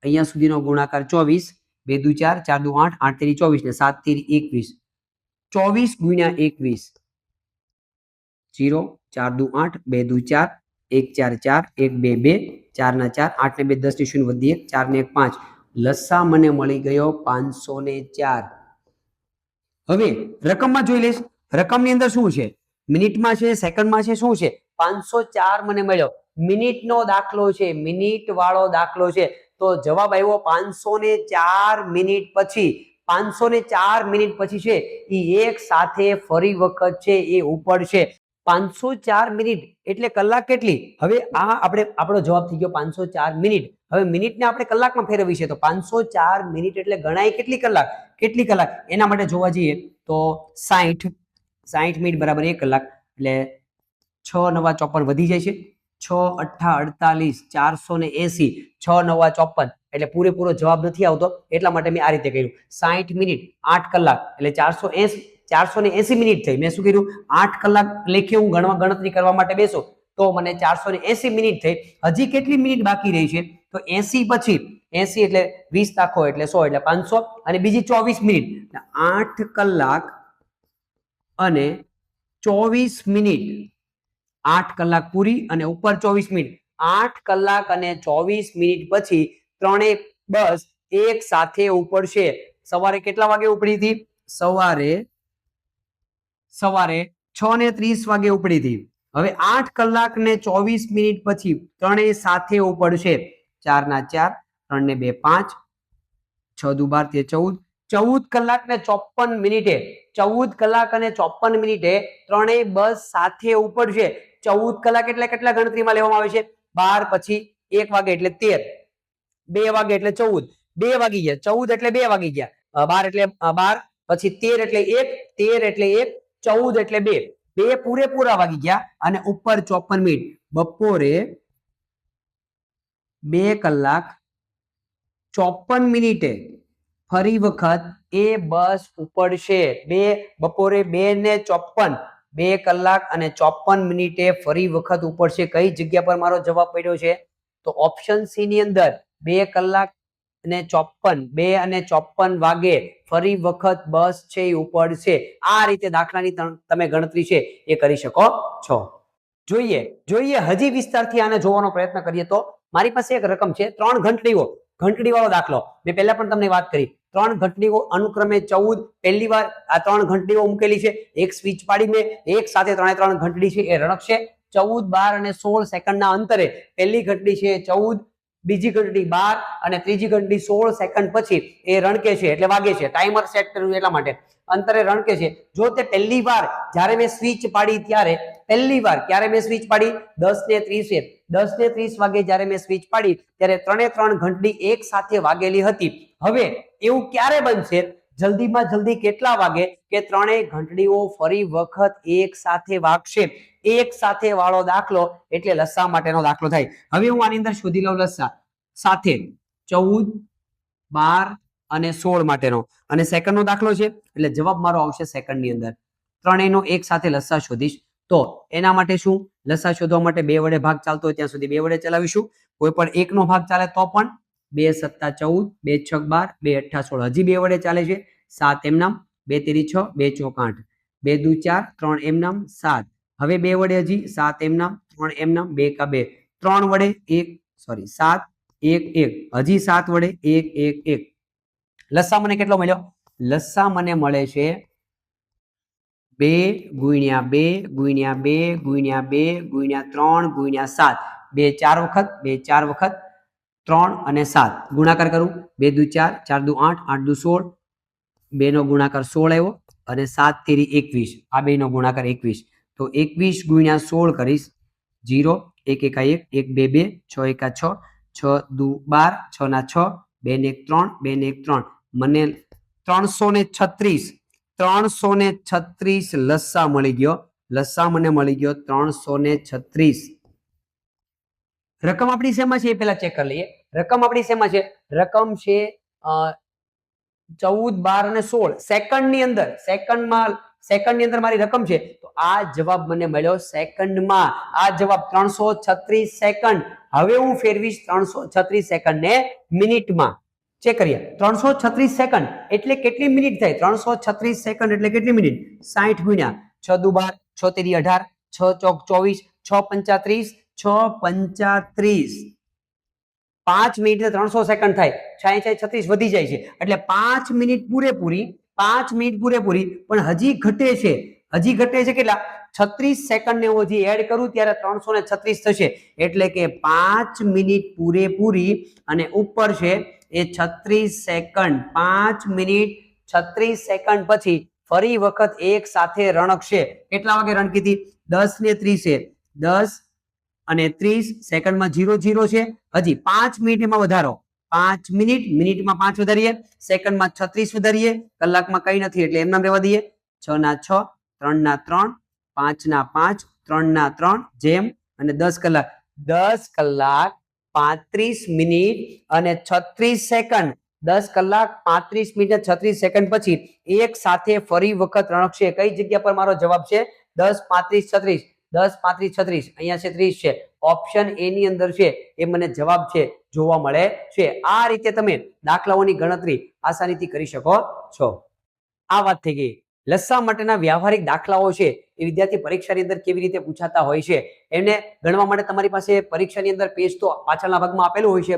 અહીંયા સુધીનો ગુણાકાર 24. 2 દુ 4, 4 દુ 8, 8 તેરી 24 ને 7 તેરી 21. 24 ગુણ્યા 21 0, 4 દુ 8, 2 દુ 4, 1 4 4, 1 2 2, 4 ના 4, 8 ને 2 10 ની 0 વધી 1, 4 ને 1 5. લસા મને મળી ગયો 504. હવે રકમમાં જોઈ લઈશ. રકમની અંદર શું છે? મિનિટમાં છે, સેકન્ડમાં છે, શું છે? 504 મને મળ્યો. મિનિટનો દાખલો છે, મિનિટ વાળો દાખલો છે. તો જવાબ આવ્યો 504 મિનિટ પછી. 504 મિનિટ પછી છે એ એક સાથે ફરી વખત છે એ ઉપડશે. 504 મિનિટ એટલે કલાક કેટલી? હવે આ આપણો જવાબ થઈ ગયો 504 મિનિટ. હવે મિનિટને આપણે કલાકમાં ફેરવી છે તો 504 મિનિટ એટલે ગણાય કેટલી કલાક? કેટલી કલાક? એના માટે જોવા જઈએ તો 60 મિનિટ બરાબર 1 કલાક એટલે 6 9 54 વધી જાય છે. 6 8 48, 480, 6 9 54 એટલે પૂરેપૂરો જવાબ નથી આવતો એટલા માટે મેં આ રીતે કર્યું. 60 મિનિટ 8 કલાક એટલે 480 મિનિટ થઈ. મેં શું કર્યું? 8 કલાક લેખે હું ગણતરી કરવા માટે બેસો તો મને 480 મિનિટ થઈ. હજી કેટલી મિનિટ બાકી રહી છે? તો 80 પછી 80 એટલે 20 નાખો એટલે 100 એટલે 500 અને બીજી 24 મિનિટ. 8 કલાક અને 24 મિનિટ. 8 કલાક પૂરી અને ઉપર 24 મિનિટ. 8 કલાક અને 24 મિનિટ પછી ત્રણેય બસ એક સાથે ઉપડશે. સવારે કેટલા વાગે ઉપડી હતી? સવારે 6:30 વાગે ઉપડી હતી. હવે 8 કલાક ને 24 મિનિટ પછી ત્રણેય સાથે ઉપડશે. 4 ના 4, 3 ને 2 5, 6 દુ 12 14, 14 કલાક ને 54 મિનિટે 14 કલાક અને 54 મિનિટે ત્રણેય બસ સાથે ઉપડશે. 14 કલાક એટલે કેટલા ગણતરીમાં લેવામાં આવે છે? 12 પછી 1 વાગે એટલે 13, 2 વાગે એટલે 14, 2 વાગી ગયા, 14 એટલે 2 વાગી ગયા, 12 એટલે 12, પછી 13 એટલે 1, 13 એટલે 1, 14 એટલે 2, 2 પૂરેપૂરા વાગી ગયા અને ઉપર 54 મિનિટ. બપોરે 2 કલાક 54 મિનિટે ફરી વખત એ બસ ઉપડશે. બપોરે 2:54, 2 કલાક અને 54 મિનિટે ફરી વખત ઉપડશે. કઈ જગ્યા પર મારો જવાબ પડ્યો છે? તો ઓપ્શન સી ની અંદર 2 કલાક અને 54 વાગે ફરી વખત બસ છે એ ઉપડશે. આ રીતે દાખલાની તમે ગણતરી છે એ કરી શકો છો. જોઈએ હજી વિસ્તારથી આને જોવાનો પ્રયત્ન કરીએ તો મારી પાસે એક રકમ છે 3 ઘંટડી વાળો દાખલો. મેં પહેલા પણ તમને વાત કરી 3 ઘંટડીઓ અનુક્રમે 14 પહેલી વાર આ 3 ઘંટડીઓ મૂકેલી છે. એક સ્વિચ પાડી મેં એક સાથે 3 ઘંટડી છે એ રણકશે. 14, 12 અને 16 સેકન્ડના અંતરે પહેલી ઘંટડી છે 14, બીજી ઘંટડી 12 અને ત્રીજી ઘંટડી 16 સેકન્ડ પછી એ રણકે છે એટલે વાગે છે. ટાઈમર સેટ કર્યું એટલા માટે અંતરે રણકે છે. જો તે પહેલી વાર જ્યારે મેં સ્વિચ પાડી ત્યારે પહેલી વાર ક્યારે મેં સ્વિચ પાડી 10:30 વાગે જ્યારે મેં સ્વિચ પાડી ત્યારે 3 ઘંટડી એક સાથે વાગેલી હતી. હવે એવું ક્યારે બનશે જલ્દીમાં જલ્દી કેટલા વાગે કે 3 ઘંટડીઓ ફરી વખત એક સાથે વાગશે. એક સાથે વાળો દાખલો એટલે લસ્સા માટેનો દાખલો થાય. હવે હું આની અંદર શોધી લઉં લસ્સા સાથે 14, 12 અને 16 માટેનો અને સેકન્ડનો દાખલો છે એટલે જવાબ મારો આવશે સેકન્ડની અંદર. ત્રણેયનો એક સાથે લસ્સા શોધીશ તો એના માટે શું લસ્સા શોધવા માટે 2 વડે ભાગ ચાલતો હોય ત્યાં સુધી 2 વડે ચલાવીશું. કોઈ પણ એકનો ભાગ ચાલે તો પણ 2 × 7 = 14, 2 × 6 = 12, 2 × 8 = 16 હજી 2 વડે ચાલે છે. 7 એમ નામ 2 × 3 = 6, 2 × 4 = 8, 2 × 2 = 4, 3 એમ નામ 7. હવે 2 વડે હજી 7 એમ નામ 3 એમ નામ 2 × 2 3 વડે 7 1 1 હજી 7 વડે 1 1 1 લસ્સા મને કેટલો મળ્યો લસ્સા મને મળે છે 2 × 2 × 2 × 2 × 3 × 7 2 4 વખત 2 4 વખત 3 અને 7 ગુણાકાર કરું 2 × 2 = 4, 4 × 2 = 8, 8 × 2 = 16, 2 નો ગુણાકાર 16 આવ્યો અને 7 × 3 = 21 આ બેનો ગુણાકાર 21 તો 21 × 16 કરીશ 0 1 1 1 1 2 2 6 1 6 6 2 12 6 ના 6 2 ને 1 3 2 ને 1 3 મને 336 લસ્સા મળી ગયો. લસ્સા મને મળી ગયો 336. રકમ આપણી શેમાં છે એ પહેલા ચેક કરી લઈએ. રકમ આપણી શેમાં છે રકમ છે 14, 12 અને 16 સેકન્ડની અંદર સેકન્ડની અંદર મારી રકમ છે તો આ જવાબ મને મળ્યો સેકન્ડમાં. આ જવાબ 336 સેકન્ડ. હવે હું ફેરવીશ 336 સેકન્ડ ને મિનિટમાં. ચેક કરીએ 336 સેકન્ડ એટલે કેટલી મિનિટ થાય 336 સેકન્ડ એટલે કેટલી મિનિટ 60 ગુણ્યા 6 દુ 12 6 તેરી 18 6 ચોક 24 6 35 6 35 5 મિનિટ 300 સેકન્ડ થાય 36 વધી જાય છે એટલે 5 મિનિટ પૂરેપૂરી પણ હજી ઘટે છે કેટલા 36 સેકન્ડ ને હું હજી એડ કરું ત્યારે 336 થશે એટલે કે 5 મિનિટ પૂરેપૂરી અને ઉપર છે એ 36 સેકન્ડ 5 મિનિટ 36 સેકન્ડ પછી ફરી વખત એક સાથે રણકશે. કેટલા વાગે રણકી હતી 10 ને 30 10 અને 30 સેકન્ડમાં 0 0 છે હજી 5 મિનિટમાં વધારો 5 મિનિટમાં 5 વધારીએ સેકન્ડમાં 36 વધારીએ કલાકમાં કઈ નથી એટલે એમ નામ રહેવા દઈએ 6 ના 6 3 ના 3 5 ના 5 3 ના 3 જેમ અને 10 કલાક 10 કલાક 35 મિનિટ અને 36 સેકન્ડ 10 કલાક 35 મિનિટ 36 સેકન્ડ પછી એક સાથે ફરી વખત રણકશે. કઈ જગ્યા પર મારો જવાબ છે 10 35 36 10 35 36 અહીંયા છે 30 છે ઓપ્શન એ ની અંદર છે એ મને જવાબ છે જોવા મળે છે. આ રીતે તમે દાખલાઓની ગણતરી આસાનીથી કરી શકો છો. આ વાત થઈ ગઈ લસ્સા માટેના વ્યવહારિક દાખલાઓ છે એ વિદ્યાર્થી પરીક્ષાની અંદર કેવી રીતે પૂછાતા હોય છે એને ગણવા માટે તમારી પાસે પરીક્ષાની અંદર પેજ તો પાછળના ભાગમાં આપેલું હોય છે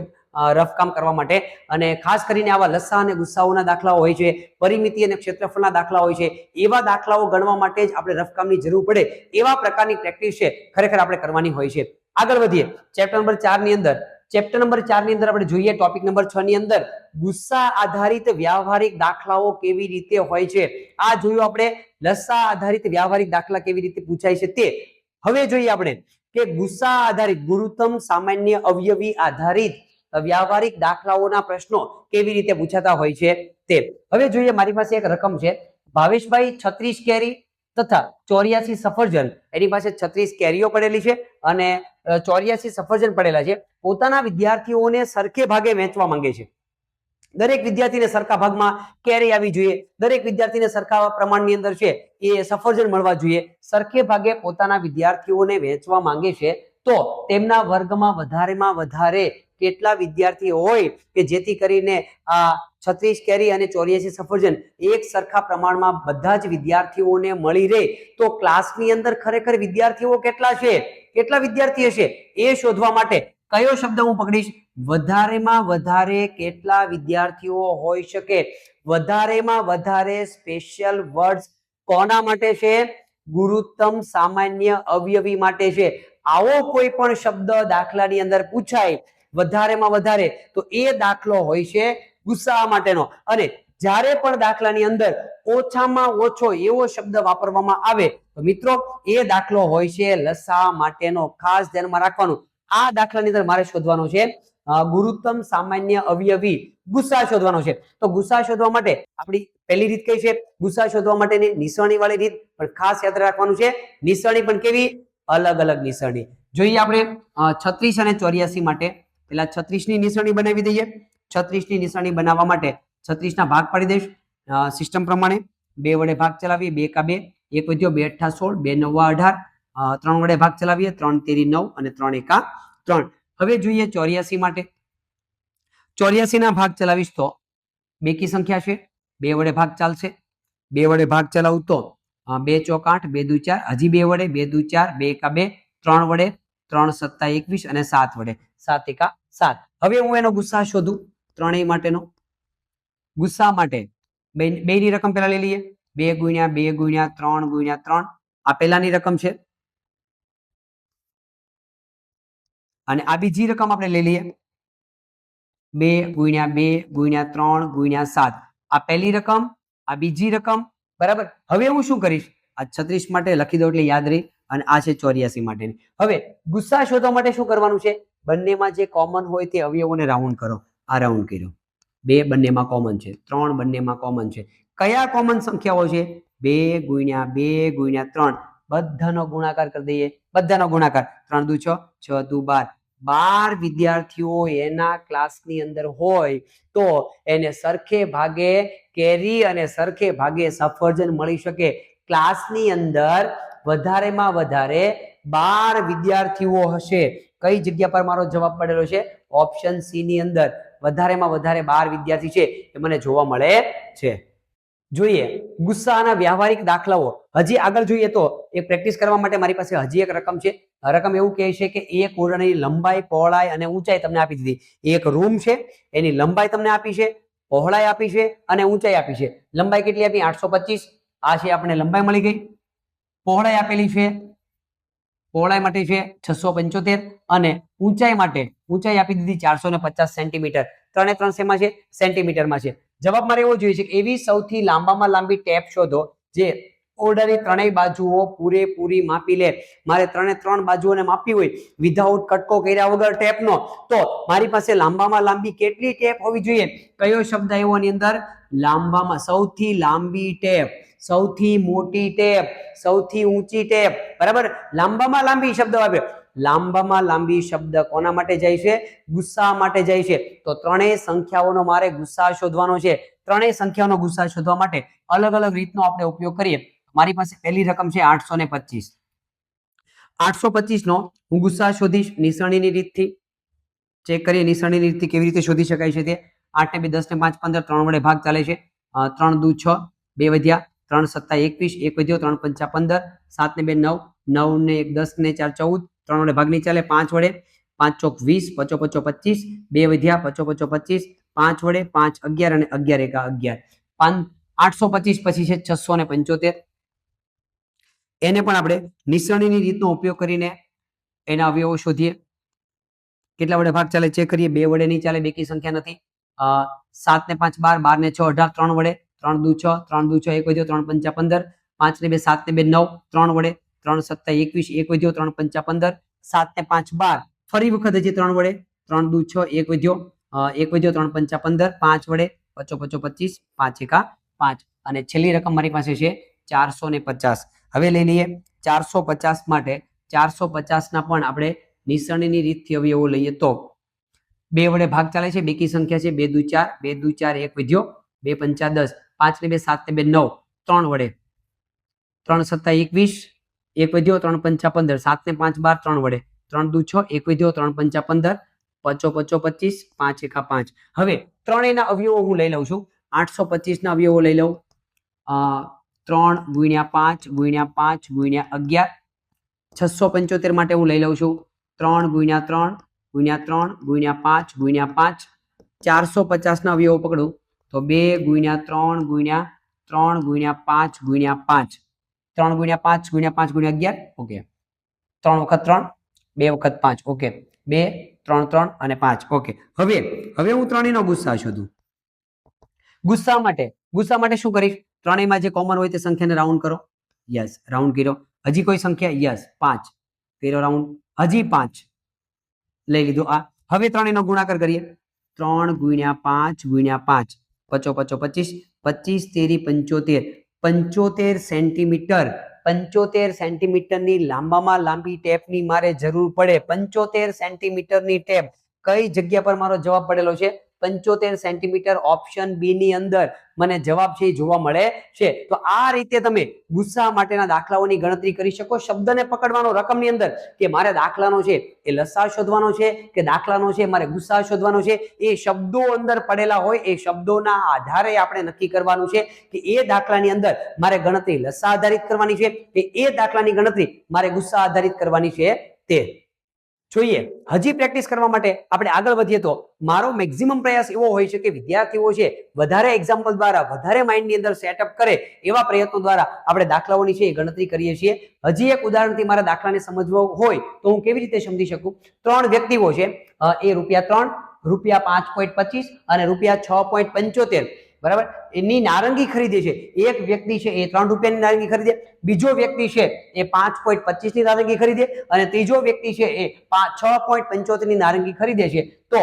રફ કામ કરવા માટે અને ખાસ કરીને આવા લસ્સા અને ગુસ્સાઓના દાખલાઓ હોય છે પરિમિતિ અને ક્ષેત્રફળના દાખલા હોય છે એવા દાખલાઓ ગણવા માટે જ આપણે રફ કામની જરૂર પડે એવા પ્રકારની પ્રેક્ટિસ છે ખરેખર આપણે કરવાની હોય છે. આગળ વધીએ ચેપ્ટર નંબર 4 ની અંદર આપણે જોઈએ ટોપિક નંબર 6 ની અંદર ગુસ્સા આધારિત વ્યવહારિક દાખલાઓ કેવી રીતે હોય છે. આ જોયું આપણે લસ્સા આધારિત વ્યવહારિક દાખલા કેવી રીતે પૂછાય છે તે. હવે જોઈએ આપણે કે ગુસ્સા આધારિત ગુરુત્તમ સામાન્ય અવયવી આધારિત વ્યવહારિક દાખલાઓના પ્રશ્નો કેવી રીતે પૂછાતા હોય છે તે. હવે જોઈએ મારી પાસે એક રકમ છે ભાવેશભાઈ 36 કેરી તથા 84 સફરજન એની પાસે 36 કેરીઓ પડેલી છે અને 84 સફરજન પડેલા છે. પોતાના વિદ્યાર્થીઓને સરખે ભાગે વહેંચવા માંગે છે. દરેક વિદ્યાર્થીને સરખા ભાગમાં કેરી આવી જોઈએ દરેક વિદ્યાર્થીને સરખા પ્રમાણની અંદર છે એ સફરજન મળવા જોઈએ સરખે ભાગે પોતાના વિદ્યાર્થીઓને વહેંચવા માંગે છે તો તેમના વર્ગમાં વધારેમાં વધારે કેટલા વિદ્યાર્થી હોય કે જેથી કરીને આ 36 કેરી અને 84 સફરજન એક સરખા પ્રમાણમાં બધા જ વિદ્યાર્થીઓને મળી રહે તો ક્લાસની અંદર ખરેખર વિદ્યાર્થીઓ કેટલા છે, કેટલા વિદ્યાર્થી હશે એ શોધવા માટે કયો શબ્દ હું પકડીશ? વધારેમાં વધારે કેટલા વિદ્યાર્થીઓ હોઈ શકે? વધારેમાં વધારે સ્પેશિયલ વર્ડ્સ કોના માટે છે? ગુરુત્તમ સામાન્ય અવયવી માટે છે. આવો કોઈ પણ શબ્દ દાખલાની અંદર પૂછાય વધારેમાં વધારે તો એ દાખલો હોય છે ગુસ્સા માટેનો. અને જ્યારે પણ દાખલાની અંદર ઓછામાં ઓછો એવો શબ્દ વાપરવામાં આવે તો મિત્રો એ દાખલો હોય છે લસા માટેનો. ખાસ ધ્યાનમાં રાખવાનું. આ દાખલાની અંદર મારે શોધવાનો છે ગુરુત્તમ સામાન્ય અવયવી ગુસ્સા શોધવાનો છે. તો ગુસ્સા શોધવા માટે આપણી પહેલી રીત કઈ છે? ગુસ્સા શોધવા માટેની નિસરણી વાળી રીત. પણ ખાસ યાદ રાખવાનું છે નિસરણી પણ કેવી? અલગ અલગ નિસરણી. જોઈએ આપણે 36 અને 84 માટે પેલા 36 ની નિસરણી બનાવી દઈએ. 36 ની નિસરણી બનાવવા માટે 36 ના ભાગ પાડી દઈશ સિસ્ટમ પ્રમાણે. 2 વડે ભાગ ચલાવીએ 2 કા 2, 1 વધ્યો 2 8 16, 2 9 18, 3 વડે ભાગ ચલાવીએ 3 તેરી 9 અને 3 એકા 3. હવે જોઈએ 84 માટે. 84 ના ભાગ ચલાવીશ તો બેકી સંખ્યા છે, 2 વડે ભાગ ચાલશે. 2 વડે ભાગ ચલાવું તો 2 ચોક 8, 2 દુ 4, હજી 2 વડે 2 દુ 4, 2 એકા 2, 3 વડે 3 સત્તા 21 અને 7 વડે 7 એકા 7. હવે હું એનો ગુસ્સા શોધું ત્રણેય માટેનો. ગુસ્સા માટે બેની રકમ પહેલા લઈ લઈએ. 2 ગુણ્યા 2 ગુણ્યા 3 ગુણ્યા 3 આ પહેલાની રકમ છે અને આ બીજી રકમ આપણે લઈ લઈએ 2 ગુણ્યા 2 ગુણ્યા 3 ગુણ્યા 7 આ પહેલી રકમ, આ બીજી રકમ. બરાબર. હવે હું શું કરીશ? આ 36 માટે લખી દઉં એટલે યાદ રહી અને આ છે 84 માટેની. હવે ગુસ્સા શોધવા માટે શું કરવાનું છે? બંનેમાં જે કોમન હોય તે અવયવોને રાઉન્ડ કરો. આ રાઉન્ડ કર્યો. 2 બંનેમાં કોમન છે, 3 બંનેમાં કોમન છે. કયા કોમન સંખ્યાઓ છે? 2 ગુણ્યા 2 ગુણ્યા 3 બધાનો ગુણાકાર કરી દઈએ. બધાનો ગુણાકાર 3 દુ 6, 6 દુ 12. 12 વિદ્યાર્થીઓ એના ક્લાસની અંદર હોય તો એને સરખે ભાગે કેરી અને સરખે ભાગે સફરજન મળી શકે. ક્લાસની અંદર વધારેમાં વધારે 12 વિદ્યાર્થીઓ હશે. કઈ જગ્યા પર મારો જવાબ પડેલો છે? ઓપ્શન સી ની અંદર વધારેમાં વધારે 12 વિદ્યાર્થી છે એ મને જોવા મળે છે. જોઈએ ગુસ્સાના વ્યવહારિક દાખલાઓ. હજી આગળ જોઈએ તો એક પ્રેક્ટિસ કરવા માટે મારી પાસે હજી એક રકમ છે. રકમ એવું કહે છે કે એક ઓરડાની લંબાઈ, પહોળાઈ અને ઊંચાઈ તમને આપી દીધી. એક રૂમ છે, એની લંબાઈ તમને આપી છે, પહોળાઈ આપી છે અને ઊંચાઈ આપી છે. લંબાઈ કેટલી આપી? 825. આ છે આપણે લંબાઈ મળી ગઈ. પહોળાઈ આપેલી છે, પહોળાઈ માટે છે 675 અને ઊંચાઈ માટે ઊંચાઈ આપી દીધી 450 સેન્ટીમીટર. 3 3 શેમાં છે? સેન્ટીમીટરમાં છે. જવાબ મારે એવો જોઈએ છે કે એવી સૌથી લાંબામાં લાંબી ટેપ શોધો જે ઓરડાની ત્રણેય બાજુઓ પૂરેપૂરી માપી લે. મારે 3 બાજુઓને માપી હોય વિધાઉટ કટકો કર્યા વગર ટેપનો, તો મારી પાસે લાંબામાં લાંબી કેટલી ટેપ હોવી જોઈએ? કયો શબ્દ આવ્યો આની અંદર? લાંબામાં. સૌથી લાંબી ટેપ, સૌથી મોટી ટેપ, સૌથી ઊંચી ટેપ. બરાબર. લાંબામાં લાંબી શબ્દ આવ્યો. લાંબામાં લાંબી શબ્દ કોના માટે જાય છે? ગુસ્સા માટે જાય છે. તો ત્રણેય સંખ્યાઓનો મારે ગુસ્સા શોધવાનો છે. ત્રણેય સંખ્યાઓનો ગુસ્સા શોધવા માટે અલગ અલગ રીતનો આપણે ઉપયોગ કરીએ. મારી પાસે પહેલી રકમ છે 825. 825 નો હું ગુસ્સા શોધીશ નિસરણીની રીતથી. ચેક કરીએ નિસરણીની રીતથી કેવી રીતે શોધી શકાય છે તે. 8 ને 2 10 ને 5 15 3 વડે ભાગ ચાલે છે. 3 દુ 6, 2 વધ્યા 3 સત્તા 21, 1 વધ્યો 3 પંચા 15, 7 ને 2 9, 9 ને 1 10 ને 4 14, 3 વડે ભાગ નહીં ચાલે. 5 વડે 5 ચોક 20, 5 5 25, 2 વધ્યા 5 5 25, 5 વડે 5 11 અને 11 એકા 11. 825 પછી છે 675. એને પણ આપણે નિસરણીની રીતનો ઉપયોગ કરીને એના અવયવો શોધીએ. કેટલા વડે ભાગ ચાલે ચેક કરીએ. 2 વડે નહીં ચાલે, બેકી સંખ્યા નથી. 7 ને 5 12, 12 ને 6 18, 3 વડે 3 દુ 6, 3 દુ 6, 1 વધ્યો 3 પંચા 15, 5 ને 2 7 ને 2 9, 3 વડે 3 સત્તા 21, 1 વધ્યો 3 પંચા 15, 7 ને 5 12. ફરી વખત હજી 3 વડે 3 દુ 6, 1 વધ્યો 1 વધ્યો 3 પંચા 15, 5 વડે 5 5 25, 5 એકા 5 અને છેલ્લી રકમ મારી પાસે છે 450. હવે લઈ લઈએ 450 માટે. 450 ના પણ આપણે નિસરણીની રીતથી અવયવો લઈએ તો 2 વડે ભાગ ચાલે છે, બેકી સંખ્યા છે 2 દુ 4, 2 દુ 4, 1 વધ્યો 2 પંચા 10, 5 ને 2 7 ને 2 9, 3 વડે 3 સત્તા 21, 1 વધ્યો 3 પંચા 15, 7 ને 5 12, 3 વડે 3 દુ 6, 1 વધ્યો 3 પંચા 15, પચો પચો 25, 5 એકા 5. હવે ત્રણેયના અવયવો હું લઈ લઉં છું. 825 ના અવયવો લઈ લઉં. 3 × 5 × 5 × 11. 675 માટે હું લઈ લઉં છું 3 × 3 × 3 × 5 × 5. 450 ના અવયવો પકડું તો 2 × 3 × 3 × 5 × 5. 3 × 5 × 5 × 11. ઓકે. 3 વખત 3, 2 વખત 5. ઓકે. 2 3 3 અને 5. ઓકે. હવે હું ત્રણેયનો ગુસ્સા શોધું. ગુસ્સા માટે શું કરીશ? ત્રણેયમાં જે કોમન હોય તે સંખ્યાને રાઉન્ડ કરો. યસ, રાઉન્ડ કર્યો. હજી કોઈ સંખ્યા? યસ, 5 કર્યો રાઉન્ડ. હજી 5 લઈ લીધું. આ હવે ત્રણેયનો ગુણાકાર કરીએ. 3 × 5 × 5. પચો પચો 25, 25 તેરી 75. 75 સેન્ટીમીટર. 75 સેન્ટીમીટરની લાંબામાં લાંબી ટેપની મારે જરૂર પડે. 75 સેન્ટીમીટરની ટેપ કઈ જગ્યા પર મારો જવાબ પડેલો છે? 75 સેન્ટીમીટર. ઓપ્શન બી ની અંદર મને જવાબ છે જોવા મળે છે. તો આ રીતે તમે ગુસ્સા માટેના દાખલાઓની ગણતરી કરી શકો. શબ્દને પકડવાનો રકમની અંદર કે મારે દાખલાનો છે એ લસા શોધવાનો છે કે દાખલાનો છે મારે ગુસ્સા શોધવાનો છે, એ શબ્દો અંદર પડેલા હોય એ શબ્દોના આધારે આપણે નક્કી કરવાનું છે કે એ દાખલાની અંદર મારે ગણતરી લસા આધારિત કરવાની છે કે એ દાખલાની ગણતરી મારે ગુસ્સા આધારિત કરવાની છે. તે જોઈએ. હજી પ્રેક્ટિસ કરવા માટે આપણે આગળ વધીએ તો મારો મેક્સિમમ પ્રયાસ એવો હોય છે કે વિદ્યાર્થીઓ છે વધારે એક્ઝામ્પલ દ્વારા વધારે માઇન્ડની અંદર સેટઅપ કરે એવા પ્રયત્નો દ્વારા આપણે દાખલાઓની છે એ ગણતરી કરીએ છીએ. હજી એક ઉદાહરણથી મારા દાખલાને સમજવો હોય તો હું કેવી રીતે સમજી શકું? 3 વ્યક્તિઓ છે, એ ₹3, ₹5.25 અને ₹6.75 બરાબર એની નારંગી ખરીદે છે. એક વ્યક્તિ છે એ ₹3 ની નારંગી ખરીદે, બીજો વ્યક્તિ છે એ 5.25 ની નારંગી ખરીદે અને ત્રીજો વ્યક્તિ છે એ 6.75 ની નારંગી ખરીદે છે. તો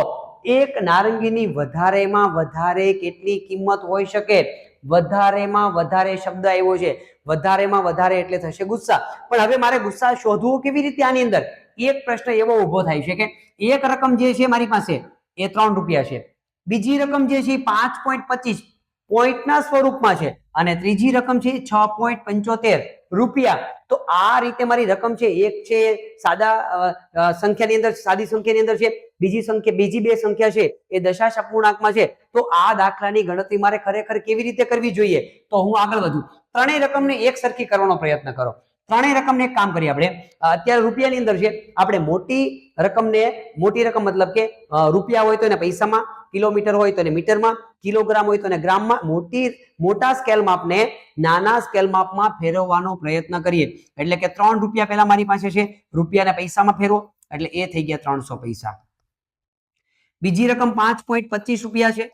એક નારંગીની વધારેમાં વધારે કેટલી કિંમત હોઈ શકે? વધારેમાં વધારે શબ્દ આવ્યો છે, વધારેમાં વધારે એટલે થશે ગુસ્સા. પણ હવે મારે ગુસ્સા શોધવું કેવી રીતે? આની અંદર એક પ્રશ્ન એવો ઉભો થાય છે કે એક રકમ જે છે મારી પાસે એ ₹3 છે, બીજી રકમ જે છે 5.25 પોઈન્ટના સ્વરૂપમાં છે અને ત્રીજી રકમ છે ₹6.75. તો આ રીતે મારી રકમ છે, એક છે સાદા સંખ્યાની અંદર, સાદી સંખ્યાની અંદર છે, બીજી બે સંખ્યા છે એ દશાંશ અપૂર્ણાંકમાં છે. તો આ દાખલાની ગણતરી મારે ખરેખર કેવી રીતે કરવી જોઈએ? તો હું આગળ વધું. ત્રણેય રકમને એક સરખી કરવાનો પ્રયત્ન કરો. ત્રણેય રકમને એક કામ કરીએ આપણે. અત્યારે રૂપિયાની અંદર છે, આપણે મોટી રકમ મતલબ કે રૂપિયા હોય તો એને પૈસામાં, કિલોમીટર હોય તો એને મીટરમાં, કિલોગ્રામ હોય તો એને ગ્રામમાં, મોટા સ્કેલ માપને નાના સ્કેલ માપમાં ફેરવવાનો પ્રયત્ન કરીએ. એટલે કે ₹3 પહેલા મારી પાસે છે, રૂપિયાને પૈસામાં ફેરવો એટલે એ થઈ ગયા 300 પૈસા. બીજી રકમ ₹5.25 છે,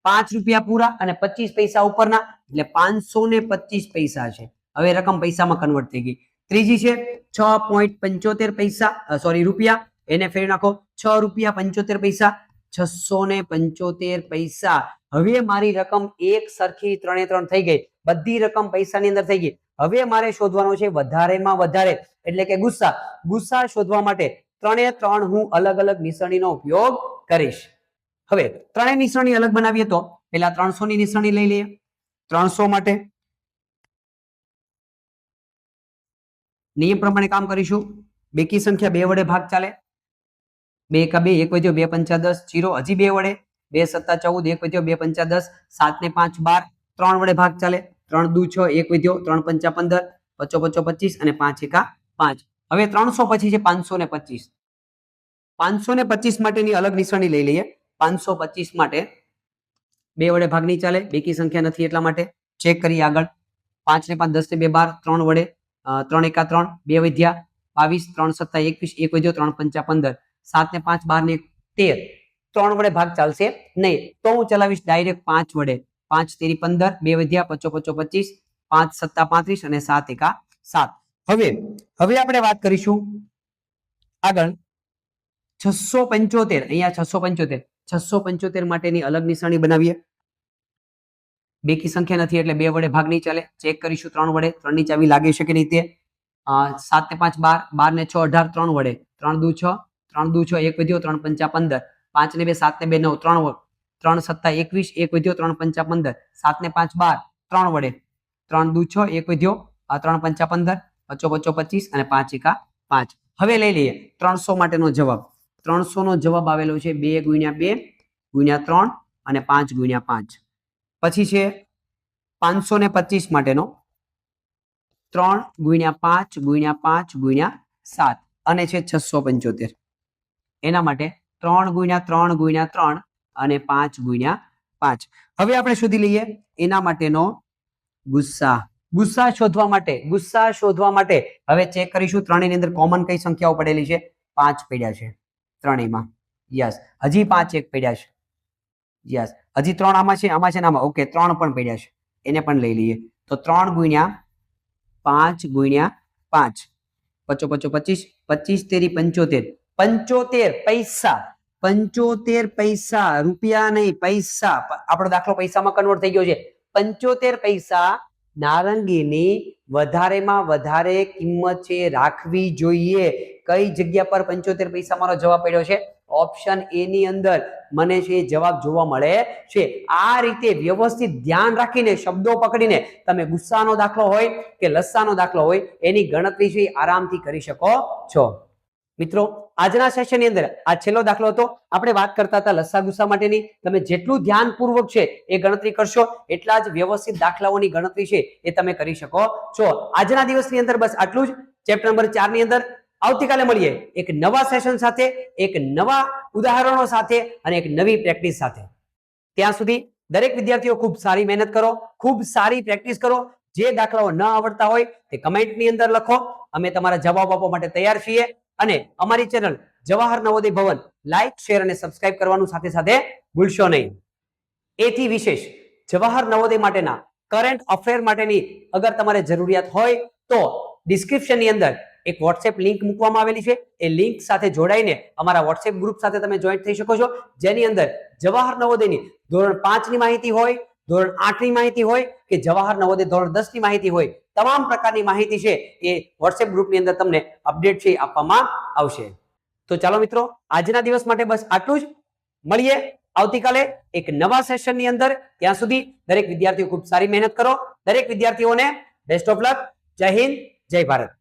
₹5 પૂરા અને 25 પૈસા ઉપરના એટલે 525 પૈસા છે. હવે રકમ પૈસામાં કન્વર્ટ થઈ ગઈ. ત્રીજી છે 6.75 રૂપિયા, એને ફેરવી નાખો ₹6.75, 675 પૈસા. હવે મારી રકમ એક સરખી ત્રણે ત્રણ થઈ ગઈ, બધી રકમ પૈસાની અંદર થઈ ગઈ. હવે મારે શોધવાનો છે વધારેમાં વધારે એટલે કે ગુસ્સા શોધવા માટે ત્રણે ત્રણ હું અલગ અલગ નિશાનીનો ઉપયોગ કરીશ. હવે ત્રણેય નિશાની અલગ બનાવીએ તો પેલા 300 ની નિશાની લઈ લઈએ. 300 માટે નિયમ પ્રમાણે કામ કરીશું. બેકી સંખ્યા 2 વડે ભાગ ચાલે. 2 એકા 2, 1 વધ્યો, 2 પંચા 10, 0 હજી 2 વડે, 2 સત્તા 14, 1 વધ્યો, 2 પંચા 10, 7 ને 5 12, 3 વડે ભાગ ચાલે. 3 દુ 6, 1 વધ્યો, 3 પંચા 15, 5 પચો 25 અને 5 એકા 5. હવે 300 પછી છે 525. 525 માટેની અલગ નિશાની લઈ લઈએ. 525 માટે 2 વડે ભાગ નહીં ચાલે, બેકી સંખ્યા નથી એટલા માટે ચેક કરીએ આગળ. 5 ને 5 10 ને 2 12, 3 વડે 3 એકા 3, 2 વધ્યા 22, 3 સત્તા 21, 1 વધ્યો, 3 પંચા 15, 7 ને 5 12 ને 13. 3 વડે ભાગ ચાલશે નહીં તો હું ચલાવીશ ડાયરેક્ટ 5 વડે. 5 તેરી 15, 2 વધ્યા 5 પચો 25, 5 સત્તા 35 અને 7 એકા 7. હવે આપણે વાત કરીશું આગળ 675. અહીંયા 675 માટેની અલગ નિશાની બનાવીએ. બેકી સંખ્યા નથી એટલે 2 વડે ભાગ નહીં ચાલે. ચેક કરીશું 3 વડે. 3 ની ચાવી લાગી શકે નહીં તે. 7 ને 5 12, 12 ને 6 18, 3 વડે 3 દુ 6, 3 દુ 6, 1 વધ્યો, 3 પંચા 15, 5 ને 2 7 ને 2 9, 3 સત્તા 21, 1 વધ્યો, 3 પંચા 15, 7 ને 5 12, 3 વડે 3 દુ 6, 1 વધ્યો, 3 પંચા 15, 5 પચો 25 અને 5 એકા 5. હવે લઈ લઈએ 300 માટેનો જવાબ. 300 નો જવાબ આવેલો છે 2 ગુણ્યા 2 ગુણ્યા 3 અને 5 ગુણ્યા 5. પછી છે 525 માટેનો 3 ગુણ્યા 5 ગુણ્યા 5 ગુણ્યા 7 અને છે 675. એના માટે 3 ગુણ્યા 3 ગુણ્યા 3 અને 5 ગુણ્યા 5. હવે આપણે શોધી લઈએ એના માટેનો ગુસ્સા. ગુસ્સા શોધવા માટે હવે ચેક કરીશું ત્રણેયની અંદર કોમન કઈ સંખ્યાઓ પડેલી છે? 5 પડ્યા છે ત્રણેયમાં. યસ. હજી 5 એક પડ્યા છે. યસ. હજી 3 આમાં છે ને આમાં. ઓકે, 3 પણ પડ્યા છે, એને પણ લઈ લઈએ. તો 3 ગુણ્યા 5 ગુણ્યા 5, 5 25, 25 તેરી 75, 75 પૈસા. 75 પૈસા, રૂપિયા નહીં, પૈસા. આપણો દાખલો પૈસામાં કન્વર્ટ થઈ ગયો છે. 75 પૈસા નારંગીની વધારેમાં વધારે કિંમત છે રાખવી જોઈએ. કઈ જગ્યા પર 75 પૈસા મારો જવાબ પડ્યો છે? ઓપ્શન એ ની અંદર મને છે જવાબ જોવા મળે છે. આ રીતે વ્યવસ્થિત ધ્યાન રાખીને શબ્દો પકડીને તમે ગુસ્સાનો દાખલો હોય કે લસ્સાનો દાખલો હોય એની ગણતરી છે આરામથી કરી શકો છો. મિત્રો, આજના સેશનની અંદર આ છેલ્લો દાખલો હતો. આપણે વાત કરતા હતા લસ્સા ગુસ્સા માટેની. તમે જેટલું ધ્યાનપૂર્વક છે એ ગણતરી કરશો એટલા જ વ્યવસ્થિત દાખલાઓની ગણતરી છે એ તમે કરી શકો છો. આજના દિવસની અંદર બસ આટલું જ. ચેપ્ટર નંબર 4 ની અંદર આવતીકાલે મળીએ એક નવા સેશન સાથે, એક નવા ઉદાહરણો સાથે અને એક નવી પ્રેક્ટિસ સાથે. ત્યાં સુધી દરેક વિદ્યાર્થીઓ ખૂબ સારી મહેનત કરો, ખૂબ સારી પ્રેક્ટિસ કરો. જે દાખલાઓ ન આવડતા હોય તે કમેન્ટની અંદર લખો. અમે તમારા જવાબ આપવા માટે તૈયાર છીએ. અને અમારી ચેનલ જવાહર નવોદય ભવન લાઈક, શેર અને સબસ્ક્રાઇબ કરવાનું સાથે સાથે ભૂલશો નહીં. એથી વિશેષ જવાહર નવોદય માટેના કરંટ અફેર માટેની અગર તમારે જરૂરિયાત હોય તો ડિસ્ક્રિપ્શનની અંદર એક WhatsApp લિંક મૂકવામાં આવેલી છે. એ લિંક સાથે જોડાઈને અમારા WhatsApp ગ્રુપ સાથે તમે જોઈન્ટ થઈ શકો છો, જેની અંદર જવાહર નવોદયની ધોરણ 5 ની માહિતી હોય, ધોરણ 8 ની માહિતી હોય કે જવાહર નવોદય ધોરણ 10 ની માહિતી હોય, તમામ પ્રકારની માહિતી છે એ WhatsApp ગ્રુપની અંદર તમને અપડેટ છે આપવામાં આવશે. તો ચાલો મિત્રો, આજના દિવસ માટે બસ આટલું જ. મળીએ આવતીકાલે એક નવા સેશનની અંદર. ત્યાં સુધી દરેક વિદ્યાર્થીઓ ખૂબ સારી મહેનત કરો. દરેક વિદ્યાર્થીઓને બેસ્ટ ઓફ લક. જય હિન્દ, જય ભારત.